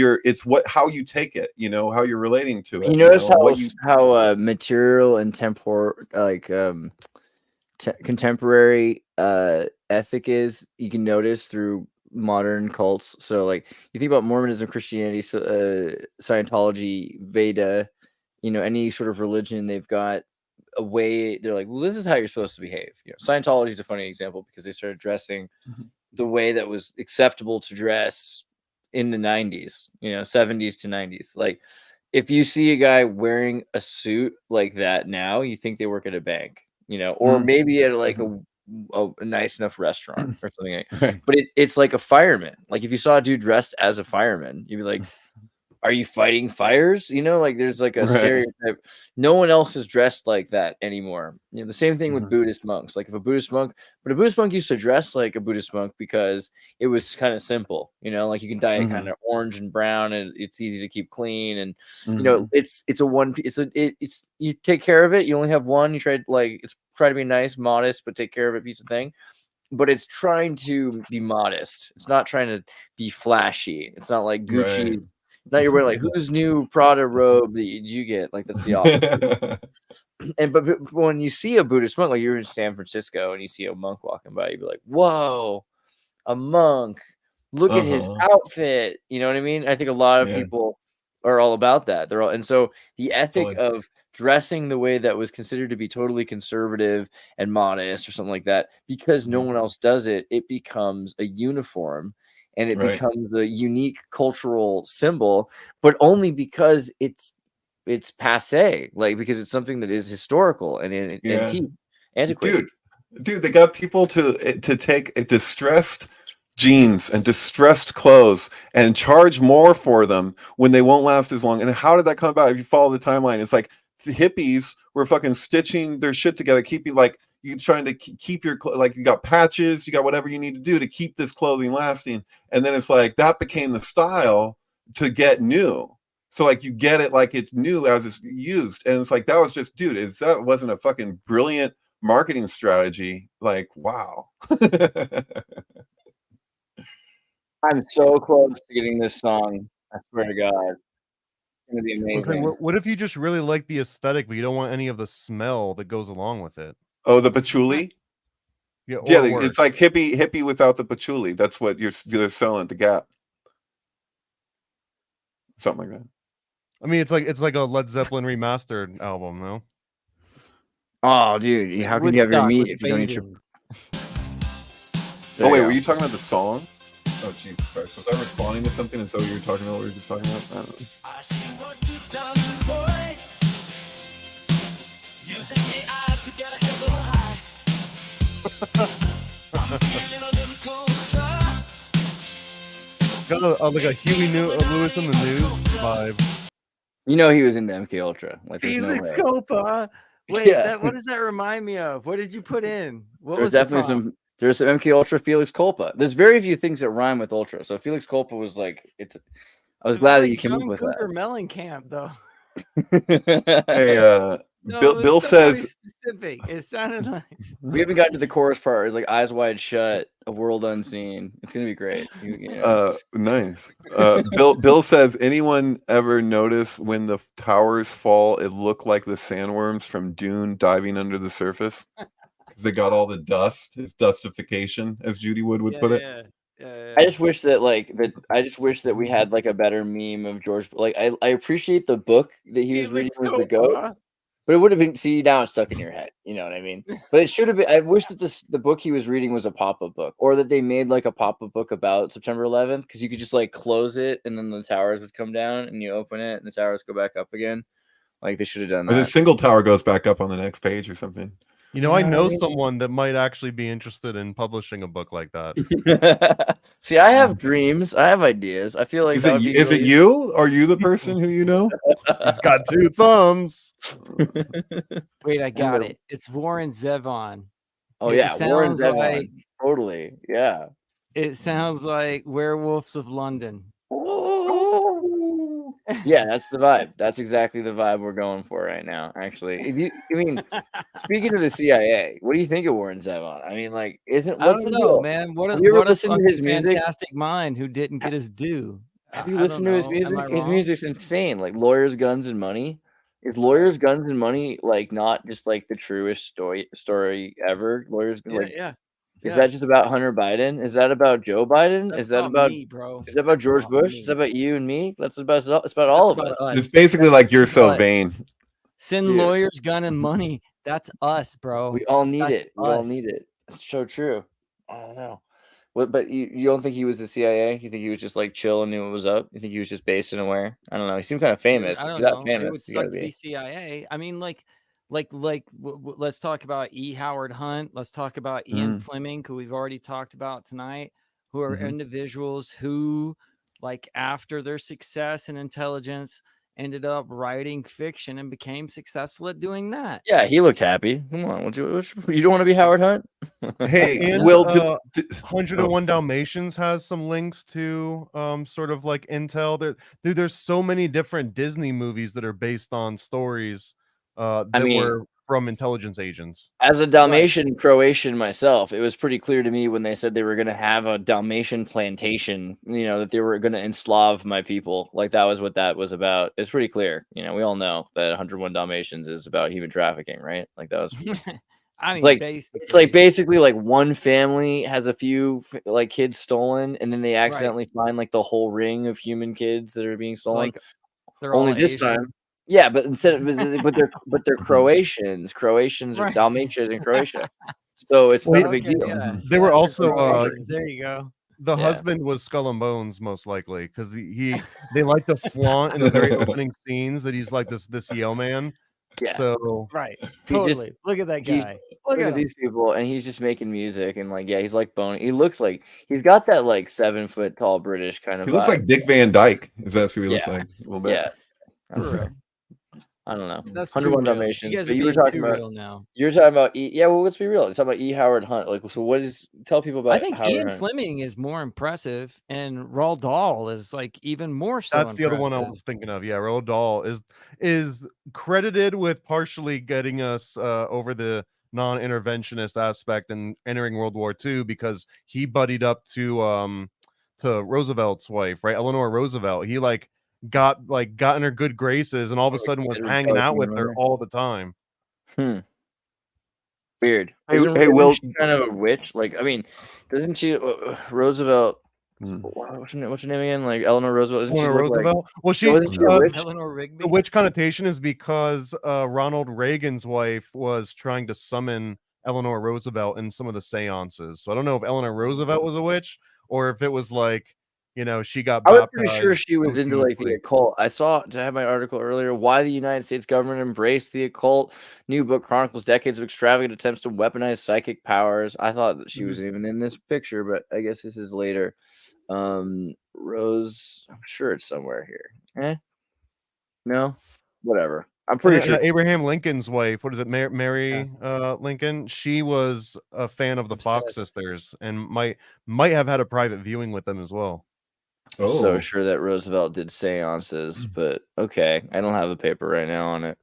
how you take it, how you're relating to it. You notice how material and contemporary ethic is. You can notice through modern cults. So like, you think about Mormonism, Christianity, Scientology, Veda, any sort of religion, they've got a way. They're like, well, this is how you're supposed to behave. Scientology is a funny example, because they started dressing the way that was acceptable to dress in the 90s, 70s to 90s. Like, if you see a guy wearing a suit like that now, you think they work at a bank, or maybe at like a nice enough restaurant or something like that. But it's like a fireman. Like, if you saw a dude dressed as a fireman, you'd be like, are you fighting fires? Like, there's like a stereotype. No one else is dressed like that anymore. The same thing with Buddhist monks. Like, but a Buddhist monk used to dress like a Buddhist monk because it was kind of simple. Like, you can dye it kind of orange and brown, and it's easy to keep clean. And it's you take care of it. You only have one. You try to be nice, modest, but take care of it piece of thing. But it's trying to be modest. It's not trying to be flashy. It's not like Gucci. Now you're wearing like, whose new Prada robe did you get? Like that's the opposite. And but when you see a Buddhist monk, like you're in San Francisco and you see a monk walking by, you'd be like, whoa, a monk. Look at his outfit. You know what I mean? I think a lot of people are all about that. They're all, and so the ethic of dressing the way that was considered to be totally conservative and modest or something like that, because no one else does it, it becomes a uniform and it becomes a unique cultural symbol, but only because it's passe, like because it's something that is historical and antiquated. Dude, they got people to take a distressed jeans and distressed clothes and charge more for them when they won't last as long. And how did that come about? If you follow the timeline, it's like the hippies were fucking stitching their shit together, keeping like you're trying to keep your like you got patches, you got whatever you need to do to keep this clothing lasting. And then it's like that became the style to get new. So like you get it like it's new as it's used, and it's like that was just, dude, that wasn't a fucking brilliant marketing strategy. Like, wow. I'm so close to getting this song. I swear to God, it's gonna be amazing. What if you just really like the aesthetic, but you don't want any of the smell that goes along with it? Oh, the patchouli. Yeah, it's like hippie without the patchouli. That's what you're selling at the Gap. Something like that. I mean, it's like a Led Zeppelin remastered album, no? Oh, dude, how can you have your meat if you don't eat your? Oh wait, were you talking about the song? Oh Jesus Christ! Was I responding to something as though you were talking about what we were just talking about? I don't know. I see what you've done, boy. Using AI to get a hell of a high. I'm feeling a little closer. Got like a Huey Lewis in the News vibe. You know he was into MKUltra. Like Felix Copa. Wait, what does that remind me of? What did you put in? There's definitely some MKUltra Felix Culpa. There's very few things that rhyme with ultra. So Felix Culpa was like, I was glad that you came up with that. Mellencamp, though. Hey, Bill says specific. It sounded like we haven't gotten to the chorus part. It's like eyes wide shut, a world unseen. It's gonna be great. Nice. Bill says, anyone ever notice when the towers fall, it looked like the sandworms from Dune diving under the surface? Because they got all the dust. It's dustification, as Judy Wood would put it. I just wish that we had like a better meme of George. Like I appreciate the book that he was reading was the GOAT, but it would have been, see, now it's stuck in your head. You know what I mean? But it should have been. I wish that the book he was reading was a pop-up book, or that they made like a pop-up book about September 11th, because you could just like close it and then the towers would come down and you open it and the towers go back up again. Like they should have done that. Or the single tower goes back up on the next page or something. You know, I know someone that might actually be interested in publishing a book like that. See, I have dreams. I have ideas. I feel like is it you? Are you the person who you know? He's got two thumbs. Wait, I got it. It's Warren Zevon. Oh yeah, Warren Zevon. Like, totally. Yeah. It sounds like Werewolves of London. Yeah, that's the vibe. That's exactly the vibe we're going for right now. Actually, speaking of the CIA, what do you think of Warren Zevon? I mean, like, I don't know, man. Have you ever listened to his fantastic mind who didn't get his due? Have you listened to his music? His music's insane. Like Lawyers, Guns, and Money. Is Lawyers, Guns, and Money like not just like the truest story ever? Lawyers, Is that just about Hunter Biden? Is that about Joe Biden? Is that about me, bro? Is that about George Bush? Is that about you and me? It's about all of us. It's basically like You're So Vain. Send lawyers, gun, and money. That's us, bro. We all need it. We all need it. It's so true. I don't know. But you don't think he was the CIA? You think he was just like chill and knew what was up? You think he was just based and aware? I don't know. He seemed kind of famous. I don't know. That famous, it would suck to be CIA. I mean, let's talk about E. Howard Hunt. Let's talk about Ian Fleming, who we've already talked about tonight, who are individuals who, like, after their success and intelligence, ended up writing fiction and became successful at doing that. Yeah, he looked happy. Come on, you don't want to be Howard Hunt? Hey, and, Will, 101 Dalmatians has some links to sort of like intel. There's so many different Disney movies that are based on stories that were from intelligence agents. As a Dalmatian Croatian myself, it was pretty clear to me when they said they were going to have a Dalmatian plantation, you know, that they were going to enslave my people. Like that was what that was about. It's pretty clear. You know, we all know that 101 Dalmatians is about human trafficking, right? Like that was I mean, like basically. it's like basically like one family has a few like kids stolen, and then they accidentally find like the whole ring of human kids that are being stolen. Like they're Only all this Asian. time. Yeah, but instead of but they're Croatians. Croatians are Dalmatians in Croatia. So it's not a big deal. Yeah. They were also there you go. the husband was Skull and Bones, most likely, because they like to flaunt in the very opening scenes that he's like this Yale man. Yeah. So Totally. Look at that guy. Look at these people, and he's just making music, and like he's like bony. He looks like he's got that like 7 foot tall British kind of. He looks like Dick Van Dyke. Is that who he looks like? A little bit. Yeah. I don't know. That's 101 too real. Dalmatians. You guys But are you were being talking too about real now. You're talking about yeah. Well, let's be real. You're talking about E. Howard Hunt. Like, so what is? Tell people about. I think Howard Ian Hunt. Fleming is more impressive, and Roald Dahl is like even more so. That's the other one I was thinking of. Yeah, Roald Dahl is credited with partially getting us over the non-interventionist aspect and entering World War II because he buddied up to Roosevelt's wife, right? Eleanor Roosevelt. He got in her good graces and all of a sudden was hanging out with her all the time. Weird. Hey, Will, she kind of a witch? Like, I mean, doesn't she Roosevelt? What's her name again? Like Eleanor Roosevelt. Eleanor Roosevelt. Well, she Eleanor Rigby. The witch connotation is because Ronald Reagan's wife was trying to summon Eleanor Roosevelt in some of the seances. So I don't know if Eleanor Roosevelt was a witch or if it was like, you know, she got I was baptized. pretty sure she was into like the occult. I saw to have my article earlier. Why the United States government embraced the occult. New book chronicles decades of extravagant attempts to weaponize psychic powers. I thought that she was even in this picture, but I guess this is later. Rose, I'm sure it's somewhere here. No, whatever. I'm pretty sure Abraham Lincoln's wife, what is it, Mary Lincoln? She was a fan of the Fox sisters and might have had a private viewing with them as well. I'm so sure that Roosevelt did seances, but okay, I don't have the paper right now on it.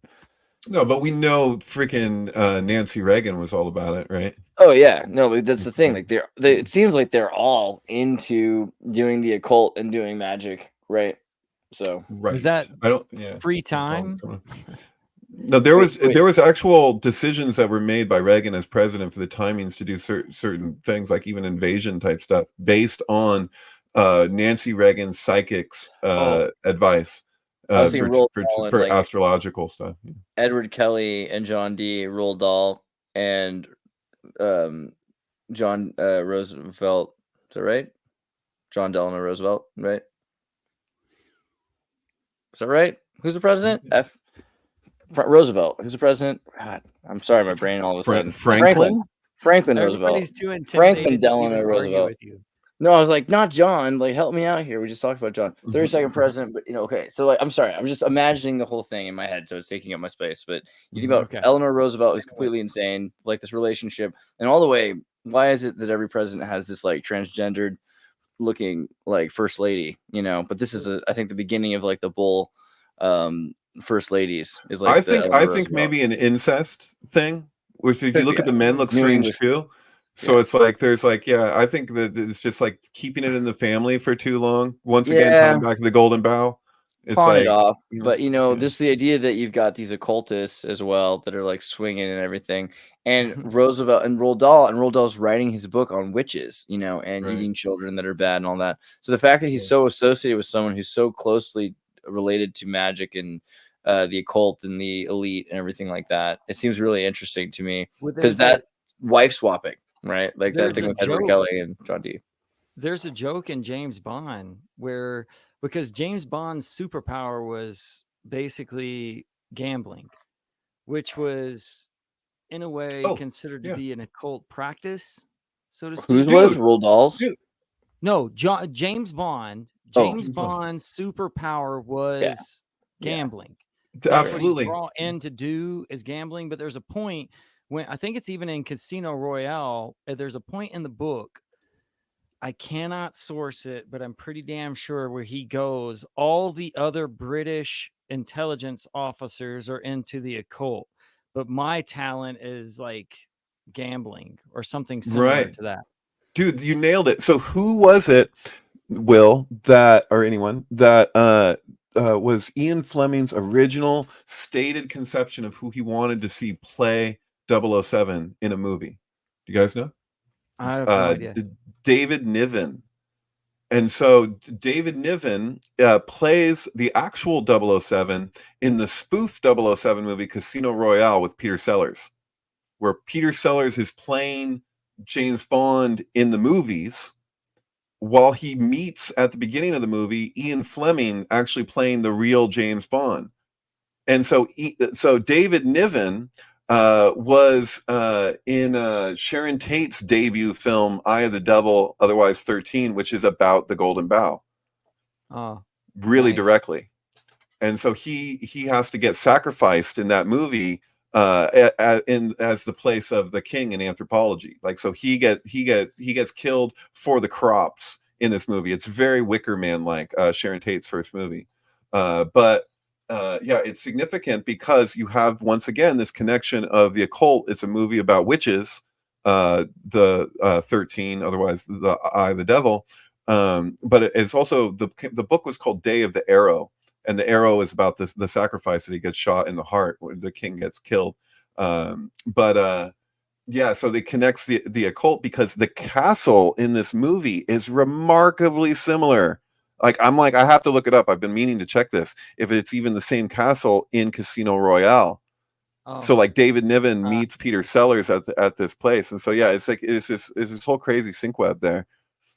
No, but we know freaking Nancy Reagan was all about it, right? Oh yeah, no, but that's the thing. Like it seems like they're all into doing the occult and doing magic, right? So is that free time? No, there was actual decisions that were made by Reagan as president for the timings to do certain things, like even invasion type stuff, based on Nancy Reagan's psychics advice for astrological stuff. Edward Kelly and John D. Roald Dahl and John Roosevelt. Is that right? John Delano Roosevelt, right? Is that right? Who's the president? Roosevelt. Who's the president? God, I'm sorry, my brain all of a sudden. Franklin Roosevelt. Franklin Delano Roosevelt. No, I was like, not John. Like, help me out here. We just talked about John, 32nd president. But okay. So like, I'm sorry. I'm just imagining the whole thing in my head, so it's taking up my space. But you think about Eleanor Roosevelt is completely insane, like this relationship, and all the way. Why is it that every president has this like transgendered looking like first lady? You know, but this is I think the beginning of like the bull first ladies is like. I think maybe an incest thing. Which if you look at the men look strange too. So it's like there's like I think that it's just like keeping it in the family for too long. Once again, coming back to the golden bow. It's like, it off, but just the idea that you've got these occultists as well that are like swinging and everything, and Roosevelt and Roald Dahl's writing his book on witches, and eating children that are bad and all that. So the fact that he's so associated with someone who's so closely related to magic and the occult and the elite and everything like that, it seems really interesting to me because that wife swapping. Right, like that thing with Edward Kelly and John D. There's a joke in James Bond because James Bond's superpower was basically gambling, which was in a way considered to be an occult practice, so to speak. Whose was Roald Dahl's? No, James Bond. James Bond's superpower was gambling. Absolutely. What he's brought in to do is gambling, but there's a point. When I think it's even in Casino Royale, there's a point in the book, I cannot source it, but I'm pretty damn sure where he goes, all the other British intelligence officers are into the occult, but my talent is like gambling or something similar to that. Dude, you nailed it. So who was it, Will, that, or anyone, that was Ian Fleming's original stated conception of who he wanted to see play 007 in a movie? Do you guys know? I have no idea. David Niven. And so David Niven plays the actual 007 in the spoof 007 movie Casino Royale with Peter Sellers, where Peter Sellers is playing James Bond in the movies, while he meets at the beginning of the movie Ian Fleming actually playing the real James Bond. And so David Niven was in Sharon Tate's debut film Eye of the Devil, otherwise 13, which is about the Golden Bough. Oh, really nice. Directly. And so he has to get sacrificed in that movie as the place of the king in anthropology. Like, so he gets killed for the crops in this movie. It's very Wicker Man like, Sharon Tate's first movie. But it's significant because you have, once again, this connection of the occult. It's a movie about witches, the 13, otherwise the Eye of the Devil. But it's also, the book was called Day of the Arrow. And the arrow is about the sacrifice that he gets shot in the heart when the king gets killed. So they connects the occult because the castle in this movie is remarkably similar. I have to look it up. I've been meaning to check this, if it's even the same castle in Casino Royale. Oh. So like David Niven meets Peter Sellers at this place. And so, yeah, it's this whole crazy sync web there.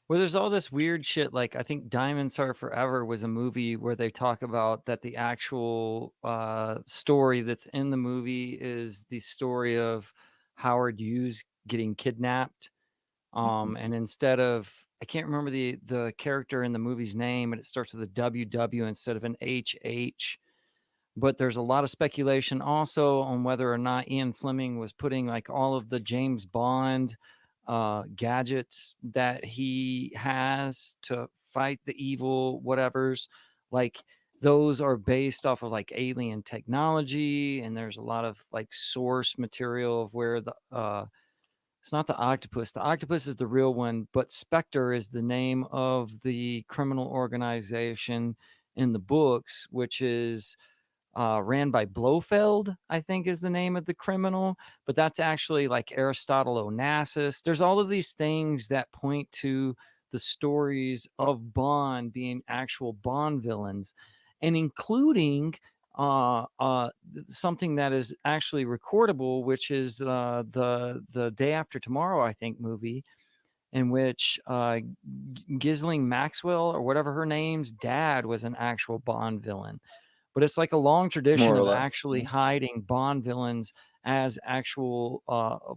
Well, there's all this weird shit. Like, I think Diamonds Are Forever was a movie where they talk about that the actual story that's in the movie is the story of Howard Hughes getting kidnapped. And instead of, I can't remember the character in the movie's name, but it starts with a WW instead of an HH. But there's a lot of speculation also on whether or not Ian Fleming was putting like all of the James Bond gadgets that he has to fight the evil whatevers, like those are based off of like alien technology. And there's a lot of like source material of where the it's not the octopus is the real one, but Spectre is the name of the criminal organization in the books, which is ran by Blofeld, I think is the name of the criminal, but that's actually like Aristotle Onassis. There's all of these things that point to the stories of Bond being actual Bond villains, and including something that is actually recordable, which is the Day After Tomorrow, I think, movie, in which Ghislaine Maxwell or whatever her name's dad was an actual Bond villain. But it's like a long tradition of actually hiding Bond villains as actual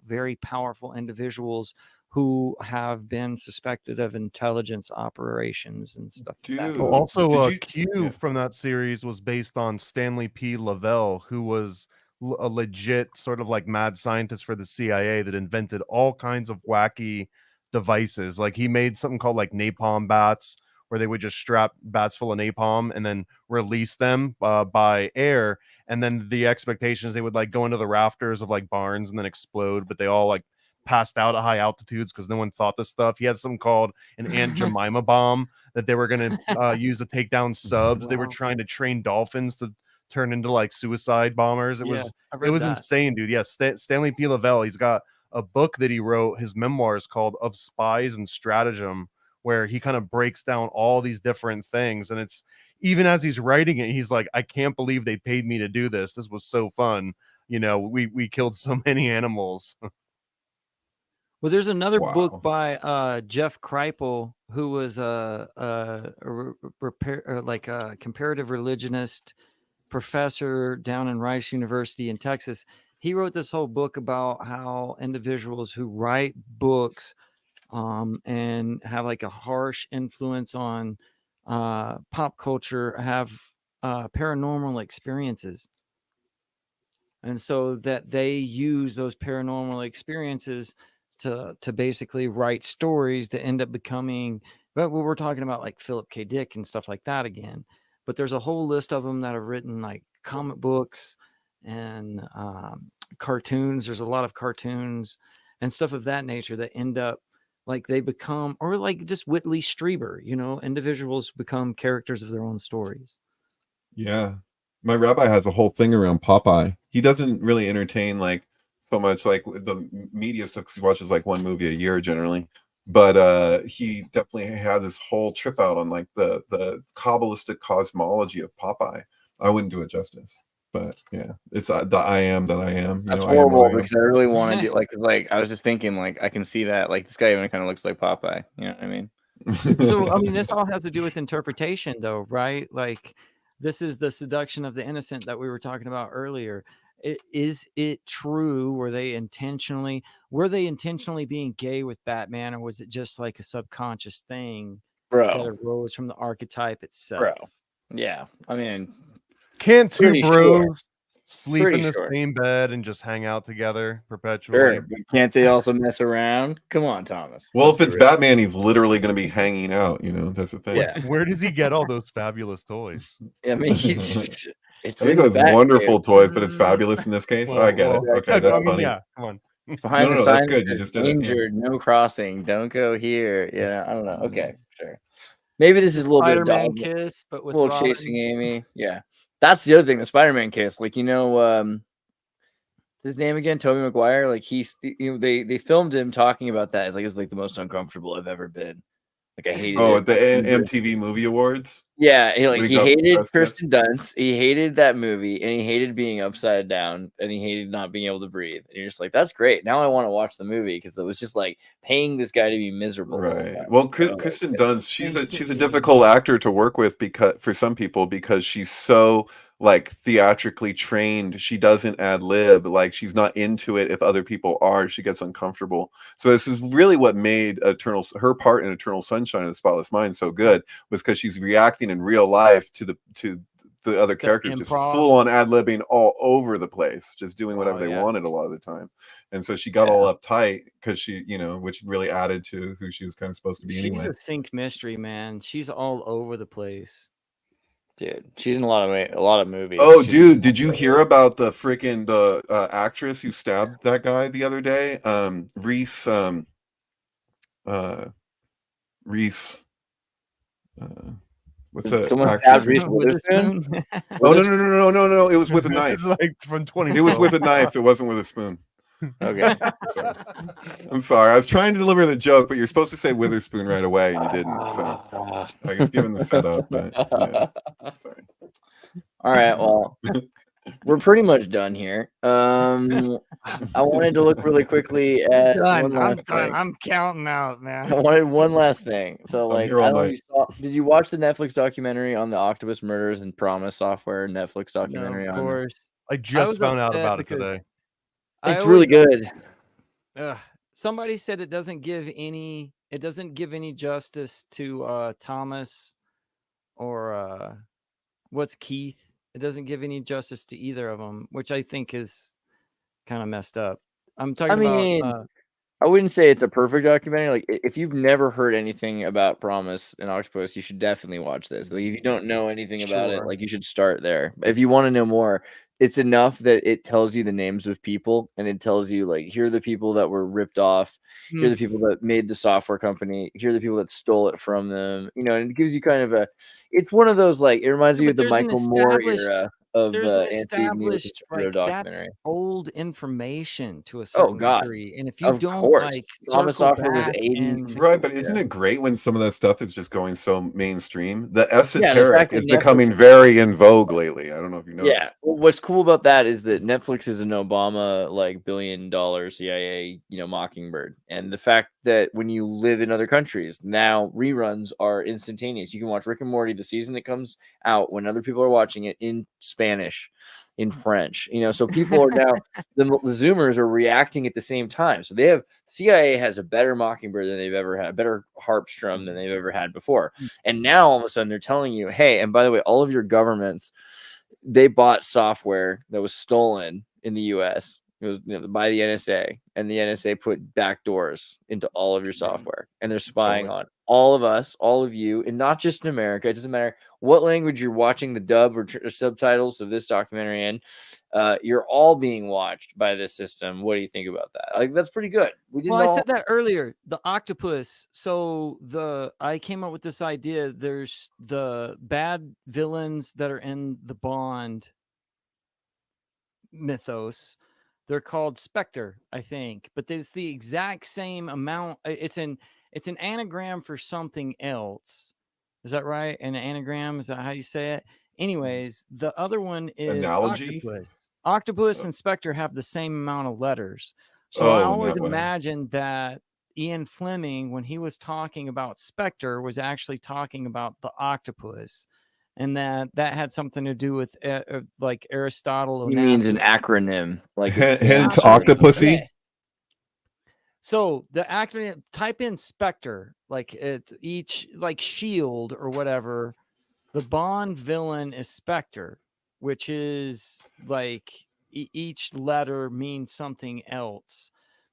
very powerful individuals who have been suspected of intelligence operations and stuff. Also, Q from that series was based on Stanley P. Lavelle, who was a legit sort of like mad scientist for the CIA that invented all kinds of wacky devices. Like, he made something called like napalm bats, where they would just strap bats full of napalm and then release them by air. And then the expectations, they would like go into the rafters of like barns and then explode, but they all like passed out at high altitudes because no one thought this stuff. He had something called an Aunt Jemima bomb that they were going to use to take down subs. Wow. They were trying to train dolphins to turn into like suicide bombers. It was insane, dude. Yes, Stanley P. Lavelle, he's got a book that he wrote, his memoirs, called Of Spies and Stratagem, where he kind of breaks down all these different things. And it's, even as he's writing it, he's like, I can't believe they paid me to do this. This was so fun. You know, we killed so many animals. Well, there's another book by Jeff Kripal, who was a comparative religionist professor down in Rice University in Texas. He wrote this whole book about how individuals who write books and have like a harsh influence on pop culture have paranormal experiences. And so that they use those paranormal experiences to basically write stories that end up becoming, but we're talking about like Philip K. Dick and stuff like that again. But there's a whole list of them that have written like comic books and cartoons. There's a lot of cartoons and stuff of that nature that end up like they become, or like just Whitley Strieber, you know, individuals become characters of their own stories. Yeah. My rabbi has a whole thing around Popeye. He doesn't really entertain like so much, like the media stuff, 'cause he watches like one movie a year generally. But he definitely had this whole trip out on like the Kabbalistic cosmology of Popeye. I wouldn't do it justice. But yeah, it's the I am that I am. That's I am horrible what I am. because I really want to do like I was just thinking like I can see that like this guy even kind of looks like Popeye. You know what I mean? So I mean, this all has to do with interpretation, though, right? Like this is the seduction of the innocent that we were talking about earlier. Is it true? Were they intentionally being gay with Batman, or was it just like a subconscious thing that Bro, arose from the archetype itself? bro. Yeah. I mean, Can't two Pretty bros sure. sleep Pretty in the sure. same bed and just hang out together perpetually? sure, but can't they also mess around? Come on, Thomas. Well, Let's if be it's real. Batman, he's literally going to be hanging out. That's the thing. Yeah. Where does he get all those fabulous toys? I mean, it's I in think the it was Batcave. wonderful toys, but it's fabulous in this case. I get it. well, Okay, I that's mean, funny. yeah, come on. It's behind No, the that's sign. good. You Says, just did it, yeah. danger, no crossing. Don't go here. Yeah, I don't know. Okay, sure. Maybe this It's is a little bit of Spider-Man dog, kiss, but with a little Robin. chasing Amy. Yeah, that's the other thing. The Spider-Man kiss, like what's his name again? Tobey Maguire. Like they filmed him talking about that. It's like it was like the most uncomfortable I've ever been. Like I hated Oh, it. at the MTV Movie Awards. Yeah, When he he got hated press Kirsten Dunst. He hated that movie, and he hated being upside down, and he hated not being able to breathe. And you're just like, that's great. Now I want to watch the movie because it was just like paying this guy to be miserable. The whole Right. time. Well, You know, Kristen like, Dunst, she's a difficult actor to work with because for some people because she's so like theatrically trained. She doesn't ad lib. Like she's not into it. If other people are, she gets uncomfortable. So this is really what made her part in Eternal Sunshine of the Spotless Mind so good was because she's reacting in real life to the other characters just improv. full on ad libbing all over the place, just doing whatever they yeah. wanted a lot of the time. And so she got all uptight because she, which really added to who she was kind of supposed to be She's anyway. a sync mystery, man. She's all over the place. dude, she's in a lot of movies. Oh, She's dude, did you hear about the freaking actress who stabbed that guy the other day? Reese. What's that? Someone actress? stabbed Reese Witherspoon? Oh no! It was with a knife. It's like from 20. It was with a knife. It wasn't with a spoon. Okay. I'm sorry. I was trying to deliver the joke, but you're supposed to say Witherspoon right away, and you didn't. So I guess given the setup, but yeah. Sorry. All right. Well, we're pretty much done here. I wanted to look really quickly at one last thing. I'm counting out, man. I wanted one last thing. So, I'm like, here all I don't know night. if you saw, did you watch the Netflix documentary on the Octopus Murders and Promise Software Netflix documentary? No, of on it? course. I just found out upset about it because today. It's really good. Somebody said it doesn't give any justice to Thomas or what's Keith. It doesn't give any justice to either of them, which I think is kind of messed up. I'm talking about. I wouldn't say it's a perfect documentary. Like, if you've never heard anything about Promise and Octopus, you should definitely watch this. Like, if you don't know anything about it, like, you should start there. If you want to know more, it's enough that it tells you the names of people, and it tells you, like, here are the people that were ripped off. Here are the people that made the software company. Here are the people that stole it from them. And it gives you kind of it's one of those, like, it reminds you of the Michael Moore era of established anti-neo documentary. That's old information to a certain degree, and if you don't like Thomas circle Software was back 80s, right? But isn't it great when some of that stuff is just going so mainstream? The esoteric is Netflix becoming very in vogue lately. I don't know if you know. Yeah, well, what's cool about that is that Netflix is an Obama like $1 billion CIA, mockingbird, and the fact that when you live in other countries now, reruns are instantaneous. You can watch Rick and Morty the season that comes out when other people are watching it in Spanish, in French. So people are now the Zoomers are reacting at the same time. So CIA has a better mockingbird than they've ever had, a better harpstrum than they've ever had before, and now all of a sudden they're telling you, hey, and by the way, all of your governments. They bought software that was stolen in the U.S. It was by the NSA, and the NSA put backdoors into all of your software, and they're spying on all of us, all of you, and not just in America. It doesn't matter what language you're watching the dub or subtitles of this documentary in. you're all being watched by this system. What do you think about that? Like, that's pretty good. Well, I said that earlier. The octopus. So I came up with this idea. There's the bad villains that are in the Bond mythos. They're called Spectre, I think, but it's the exact same amount. It's an anagram for something else. Is that right? An anagram, is that how you say it? Anyways, the other one is Analogy? octopus. Octopus and Spectre have the same amount of letters. So I always no way. imagined that Ian Fleming, when he was talking about Spectre, was actually talking about the octopus, and that had something to do with like Aristotle. He means an acronym, like hence Octopussy. Yes. So the acronym, type in Spectre, like each like shield or whatever. The Bond villain is Spectre, which is like each letter means something else.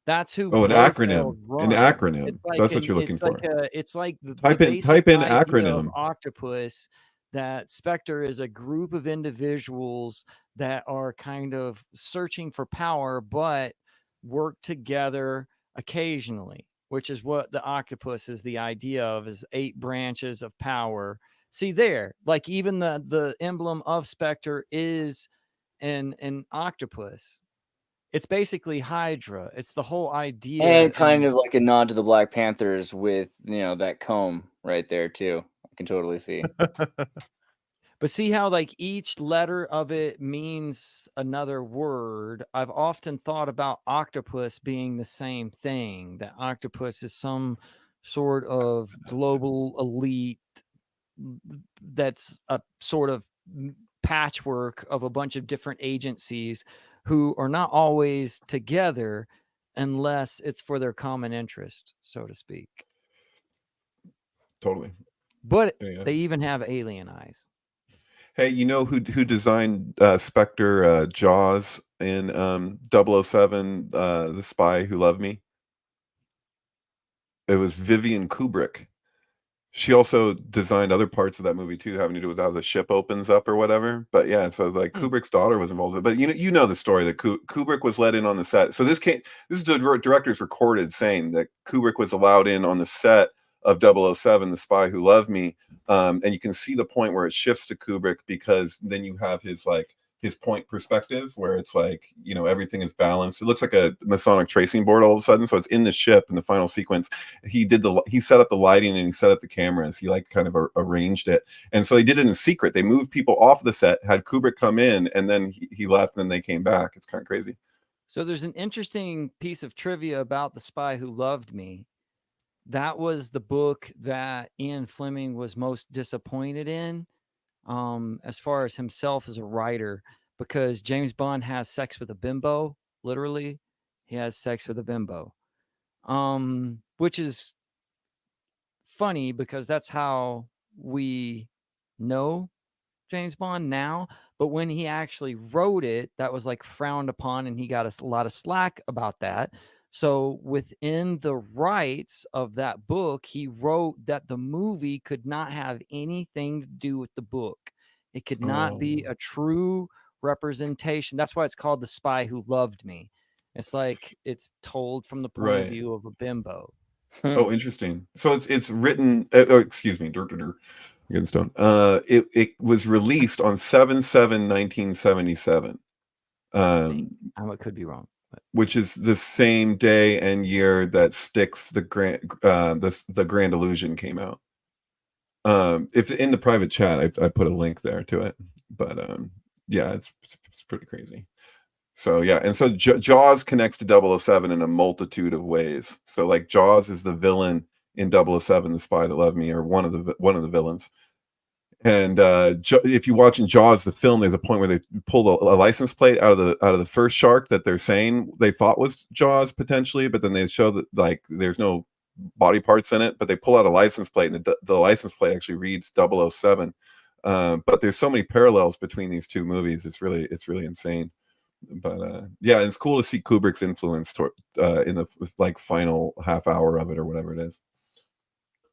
That's who. Oh, an acronym. Runs. An acronym. Like that's what you're looking for. It's like the type in acronym. Octopus. That Spectre is a group of individuals that are kind of searching for power, but work together occasionally, which is what the octopus is the idea of, is 8 branches of power. See there, like even the emblem of Spectre is an octopus. It's basically Hydra. It's the whole idea. And kind of like a nod to the Black Panthers with, that comb right there too. I can totally see. But see how like each letter of it means another word. I've often thought about octopus being the same thing. That octopus is some sort of global elite that's a sort of patchwork of a bunch of different agencies who are not always together unless it's for their common interest, so to speak. Totally. But they even have alien eyes. Hey, you know who designed Spectre Jaws in 007, The Spy Who Loved Me? It was Vivian Kubrick. She also designed other parts of that movie too, having to do with how the ship opens up or whatever. But yeah, so like Kubrick's daughter was involved with it. But you know the story that Kubrick was let in on the set. So this is the director's recorded saying that Kubrick was allowed in on the set of 007, The Spy Who Loved Me. And you can see the point where it shifts to Kubrick, because then you have his point perspective where it's like, everything is balanced. It looks like a Masonic tracing board all of a sudden. So it's in the ship in the final sequence. He set up the lighting and he set up the cameras. He kind of arranged it. And so they did it in secret. They moved people off the set, had Kubrick come in, and then he left, and then they came back. It's kind of crazy. So there's an interesting piece of trivia about The Spy Who Loved Me. That was the book that Ian Fleming was most disappointed in, as far as himself as a writer, because James Bond has sex with a bimbo. Literally, he has sex with a bimbo, which is funny because that's how we know James Bond now. But when he actually wrote it, that was like frowned upon, and he got a lot of slack about that. So within the rights of that book, he wrote that the movie could not have anything to do with the book. It could not be a true representation. That's why it's called The Spy Who Loved Me. It's like it's told from the point of view of a bimbo. Oh, interesting. So it's written. Excuse me. Getting stoned. It was released on 7/7/1977. I could be wrong. Which is the same day and year that Styx the Grand Illusion came out. If in the private chat, I put a link there to it. But yeah, it's pretty crazy. So yeah, and so Jaws connects to 007 in a multitude of ways. So like Jaws is the villain in 007, The Spy That Loved Me, or one of the villains. And if you watch in Jaws the film, there's a point where they pull a license plate out of the first shark that they're saying they thought was Jaws potentially, but then they show that like there's no body parts in it, but they pull out a license plate, and the license plate actually reads 007. But there's so many parallels between these two movies. It's really insane. But yeah, it's cool to see Kubrick's influence in the like final half hour of it or whatever it is.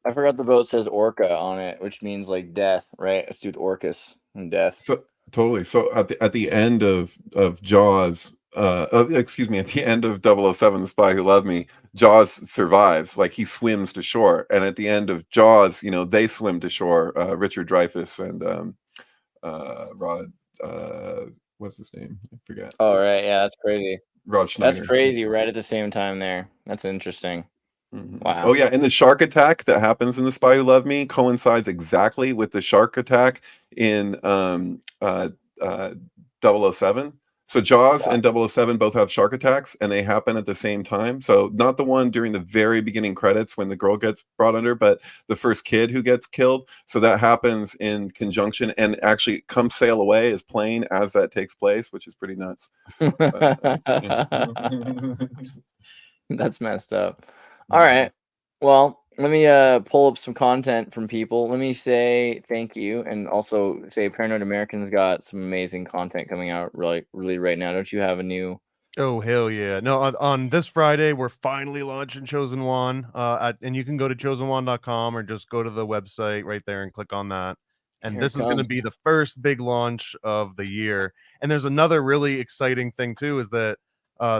I forgot the boat says orca on it, which means like death, right? It's with orcus and death. Totally. So at the end of Jaws, excuse me, at the end of 007, The Spy Who Loved Me, Jaws survives. Like, he swims to shore, and at the end of Jaws, you know, they swim to shore. Richard Dreyfuss and Rod, what's his name? I forget. Oh, right. Yeah, that's crazy. Rod Schneider. That's crazy. Right at the same time there. That's interesting. Mm-hmm. Wow. Oh yeah, and the shark attack that happens in The Spy Who Loved Me coincides exactly with the shark attack in 007. So Jaws and 007 both have shark attacks, and they happen at the same time. So not the one during the very beginning credits when the girl gets brought under, but the first kid who gets killed. So that happens in conjunction, and actually Come Sail Away is playing as that takes place, which is pretty nuts. That's messed up. All right. Well, let me pull up some content from people. Let me say thank you, and also say Paranoid American's got some amazing content coming out really right now. Don't you have a new? Oh, hell yeah. No, on this Friday, we're finally launching Chosen One. And you can go to chosenone.com or just go to the website right there and click on that. And Here this it is going to comes. be the first big launch of the year. And there's another really exciting thing, too, is that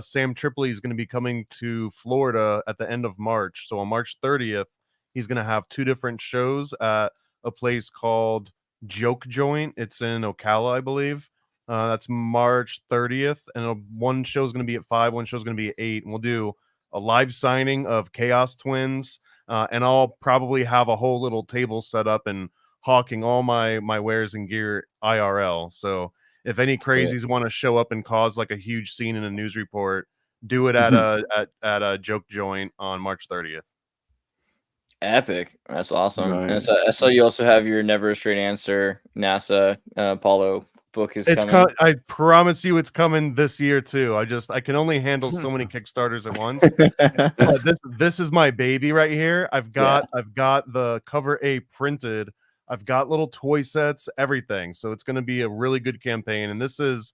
Sam Tripoli is going to be coming to Florida at the end of March. So on March 30th, he's going to have 2 different shows at a place called Joke Joint. It's in Ocala, I believe. That's March 30th, and one show is going to be at 5, one show is going to be at 8, and we'll do a live signing of Chaos Twins, and I'll probably have a whole little table set up and hawking all my wares and gear IRL. So if any crazies want to show up and cause like a huge scene in a news report, do it at a Joke Joint on March 30th. Epic. That's awesome. Nice. And I saw you also have your Never a Straight Answer NASA Apollo book is coming. I promise you it's coming this year too. I can only handle so many Kickstarters at once. This is my baby right here. I've got the cover A printed. I've got little toy sets, everything. So it's going to be a really good campaign, and this has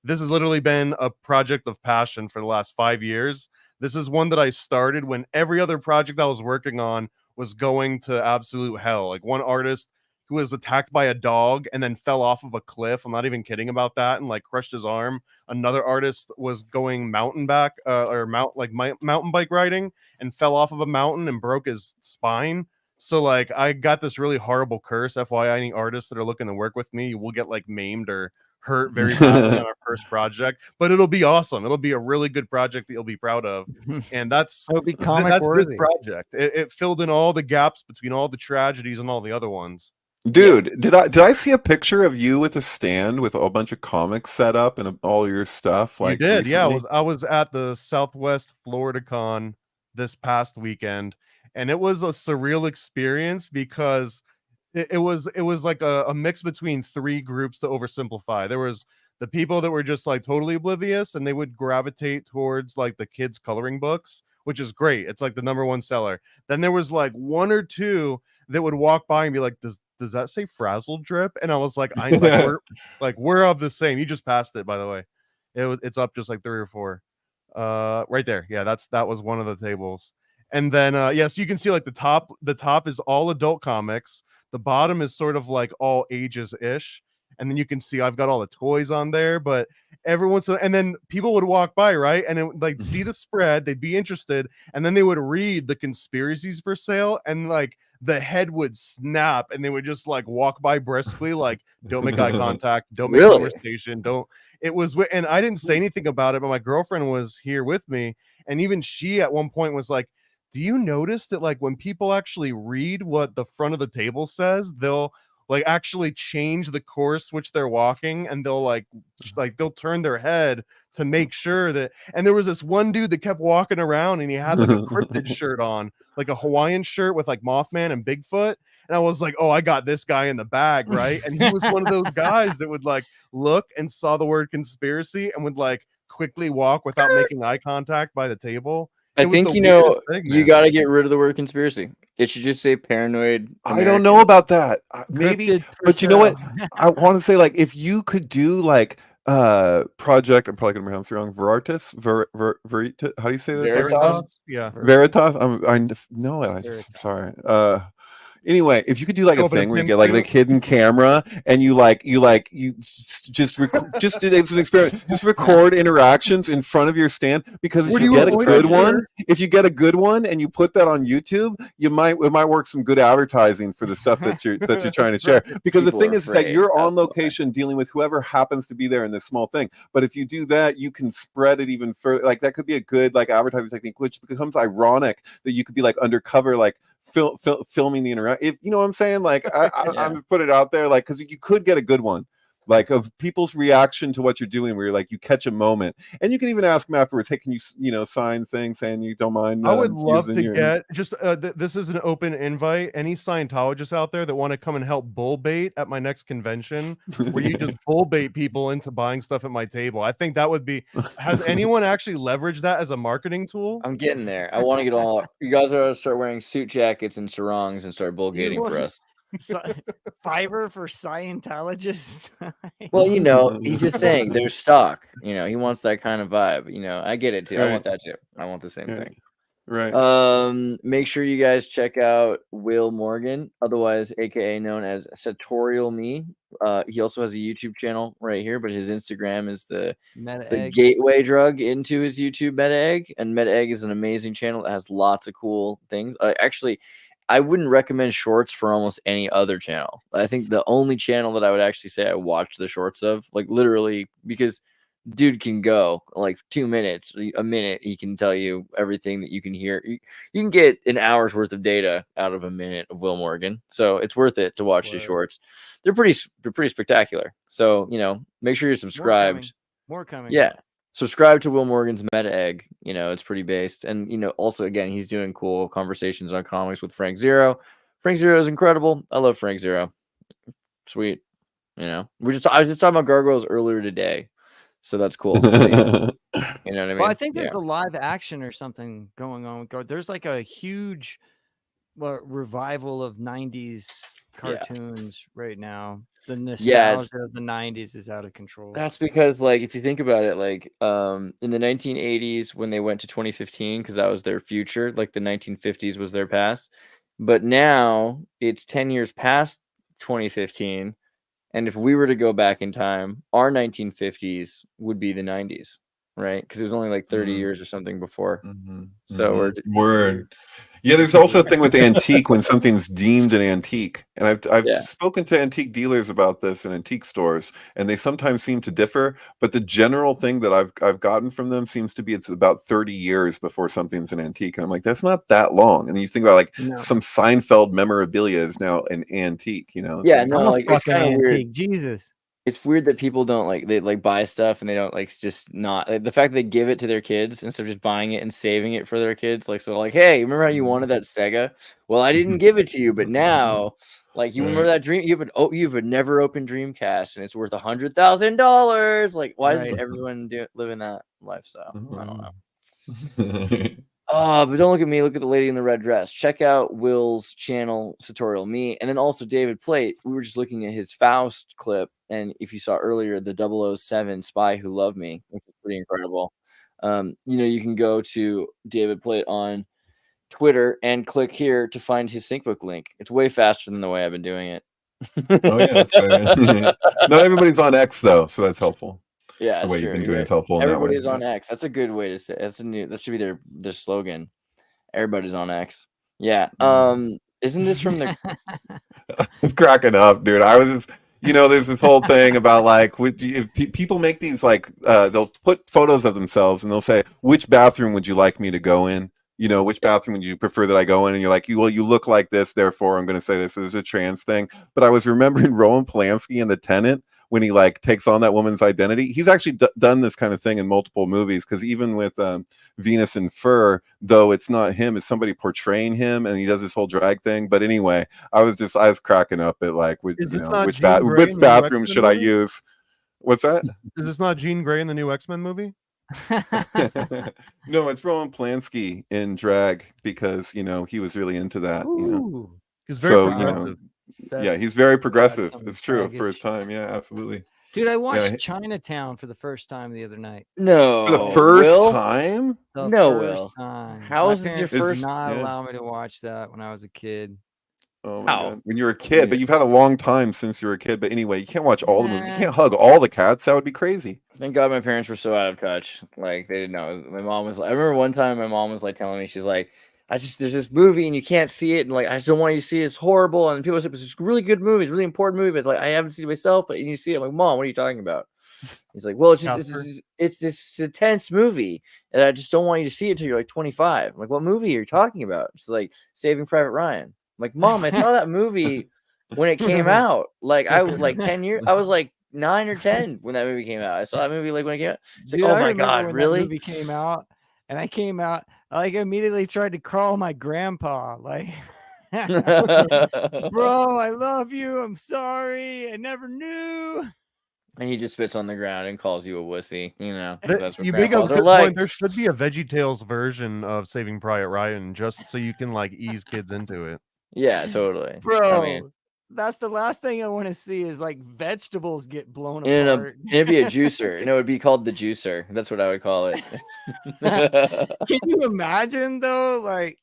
literally been a project of passion for the last 5 years. This is one that I started when every other project I was working on was going to absolute hell. Like one artist who was attacked by a dog and then fell off of a cliff. I'm not even kidding about that, and like crushed his arm. Another artist was going mountain bike riding and fell off of a mountain and broke his spine. So like I got this really horrible curse. FYI, any artists that are looking to work with me, you will get like maimed or hurt very badly on our first project, but it'll be awesome. It'll be a really good project that you'll be proud of, and that's be comic worthy. This project. It filled in all the gaps between all the tragedies and all the other ones. Dude, did I see a picture of you with a stand with a bunch of comics set up and all your stuff? Like, you did, recently? yeah. I was at the Southwest Florida Con this past weekend, and it was a surreal experience because it was like a mix between 3 groups, to oversimplify. There was the people that were just like totally oblivious, and they would gravitate towards like the kids' coloring books, which is great. It's like the #1 seller. Then there was like 1 or 2 that would walk by and be like, does that say Frazzle Drip? And I was like, we're of the same. You just passed it, by the way. It's up just like 3 or 4. Right there. Yeah, that was one of the tables. And then so you can see like the top is all adult comics. The bottom is sort of like all ages-ish. And then you can see I've got all the toys on there, but every once in a while, and then people would walk by, right? And it would, like, see the spread, they'd be interested, and then they would read the conspiracies for sale, and like the head would snap, and they would just like walk by briskly, like, don't make eye contact, don't make conversation, don't. It was, and I didn't say anything about it, but my girlfriend was here with me, and even she at one point was like, do you notice that like when people actually read what the front of the table says, they'll like actually change the course which they're walking, and they'll turn their head to make sure that. And there was this one dude that kept walking around, and he had like a cryptid shirt on, like a Hawaiian shirt with like Mothman and Bigfoot. And I was like, oh, I got this guy in the bag, right? And he was one of those guys that would like look and saw the word conspiracy and would like quickly walk without making eye contact by the table. I think you got to get rid of the word conspiracy. It should just say paranoid American. I don't know about that. Maybe, but you know what? I want to say, like, if you could do like project, I'm probably gonna pronounce it wrong. Veritas, how do you say that? Veritas? Yeah, Veritas. I'm sorry. Anyway, if you could do like a Open a thing where you tin get like the can. hidden camera and you just it's an experiment. Just record interactions in front of your stand, because if Where do you you get a avoid good our one, chair? if you get a good one and you put that on YouTube, it might work some good advertising for the stuff that you're trying to share. Because People the thing are is that afraid. you're on That's why. location dealing with whoever happens to be there in this small thing. But if you do that, you can spread it even further. Like that could be a good like advertising technique, which becomes ironic that you could be like undercover, like filming the interaction. If you know what I'm saying, like I'm put it out there, like because you could get a good one, like of people's reaction to what you're doing, where you're like you catch a moment, and you can even ask them afterwards, hey, can you sign thing saying you don't mind? I would love to your... get just this is an open invite. Any Scientologists out there that want to come and help bull bait at my next convention, where you just bull bait people into buying stuff at my table. I think that would be. Has anyone actually leveraged that as a marketing tool? I'm getting there. I want to get all. You guys are to start wearing suit jackets and sarongs and start bullgating for us. Fiverr for Scientologists. Well, he's just saying there's stock. He wants that kind of vibe. I get it too. Right. I want that too. I want the same thing. Right. Make sure you guys check out Will Morgan, otherwise aka known as Sartorial Me. He also has a YouTube channel right here, but his Instagram is the gateway drug into his YouTube Meta Egg. And Meta Egg is an amazing channel that has lots of cool things. Actually, I wouldn't recommend shorts for almost any other channel. I think the only channel that I would actually say I watched the shorts of, like literally, because dude can go like 2 minutes, a minute. He can tell you everything that you can hear. You can get an hour's worth of data out of a minute of Will Morgan. So it's worth it to watch his shorts. They're pretty spectacular. So, make sure you're subscribed. More coming. Yeah. Subscribe to Will Morgan's Meta Egg. It's pretty based. And, also, again, he's doing cool conversations on comics with Frank Zero. Frank Zero is incredible. I love Frank Zero. Sweet. I was just talking about gargoyles earlier today. So that's cool. You know what I mean? Well, I think there's a live action or something going on with There's like a huge revival of 90s cartoons right now. The nostalgia of the 90s is out of control. That's because, like, if you think about it, like, in the 1980s when they went to 2015, because that was their future, like the 1950s was their past. But now it's 10 years past 2015. And if we were to go back in time, our 1950s would be the 90s, right? Because it was only like 30 years or something before. So Yeah, there's also a thing with antique when something's deemed an antique. And I've spoken to antique dealers about this in antique stores, and they sometimes seem to differ. But the general thing that I've gotten from them seems to be it's about 30 years before something's an antique. And I'm like, that's not that long. And you think about like some Seinfeld memorabilia is now an antique, Yeah, no, like it's kind of weird. Jesus. It's weird that people don't they buy stuff and they don't just not the fact that they give it to their kids instead of just buying it and saving it for their kids. Hey, remember how you wanted that Sega? Well, I didn't give it to you, but now, you remember that dream? You have a never opened Dreamcast and it's worth $100,000. Like, why does everyone live in that lifestyle? I don't know. But don't look at me. Look at the lady in the red dress. Check out Will's channel, Sartorial Me. And then also David Plate. We were just looking at his Faust clip. And if you saw earlier, the 007 Spy Who Loved Me, which is pretty incredible. You can go to David Plate on Twitter and click here to find his SyncBook link. It's way faster than the way I've been doing it. Oh, yeah. That's great. Not everybody's on X, though, so that's helpful. Yeah, the way you've been doing right. is helpful. Everybody's on X. That's a good way to say it. That should be their slogan. Everybody's on X. Yeah. Isn't this from the? It's cracking up, dude. I was just, there's this whole thing about if people make these they'll put photos of themselves and they'll say, which bathroom would you like me to go in? Which bathroom would you prefer that I go in? And you're like, you look like this, therefore I'm going to say this is a trans thing. But I was remembering Roman Polanski in The Tenant, when he takes on that woman's identity. He's actually done this kind of thing in multiple movies, because even with Venus in Fur, though it's not him, it's somebody portraying him, and he does this whole drag thing. But anyway, I was cracking up at which bathroom should I use? What's that? Is this not Jean Grey in the new X-Men movie? No, it's Roman Polanski in drag, because he was really into that. He's very progressive. Yeah, he's very progressive. It's true for his time. Yeah, absolutely. Dude, I watched Chinatown for the first time the other night. No, for the first time? No, Will. Time. How is this your first? Not allow me to watch that when I was a kid. Oh my How? God. When you're a kid, but you've had a long time since you were a kid. But anyway, you can't watch all the movies. You can't hug all the cats. That would be crazy. Thank God my parents were so out of touch. Like they didn't know. My mom was. I remember one time my mom was like telling me, she's like, there's this movie and you can't see it, and like I just don't want you to see it. It's horrible. And people said it's a really good movie. It's a really important movie. But like I haven't seen it myself, but you see it. I'm like, Mom, what are you talking about? He's like, well, it's this intense movie, and I just don't want you to see it till you're like 25. I'm like, what movie are you talking about? She's like, Saving Private Ryan. I'm like, Mom, I saw that movie when it came out. Like I was like 10 years. I was like 9 or 10 when that movie came out. I saw that movie like when it came out. It's like, Dude, oh I my remember God, when really? that movie came out, and I came out, I like immediately tried to crawl my grandpa, like, bro, I love you. I'm sorry. I never knew. And he just spits on the ground and calls you a wussy. You know, that's what You make a grandpas are good like. point. There should be a VeggieTales version of Saving Private Ryan, just so you can like ease kids into it. Yeah, totally, bro. I mean, that's the last thing I want to see is like vegetables get blown apart. it'd be a juicer. No, it'd be called the juicer. That's what I would call it. Can you imagine though, like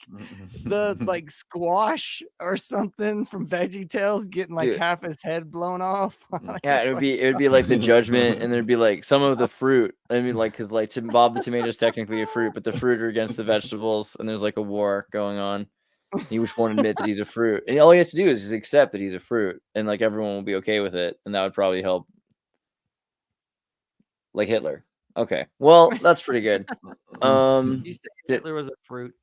the like squash or something from VeggieTales getting like Dude. half his head blown off? Yeah, it would be like the judgment, and there's be like some of the fruit. I mean, like because like Bob the tomato is technically a fruit, but the fruit are against the vegetables, and there's like a war going on. He just won't admit that he's a fruit, and all he has to do is just accept that he's a fruit, and like everyone will be okay with it, and that would probably help. Like Hitler. Okay, well that's pretty good. You said Hitler was a fruit.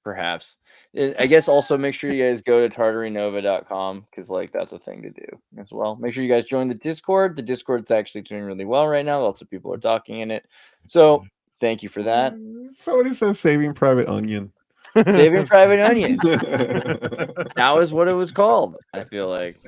Perhaps. I guess also make sure you guys go to tartarynova.com because like that's a thing to do as well. Make sure you guys join the Discord. The Discord's actually doing really well right now. Lots of people are talking in it. So thank you for that. So it says Saving Private Onion. Saving Private Onion. That was what it was called, I feel like.